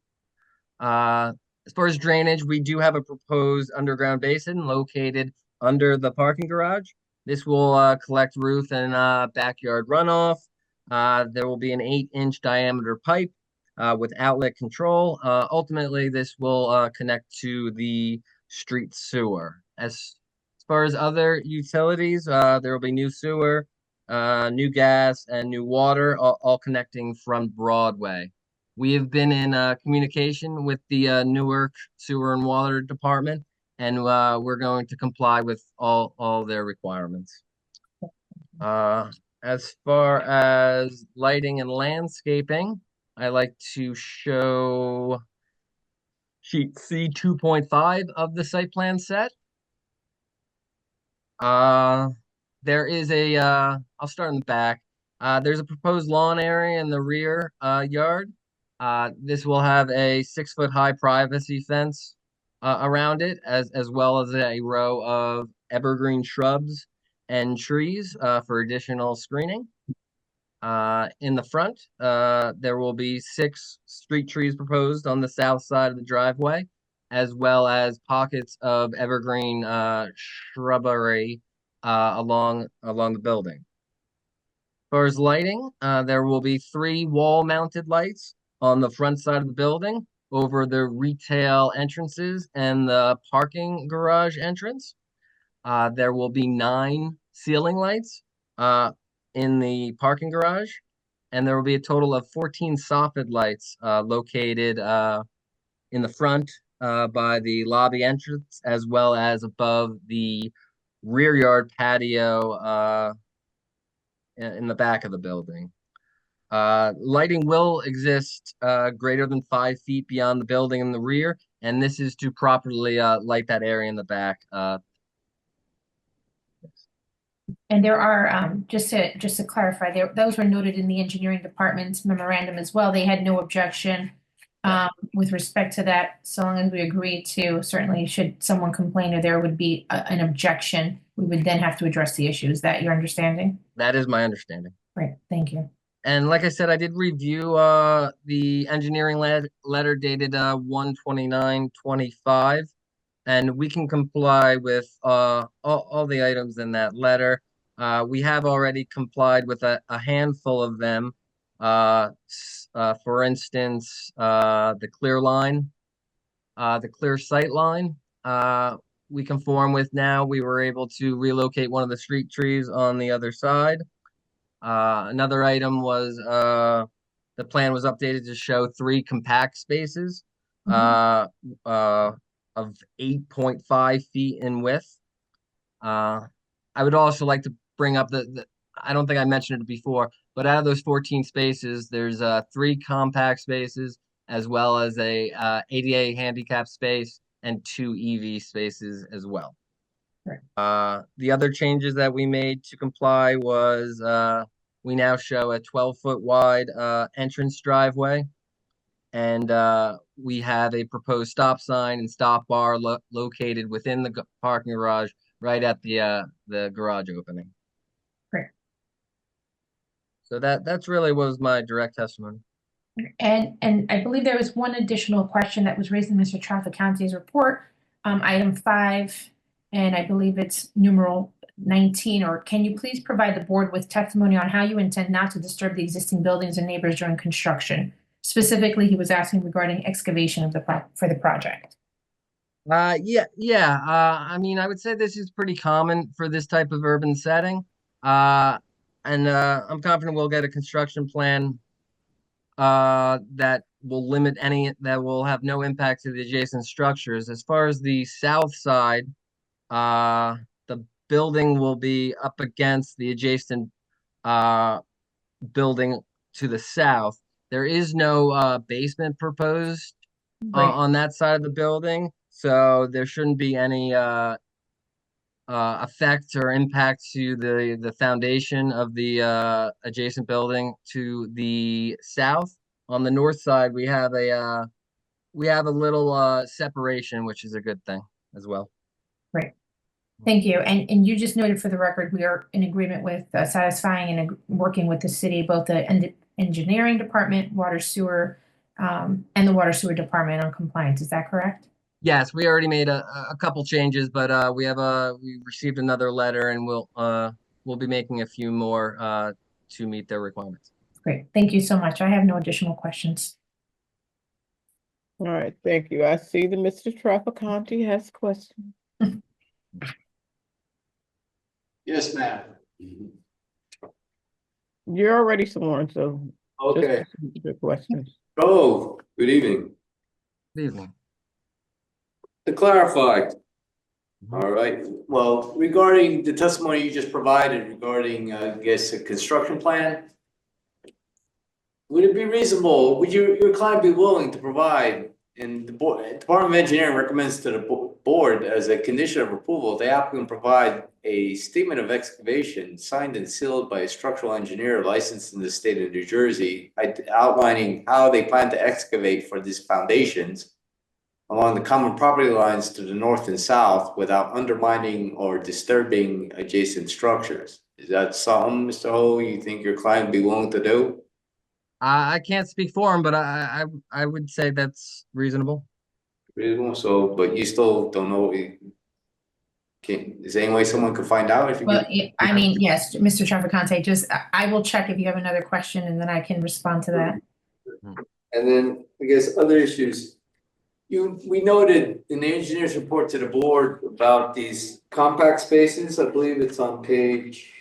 As far as drainage, we do have a proposed underground basin located under the parking garage. This will collect roof and backyard runoff. There will be an 8-inch diameter pipe with outlet control. Ultimately, this will connect to the street sewer. As far as other utilities, there will be new sewer, new gas, and new water, all connecting from Broadway. We have been in communication with the Newark Sewer and Water Department, and we're going to comply with all their requirements. As far as lighting and landscaping, I like to show sheet C 2.5 of the site plan set. There is a, I'll start in the back. There's a proposed lawn area in the rear yard. This will have a 6-foot high privacy fence around it, as well as a row of evergreen shrubs and trees for additional screening. In the front, there will be 6 street trees proposed on the south side of the driveway, as well as pockets of evergreen shrubbery along the building. As far as lighting, there will be 3 wall-mounted lights on the front side of the building over the retail entrances and the parking garage entrance. There will be 9 ceiling lights in the parking garage, and there will be a total of 14 soffit lights located in the front by the lobby entrance, as well as above the rear yard patio in the back of the building. Lighting will exist greater than 5 feet beyond the building in the rear, and this is to properly light that area in the back. And there are, just to clarify, those were noted in the engineering department's memorandum as well. They had no objection with respect to that, so long as we agree to, certainly should someone complain or there would be an objection, we would then have to address the issue. Is that your understanding? That is my understanding. Great, thank you. And like I said, I did review the engineering letter dated 1/29/25, and we can comply with all the items in that letter. We have already complied with a handful of them. For instance, the clear line, the clear sight line, we conform with now. We were able to relocate one of the street trees on the other side. Another item was the plan was updated to show 3 compact spaces of 8.5 feet in width. I would also like to bring up I don't think I mentioned it before, but out of those 14 spaces, there's 3 compact spaces, as well as a ADA handicap space and 2 EV spaces as well. The other changes that we made to comply was we now show a 12-foot wide entrance driveway, and we have a proposed stop sign and stop bar located within the parking garage, right at the garage opening. Great. So that's really was my direct testimony. And I believe there was one additional question that was raised in Mr. Trafficante's report, item 5, and I believe it's numeral 19, or can you please provide the board with testimony on how you intend not to disturb the existing buildings and neighbors during construction? Specifically, he was asking regarding excavation of for the project. Yeah. I mean, I would say this is pretty common for this type of urban setting. And I'm confident we'll get a construction plan that will limit that will have no impact to the adjacent structures. As far as the south side, the building will be up against the adjacent building to the south. There is no basement proposed on that side of the building, so there shouldn't be any effect or impact to the foundation of the adjacent building to the south. On the north side, we have a little separation, which is a good thing as well. Great. Thank you. And you just noted for the record, we are in agreement with satisfying and working with the city, both the engineering department, water sewer, and the water sewer department on compliance. Is that correct? Yes, we already made a couple changes, but we received another letter, and we'll be making a few more to meet their requirements. Great. Thank you so much. I have no additional questions. All right, thank you. I see that Mr. Trafficante has questions. Yes, ma'am. You're already sworn, so Okay. just your questions. Oh, good evening. Good evening. To clarify, all right, well, regarding the testimony you just provided regarding, I guess, a construction plan, would it be reasonable, would your client be willing to provide, and the Department of Engineering recommends to the board as a condition of approval, the applicant provide a statement of excavation signed and sealed by a structural engineer licensed in the state of New Jersey, outlining how they plan to excavate for these foundations along the common property lines to the north and south without undermining or disturbing adjacent structures. Is that something, Mr. Ho, you think your client would be willing to do? I can't speak for him, but I would say that's reasonable. Reasonable, so, but you still don't know, is there any way someone could find out if you Well, give? I mean, yes, Mr. Trafficante, just, I will check if you have another question and then I can respond to that. And then, I guess, other issues. We noted in the engineer's report to the board about these compact spaces, I believe it's on page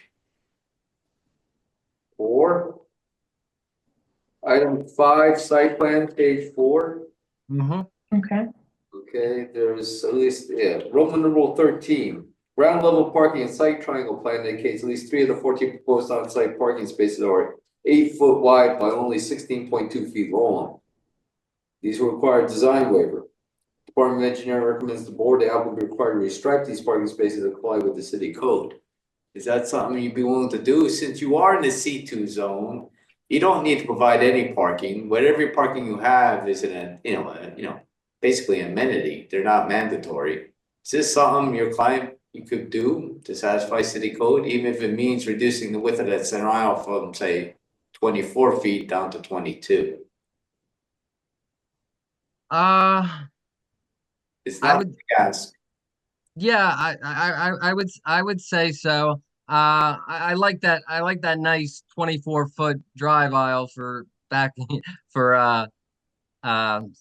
4. Item 5, site plan, page 4. Okay. Okay, there's at least, Roman numeral 13. Ground level parking and site triangle plan indicates at least 3 of the 14 proposed on-site parking spaces are 8 foot wide by only 16.2 feet long. These will require design waiver. Department of Engineering recommends the board the applicant be required to restripe these parking spaces and comply with the city code. Is that something you'd be willing to do? Since you are in the C2 zone, you don't need to provide any parking. Whatever parking you have is basically an amenity. They're not mandatory. Is this something your client you could do to satisfy city code, even if it means reducing the width of that center aisle from, say, 24 feet down to 22? It's not I would ask. Yeah, I would say so. I like that. I like that nice 24-foot drive aisle for backing for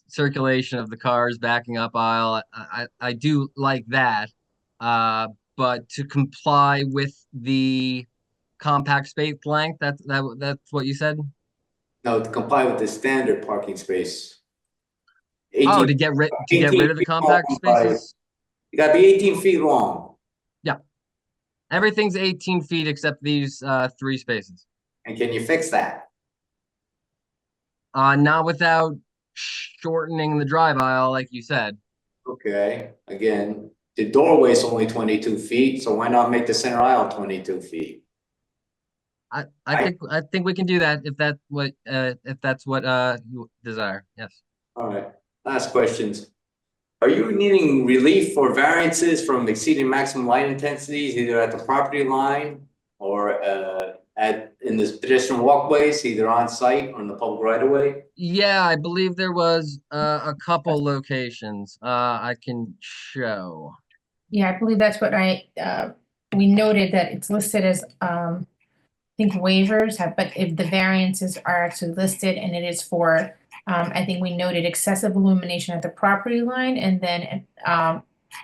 circulation of the cars, backing up aisle. I do like that. But to comply with the compact space length, that's what you said? No, to comply with the standard parking space. Oh, to get rid of the compact spaces? You gotta be 18 feet long. Yeah. Everything's 18 feet except these 3 spaces. And can you fix that? Not without shortening the drive aisle, like you said. Okay, again, the doorway is only 22 feet, so why not make the center aisle 22 feet? I think we can do that if that's what you desire. Yes. All right. Last questions. Are you needing relief or variances from exceeding maximum light intensities, either at the property line or in the pedestrian walkways, either on site or in the public right of way? Yeah, I believe there was a couple locations I can show. Yeah, I believe that's what we noted that it's listed as, I think waivers have, but if the variances are actually listed and it is for, I think we noted excessive illumination at the property line and then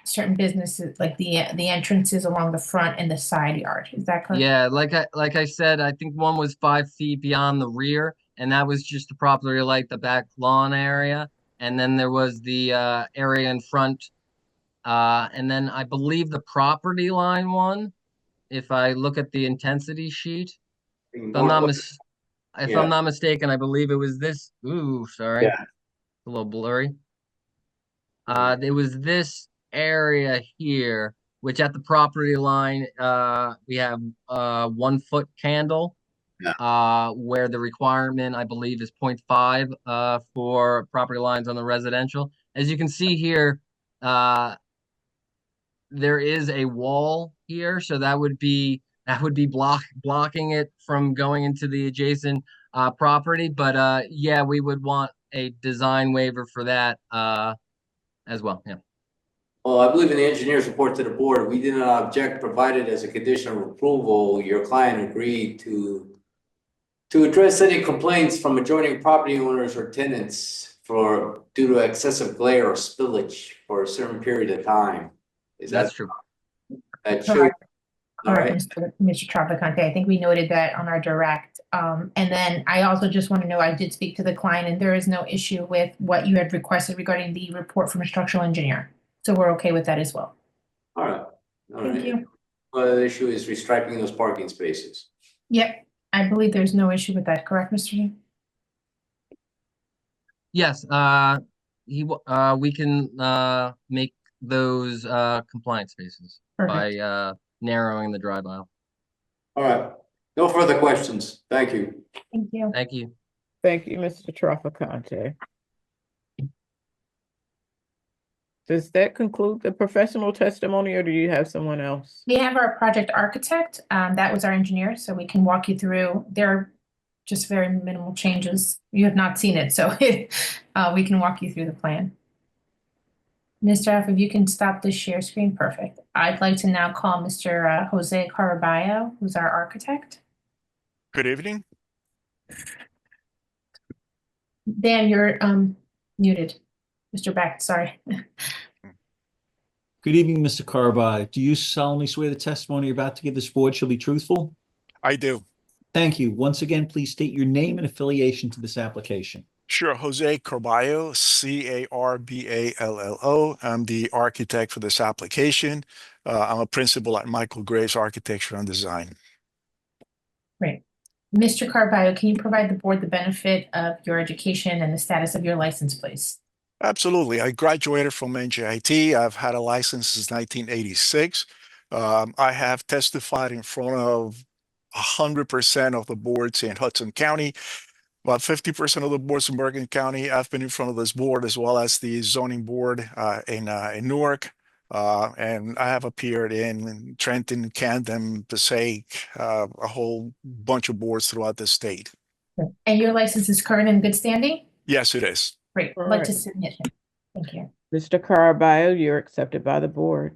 certain businesses, like the entrances along the front and the side yard. Is that correct? Yeah, like I said, I think one was 5 feet beyond the rear, and that was just the property like the back lawn area. And then there was the area in front. And then I believe the property line one, if I look at the intensity sheet, if I'm not mistaken, I believe it was this. Ooh, sorry. Yeah. A little blurry. There was this area here, which at the property line, we have 1 foot candle, where the requirement, I believe, is 0.5 for property lines on the residential. As you can see here, there is a wall here, so that would be blocking it from going into the adjacent property. But yeah, we would want a design waiver for that as well. Yeah. Well, I believe in the engineer's report to the board, we did not object, provided as a condition of approval, your client agreed to address any complaints from adjoining property owners or tenants due to excessive glare or spillage for a certain period of time. That's true. That true? All Correct, right. Mr. Trafficante. I think we noted that on our direct. And then I also just want to know, I did speak to the client and there is no issue with what you had requested regarding the report from a structural engineer. So we're okay with that as well. All right. Thank you. The issue is restriping those parking spaces. Yep, I believe there's no issue with that, correct, Mr. G? Yes, we can make those compliant spaces by narrowing the drive aisle. All right. No further questions. Thank you. Thank you. Thank you. Thank you, Mr. Trafficante. Does that conclude the professional testimony, or do you have someone else? We have our project architect, that was our engineer, so we can walk you through. There are just very minimal changes. You have not seen it, so we can walk you through the plan. Mr. F, if you can stop the share screen, perfect. I'd like to now call Mr. Jose Caraballo, who's our architect. Good evening. Dan, you're muted. Mr. Beck, sorry. Good evening, Mr. Carby. Do you solemnly swear the testimony you're about to give this board shall be truthful? I do. Thank you. Once again, please state your name and affiliation to this application. Sure. Jose Carballo, Carballo. I'm the architect for this application. I'm a principal at Michael Graves Architecture and Design. Great. Mr. Carballo, can you provide the board the benefit of your education and the status of your license, please? Absolutely. I graduated from NJIT. I've had a license since 1986. I have testified in front of 100% of the boards in Hudson County, about 50% of the boards in Bergen County. I've been in front of this board as well as the zoning board in Newark. And I have appeared in Trenton, Camden, Passaic, a whole bunch of boards throughout the state. And your license is current and good standing? Yes, it is. Great. I'd like to submit him. Thank you. Mr. Caraballo, you're accepted by the board.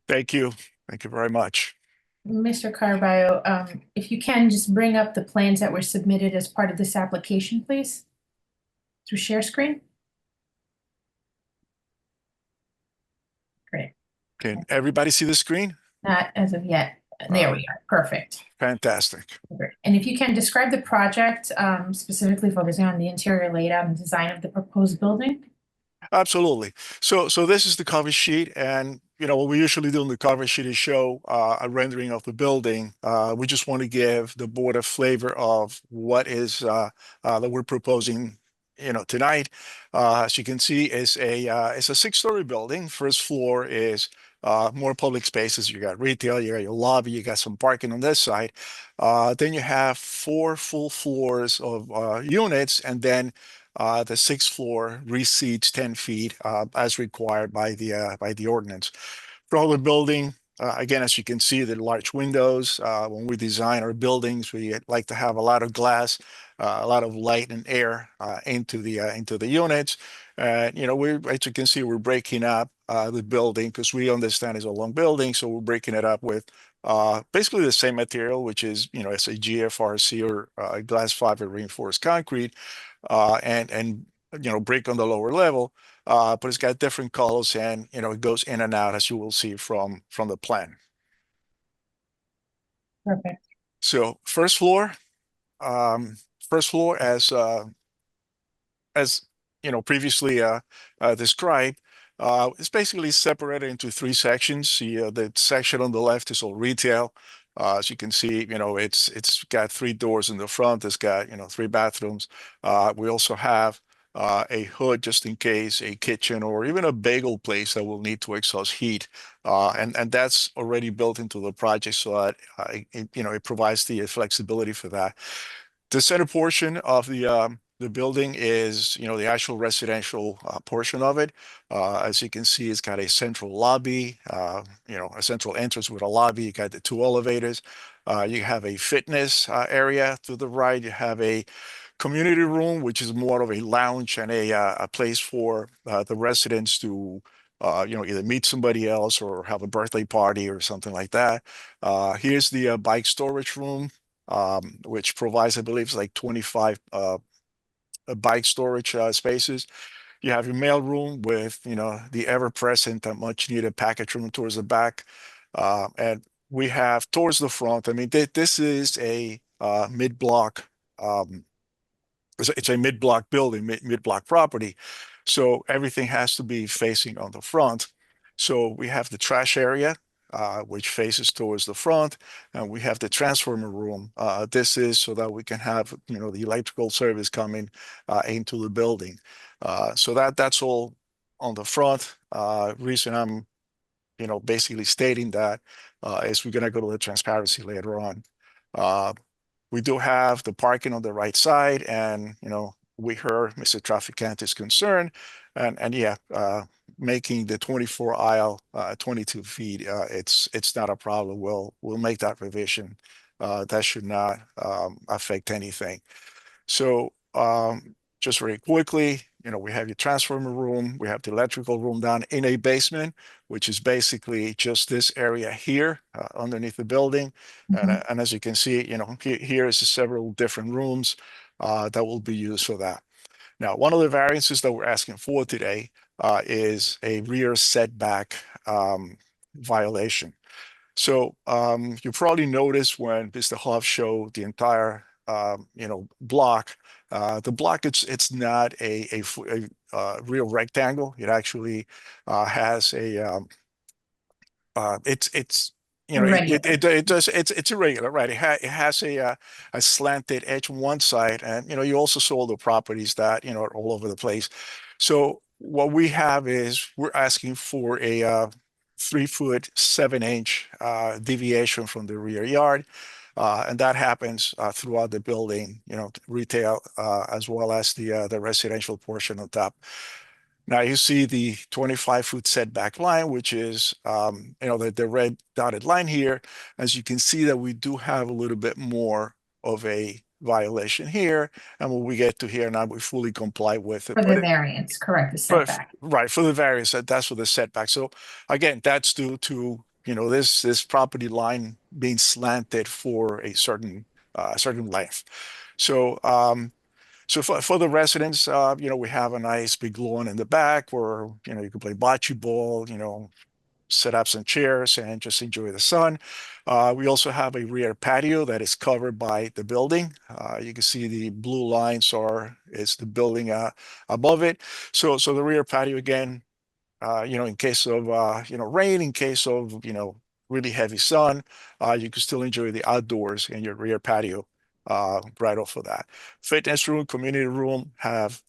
Thank you. Thank you very much. Mr. Carballo, if you can just bring up the plans that were submitted as part of this application, please, through share screen. Great. Can everybody see the screen? Not as of yet. There we are. Perfect. Fantastic. And if you can describe the project, specifically focusing on the interior layout and design of the proposed building. Absolutely. So this is the cover sheet, and what we usually do in the cover sheet is show a rendering of the building. We just want to give the board a flavor of what is that we're proposing tonight. As you can see, it's a 6-story building. First floor is more public spaces. You got retail, you got your lobby, you got some parking on this side. Then you have 4 full floors of units, and then the 6th floor recedes 10 feet as required by the ordinance. From the building, again, as you can see, the large windows. When we design our buildings, we like to have a lot of glass, a lot of light and air into the units. As you can see, we're breaking up the building because we understand it's a long building, so we're breaking it up with basically the same material, which is it's a GFRC or glass fiber reinforced concrete, and brick on the lower level, but it's got different colors, and it goes in and out, as you will see from the plan. Perfect. So first floor as previously described, it's basically separated into 3 sections. The section on the left is all retail. As you can see, it's got 3 doors in the front. It's got 3 bathrooms. We also have a hood just in case, a kitchen, or even a bagel place that will need to exhaust heat, and that's already built into the project, so that it provides the flexibility for that. The center portion of the building is the actual residential portion of it. As you can see, it's got a central lobby, a central entrance with a lobby. You got the 2 elevators. You have a fitness area to the right. You have a community room, which is more of a lounge and a place for the residents to either meet somebody else or have a birthday party or something like that. Here's the bike storage room, which provides, I believe, it's like 25 bike storage spaces. You have your mail room with, the ever-present and much-needed package room towards the back. And we have towards the front, I mean, this is a mid-block, it's a mid-block building, mid-block property. So everything has to be facing on the front. So we have the trash area, which faces towards the front, and we have the transformer room. This is so that we can have, the electrical service coming into the building. So that's all on the front. Reason I'm, basically stating that is we're gonna go to the transparency later on. We do have the parking on the right side, and we heard Mr. Trafficante's concern, and yeah, making the 24 aisle 22 feet, it's not a problem. We'll make that revision. That should not affect anything. So just very quickly, we have your transformer room, we have the electrical room down in a basement, which is basically just this area here underneath the building. And as you can see, here is several different rooms that will be used for that. Now, one of the variances that we're asking for today is a rear setback violation. So you probably noticed when Mr. Huff showed the entire block. The block, it's not a real rectangle. It actually has a it's it's irregular, right? It has a slanted edge on one side, and you also saw the properties that are all over the place. So what we have is we're asking for a 3-foot 7-inch deviation from the rear yard. And that happens throughout the building, retail as well as the residential portion on top. Now you see the 25-foot setback line, which is the red dotted line here. As you can see that we do have a little bit more of a violation here, and when we get to here now, we fully comply with it. For the variance, correct, the setback. Right, for the variance, that's for the setback. So again, that's due to this property line being slanted for a certain length. So so for the residents, we have a nice big lawn in the back where you can play bocce ball, set up some chairs and just enjoy the sun. We also have a rear patio that is covered by the building. You can see the blue lines is the building above it. So the rear patio again, in case of rain, in case of really heavy sun, you can still enjoy the outdoors in your rear patio right off of that. Fitness room, community room have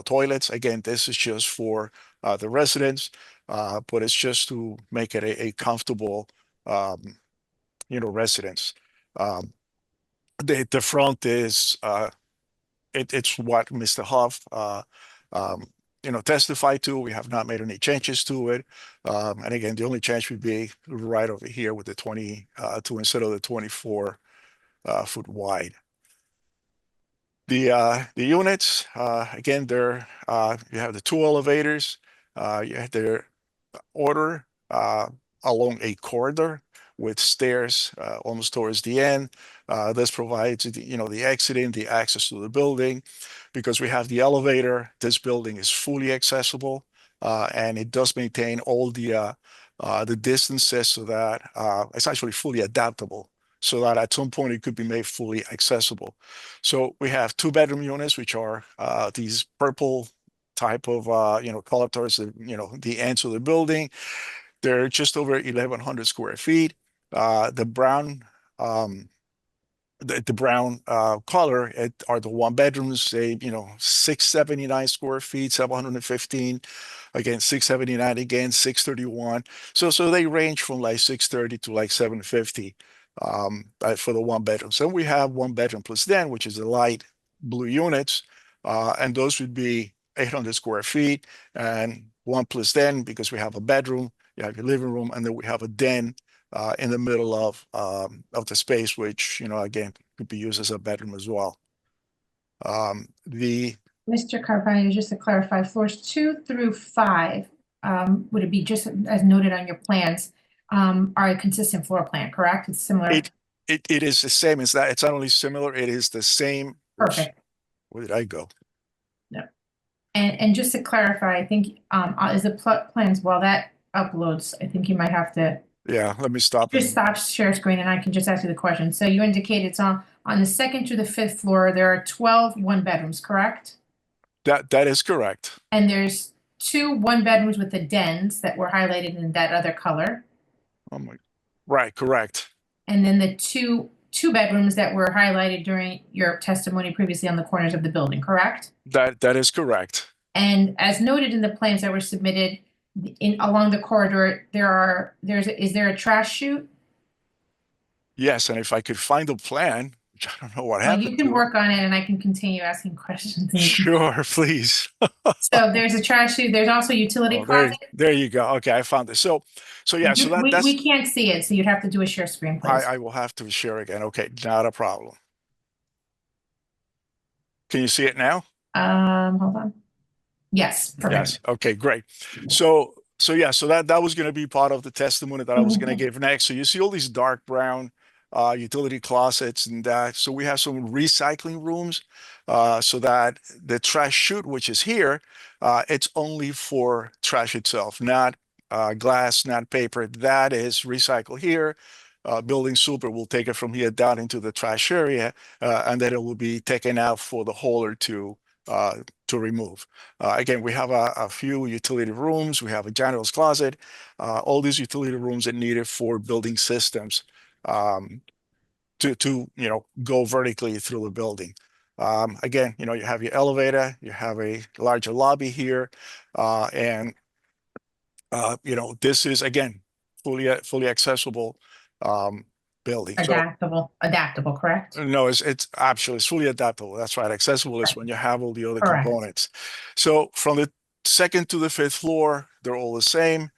toilets. Again, this is just for the residents, but it's just to make it a comfortable residence. The front is it's what Mr. Huff testified to. We have not made any changes to it. And again, the only change would be right over here with the 22 instead of the 24 foot wide. The units, again, you have the 2 elevators. You have their order along a corridor with stairs almost towards the end. This provides the exiting, the access to the building. Because we have the elevator, this building is fully accessible, and it does maintain all the distances so that it's actually fully adaptable, so that at some point it could be made fully accessible. So we have 2-bedroom units, which are these purple type of color towards the ends of the building. They're just over 1,100 square feet. The brown color are the 1-bedrooms, say 679 square feet, 715. Again, 679 again, 631. So they range from like 630 to like 750 for the 1-bedroom. So we have 1-bedroom plus den, which is the light blue units, and those would be 800 square feet, and 1 plus den because we have a bedroom, you have your living room, and then we have a den in the middle of the space, which again could be used as a bedroom as well. Mr. Carvalho, just to clarify, floors 2 through 5, would it be just as noted on your plans, are a consistent floor plan, correct? It's similar? It is the same as that. It's not only similar, it is the same. Perfect. Where did I go? No. And just to clarify, I think, is the plans, while that uploads, I think you might have to Yeah, let me stop just stop share screen and I can just ask you the question. So you indicate it's on the 2nd to the 5th floor, there are 12 one-bedrooms, correct? That is correct. And there's 2 one-bedrooms with the dens that were highlighted in that other color. Oh my, right, correct. And then the two bedrooms that were highlighted during your testimony previously on the corners of the building, correct? That is correct. And as noted in the plans that were submitted along the corridor, is there a trash chute? Yes, and if I could find a plan, which I don't know what Well, happened you can to work on it and I can continue asking questions. Sure, please. So there's a trash chute. There's also a utility Oh, closet. there you go. Okay, I found it. So yeah, so that's we can't see it, so you'd have to do a share screen, please. I will have to share again. Okay, not a problem. Can you see it now? Hold on. Yes, perfect. Yes. Okay, great. So yeah, so that was going to be part of the testimony that I was going to give next. So you see all these dark brown utility closets, and so we have some recycling rooms, so that the trash chute, which is here, it's only for trash itself, not glass, not paper. That is recycled here. Building super will take it from here down into the trash area, and then it will be taken out for the hauler to remove. Again, we have a few utility rooms. We have a janitor's closet. All these utility rooms are needed for building systems to go vertically through the building. Again, you have your elevator, you have a larger lobby here, and this is again fully accessible building. Adaptable, correct? No, it's actually it's fully adaptable. That's right. Accessible is when you have all the other Correct. components. So from the 2nd to the 5th floor, they're all the same.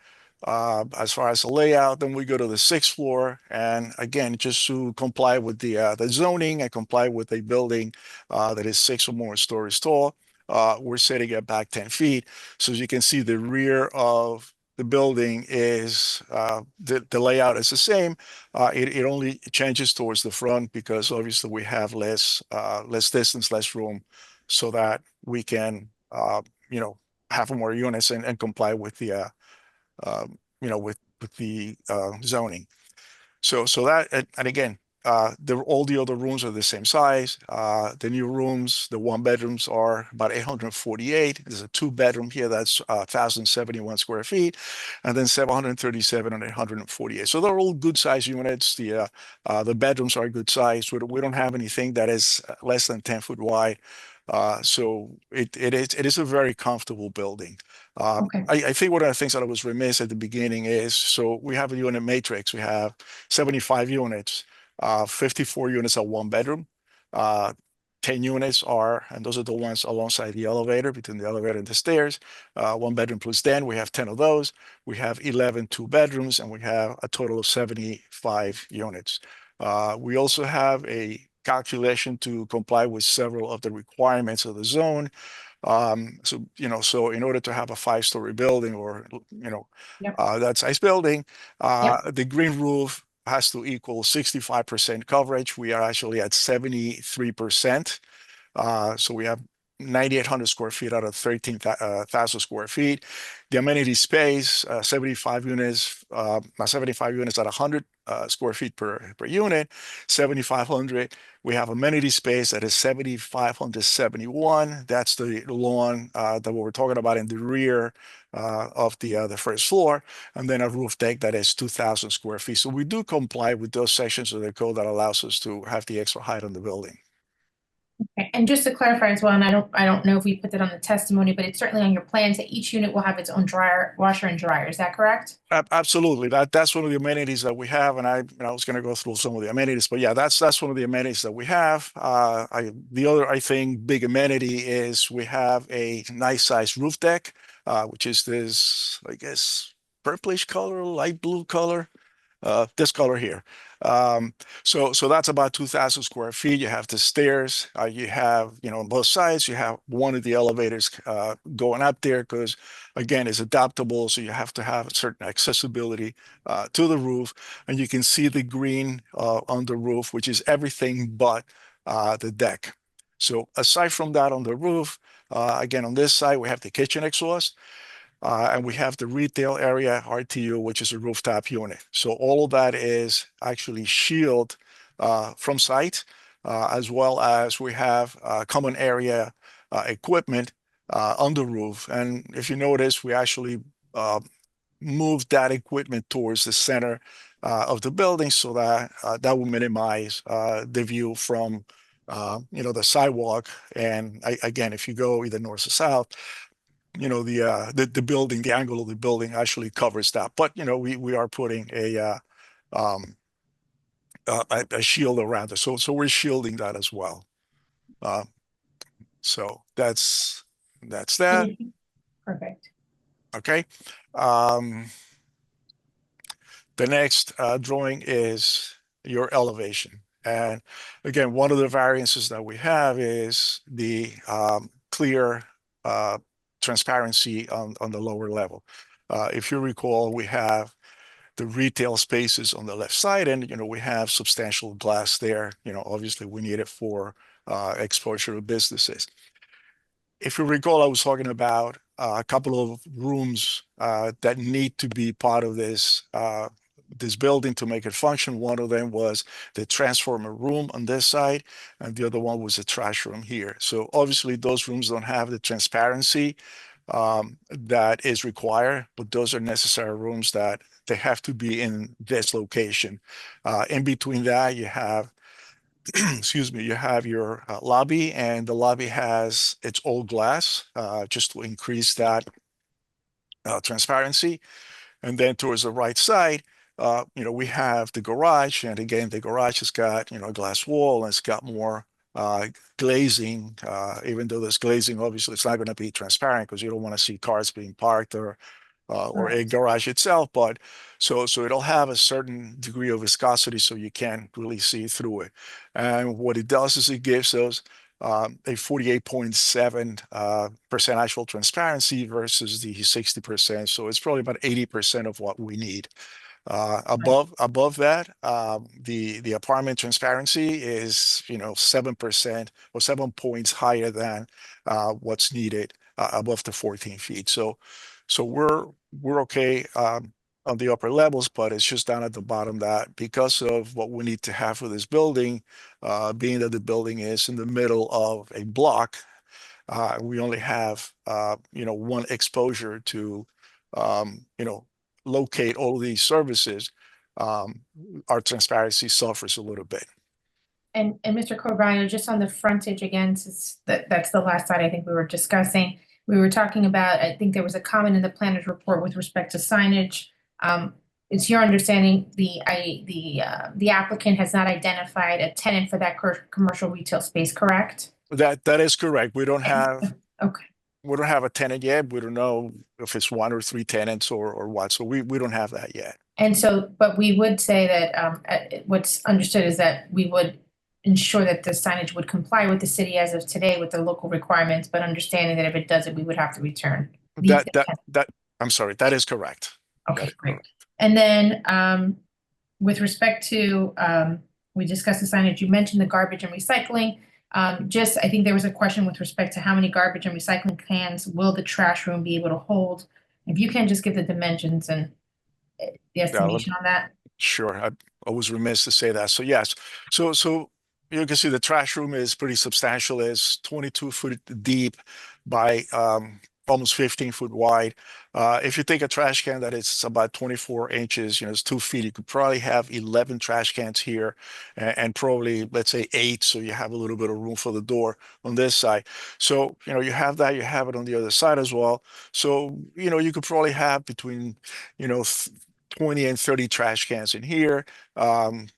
As far as the layout, then we go to the 6th floor, and again, just to comply with the zoning and comply with a building that is 6 or more stories tall, we're setting it back 10 feet. So as you can see, the rear of the building is the layout is the same. It only changes towards the front because obviously we have less distance, less room, so that we can have more units and comply with the with the zoning. So that, and again, all the other rooms are the same size. The new rooms, the one bedrooms are about 848. There's a 2-bedroom here that's 1,071 square feet, and then 737 and 848. So they're all good size units. The bedrooms are good size. We don't have anything that is less than 10 foot wide. So it is a very comfortable building. Okay. I think one of the things that I was remiss at the beginning is, so we have a unit matrix. We have 75 units, 54 units are 1 bedroom. 10 units are, and those are the ones alongside the elevator, between the elevator and the stairs. 1 bedroom plus den, we have 10 of those. We have 11 2-bedrooms, and we have a total of 75 units. We also have a calculation to comply with several of the requirements of the zone. So in order to have a 5-story building or Yep. that size building, the green roof has to equal 65% coverage. We are actually at 73%. So we have 9,800 square feet out of 13,000 square feet. The amenity space, 75 units at 100 square feet per unit, 7,500. We have amenity space that is 7,571. That's the lawn that we were talking about in the rear of the first floor, and then a roof deck that is 2,000 square feet. So we do comply with those sections of the code that allows us to have the extra height on the building. Okay. And just to clarify as well, and I don't know if we put that on the testimony, but it's certainly on your plans that each unit will have its own washer and dryer. Is that correct? Absolutely. That's one of the amenities that we have, and I was going to go through some of the amenities, but yeah, that's one of the amenities that we have. The other, I think, big amenity is we have a nice size roof deck, which is this, I guess, purplish color, light blue color. this color here. So that's about 2,000 square feet. You have the stairs. You have, on both sides, you have one of the elevators going up there because, again, it's adaptable. So you have to have a certain accessibility to the roof. And you can see the green on the roof, which is everything but the deck. So aside from that on the roof, again, on this side, we have the kitchen exhaust. And we have the retail area RTU, which is a rooftop unit. So all of that is actually shielded from site, as well as we have common area equipment on the roof. And if you notice, we actually moved that equipment towards the center of the building so that that will minimize the view from the sidewalk. And again, if you go either north or south, the building, the angle of the building actually covers that. But we are putting a shield around it, so we're shielding that as well. So that's that. Perfect. Okay. The next drawing is your elevation, and again, one of the variances that we have is the clear transparency on the lower level. If you recall, we have the retail spaces on the left side, and we have substantial glass there. Obviously we need it for exposure to businesses. If you recall, I was talking about a couple of rooms that need to be part of this building to make it function. One of them was the transformer room on this side, and the other one was the trash room here. So obviously those rooms don't have the transparency that is required, but those are necessary rooms that they have to be in this location. In between that, you have excuse me, you have your lobby, and the lobby has its all glass just to increase that transparency. And then towards the right side, we have the garage, and again, the garage has got a glass wall, and it's got more glazing. Even though this glazing, obviously, it's not going to be transparent because you don't want to see cars being parked or a garage itself, but so it'll have a certain degree of viscosity so you can't really see through it. And what it does is it gives us a 48.7% actual transparency versus the 60%. So it's probably about 80% of what we need. Above that, the apartment transparency is 7% or 7 points higher than what's needed above the 14 feet. So we're okay on the upper levels, but it's just down at the bottom that because of what we need to have for this building, being that the building is in the middle of a block, we only have one exposure to locate all of these services. Our transparency suffers a little bit. And Mr. Cobrano, just on the frontage again, since that's the last slide I think we were discussing. We were talking about, I think there was a comment in the planner's report with respect to signage. It's your understanding the applicant has not identified a tenant for that commercial retail space, correct? That is correct. We don't have Okay. We don't have a tenant yet. We don't know if it's 1 or 3 tenants or what. So we don't have that yet. And so, but we would say that what's understood is that we would ensure that the signage would comply with the city as of today with the local requirements, but understanding that if it doesn't, we would have to return. I'm sorry, that is correct. Okay, great. And then with respect to, we discussed the signage, you mentioned the garbage and recycling. Just, I think there was a question with respect to how many garbage and recycling cans will the trash room be able to hold? If you can just give the dimensions and the estimation on that. Sure, I was remiss to say that. So yes, so you can see the trash room is pretty substantial. It's 22 foot deep by almost 15 foot wide. If you take a trash can that is about 24 inches, it's 2 feet, you could probably have 11 trash cans here and probably, let's say 8. So you have a little bit of room for the door on this side. So, you have that, you have it on the other side as well. So, you could probably have between, 20 and 30 trash cans in here,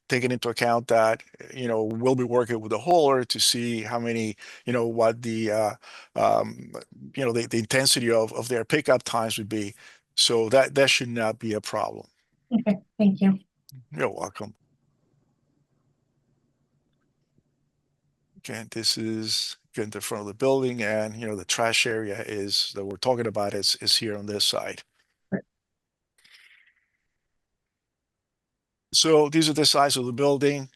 taking into account that, we'll be working with the hauler to see how many, what the, the intensity of their pickup times would be. So that should not be a problem. Okay, thank you. You're welcome. Again, this is again the front of the building, and the trash area is that we're talking about is here on this side. So these are the size of the building.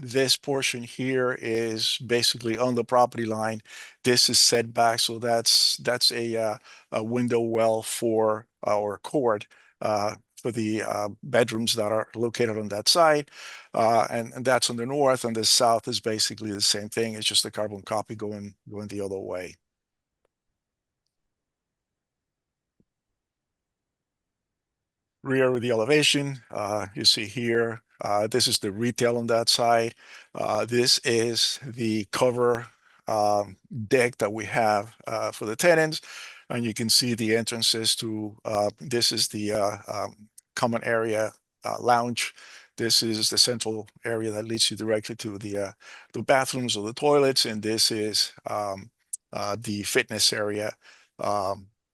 This portion here is basically on the property line. This is setback, so that's a window well for our court for the bedrooms that are located on that side, and that's on the north. And the south is basically the same thing. It's just a carbon copy going the other way. Rear of the elevation, you see here, this is the retail on that side. This is the cover deck that we have for the tenants. And you can see the entrances to, this is the common area lounge. This is the central area that leads you directly to the bathrooms or the toilets. And this is the fitness area.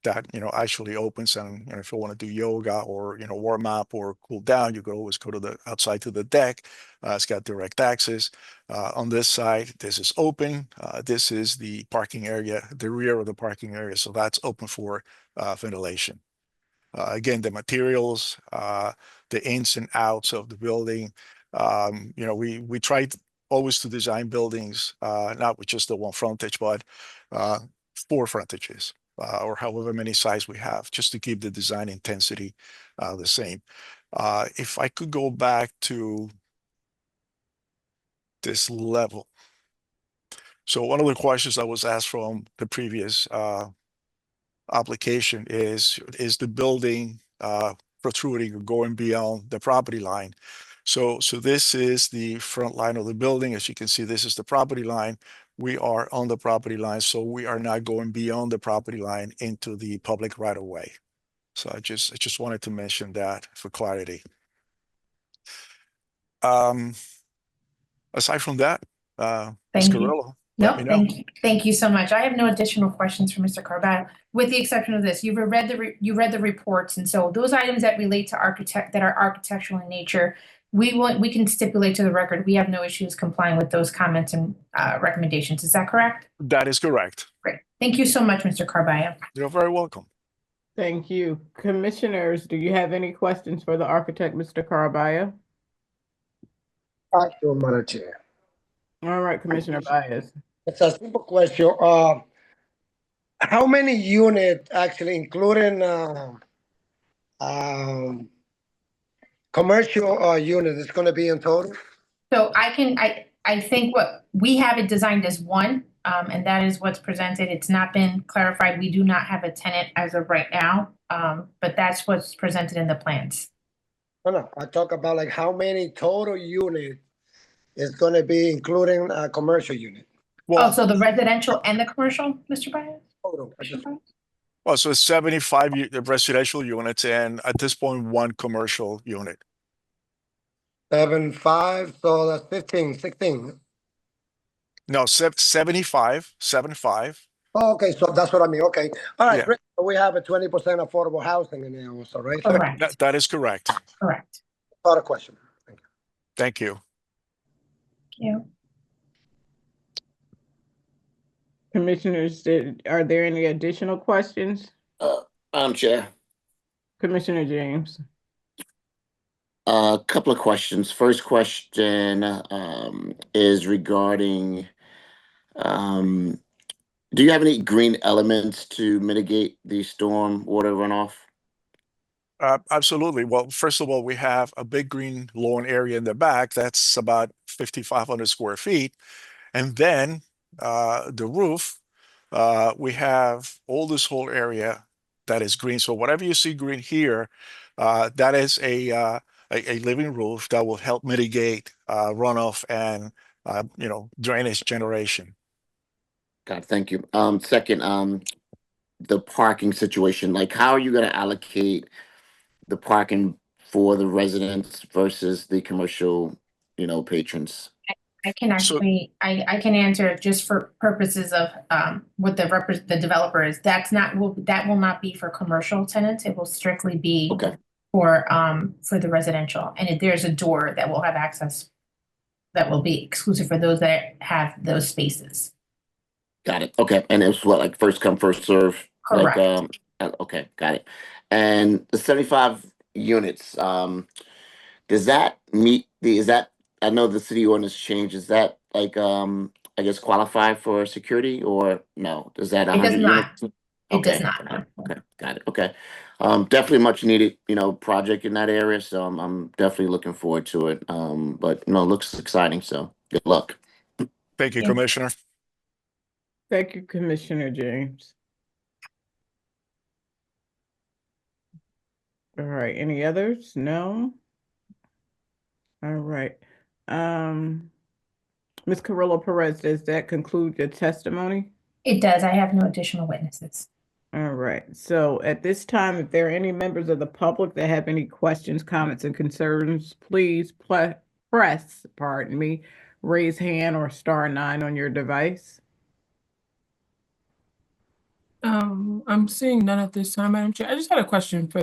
That actually opens, and if you want to do yoga or warm up or cool down, you could always go to the outside to the deck. It's got direct access. On this side, this is open. This is the parking area, the rear of the parking area, so that's open for ventilation. Again, the materials, the ins and outs of the building. We tried always to design buildings not with just the one frontage, but 4 frontages. Or however many size we have, just to keep the design intensity the same. If I could go back to this level. So one of the questions I was asked from the previous application is the building protruding or going beyond the property line? So this is the front line of the building. As you can see, this is the property line. We are on the property line, so we are not going beyond the property line into the public right of way. So I just wanted to mention that for clarity. Aside from that, Ms. Carrillo, let me know. Thank you so much. I have no additional questions for Mr. Carballo, with the exception of this. You've read the reports, and so those items that relate to that are architectural in nature, we can stipulate to the record we have no issues complying with those comments and recommendations. Is that correct? That is correct. Great. Thank you so much, Mr. Carballo. You're very welcome. Thank you. Commissioners, do you have any questions for the architect, Mr. Carballo? Thank you, Madam Chair. All right, Commissioner Baez. It's a simple question. How many units actually, including commercial units, is going to be in total? So I think what we have it designed as one, and that is what's presented. It's not been clarified. We do not have a tenant as of right now, but that's what's presented in the plans. No, I talk about like how many total units is going to be including a commercial unit. Well, so the residential and the commercial, Mr. Baez? Total. Well, so 75 residential units, and at this point, 1 commercial unit. 75, so that's 15, 16. No, 75. Oh, okay, so that's what I mean. Okay. All right, Yeah. great. So we have a 20% affordable housing in there also, right? Correct. That is correct. Correct. Not a question. Thank you. Thank you. Commissioners, are there any additional questions? Madam Chair. Commissioner James. A couple of questions. First question is regarding, do you have any green elements to mitigate the storm water runoff? Absolutely. Well, first of all, we have a big green lawn area in the back. That's about 5,500 square feet. And then the roof, we have all this whole area that is green. So whatever you see green here, that is a living roof that will help mitigate runoff and drainage generation. God, thank you. Second, the parking situation. Like, how are you going to allocate the parking for the residents versus the commercial, patrons? I can actually, I can answer just for purposes of what the developer is. That will not be for commercial tenants. It will strictly be for the residential. And if there's a door that will have access that will be exclusive for those that have those spaces. Got it. Okay. And it's what, like first come, first serve? Correct. Okay, got it. And the 75 units, does that meet I know the city ordinance change, is that like, I guess qualify for security or no? Does that It does 100 not. units? It does Okay, not. okay, got it. Okay. Definitely much needed, project in that area. So I'm definitely looking forward to it. But it looks exciting. So good luck. Thank you, Commissioner. Thank you, Commissioner James. All right, any others? No? All right. Ms. Carrillo Perez, does that conclude your testimony? It does. I have no additional witnesses. All right. So at this time, if there are any members of the public that have any questions, comments, and concerns, please press, raise hand or *9 on your device. I'm seeing none at this time, Madam Chair. I just had a question for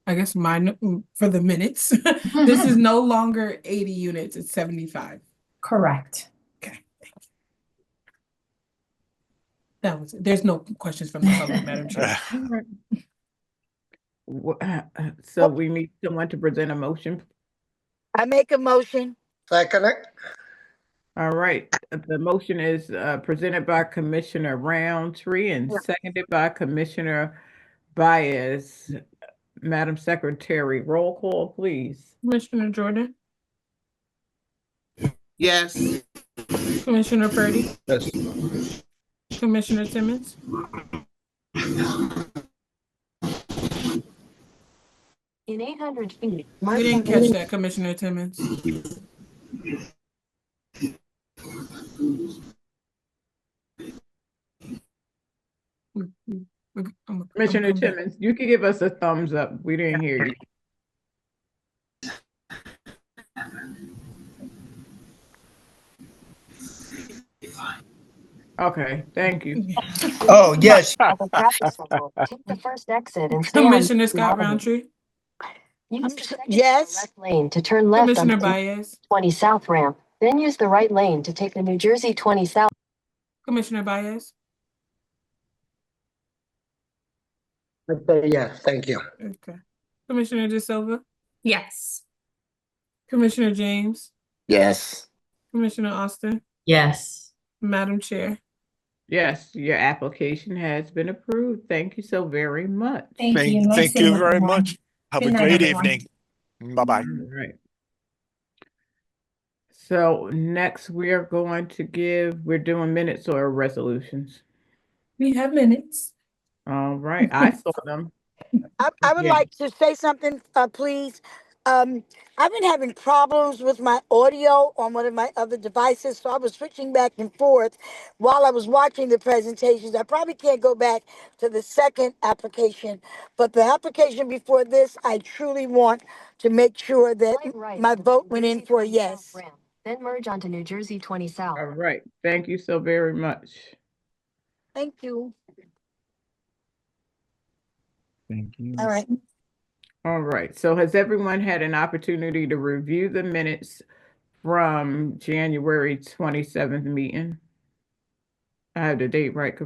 for the minutes. This is no longer 80 units, it's 75. Correct. Okay, thank you. That was it. There's no questions from the public, Madam Chair. So we need someone to present a motion. I make a motion. Second it. All right. The motion is presented by Commissioner Roundtree and seconded by Commissioner Baez. Madam Secretary, roll call, please. Commissioner Jordan, Yes. Commissioner Purdy, Yes. Commissioner Timmons, In 800 feet. I didn't catch that, Commissioner Timmons. Commissioner Timmons, you can give us a thumbs up. We didn't hear you. Okay, thank you. Oh, yes. Take the first exit and stay Commissioner Scott Roundtree, Use the yes. Left lane to turn left Commissioner on Baez, 20 South ramp. Then use the right lane to take the New Jersey 20 South. Commissioner Baez. Yeah, thank you. Okay. Commissioner De Silva, Yes. Commissioner James, Yes. Commissioner Austin, Yes. Madam Chair. Yes, your application has been approved. Thank you so very much. Thank you. Nice Thank you seeing very everyone. much. Have Good a night, great everyone. evening. Bye-bye. All right. So next we're doing minutes or resolutions. We have minutes. All right, I saw them. I would Yeah. like to say something, please. I've been having problems with my audio on one of my other devices, so I was switching back and forth while I was watching the presentations. I probably can't go back to the second application, but the application before this, I truly want to make sure that my vote went in for a yes. Then merge onto New Jersey 20 South. All right, thank you so very much. Thank you. Thank you. All right. All right, so has everyone had an opportunity to review the minutes from January 27th meeting? I have the date right,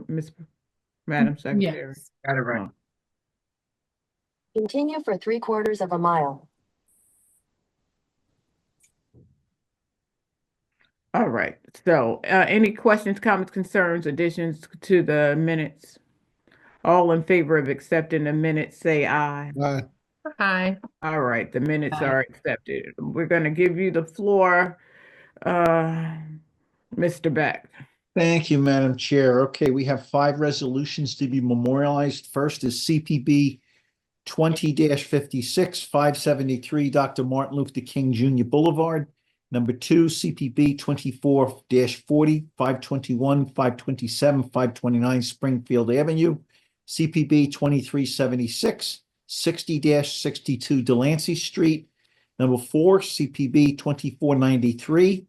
Madam Secretary? Yes. Got it right. Oh. Continue for 3/4 of a mile. All right, so any questions, comments, concerns, additions to the minutes? All in favor of accepting the minutes, say aye. Aye. Hi. All right, the minutes are accepted. We're going to give you the floor, Mr. Beck. Thank you, Madam Chair. Okay, we have 5 resolutions to be memorialized. First is CPB 20-56, 573 Dr. Martin Luther King Jr. Boulevard. Number 2, CPB 24-40, 521, 527, 529 Springfield Avenue. CPB 2376, 60-62 Delancey Street. Number 4, CPB 2493,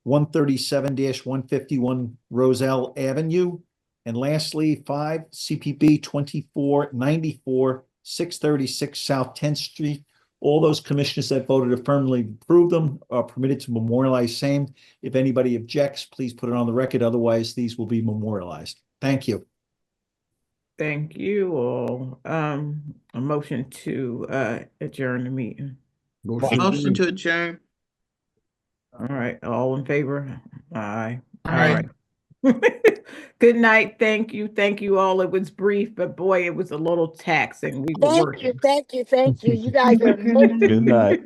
137-151 Roselle Avenue. And lastly, 5, CPB 2494, 636 South 10th Street. All those commissioners that voted affirmatively approve them are permitted to memorialize same. If anybody objects, please put it on the record. Otherwise, these will be memorialized. Thank you. Thank you all. A motion to adjourn the meeting. Motion to adjourn. All right, all in favor? Aye. All Aye. right. Good night. Thank you. Thank you all. It was brief, but boy, it was a little taxing. We were Thank working. you, thank you, thank you. You guys are amazing. Good night.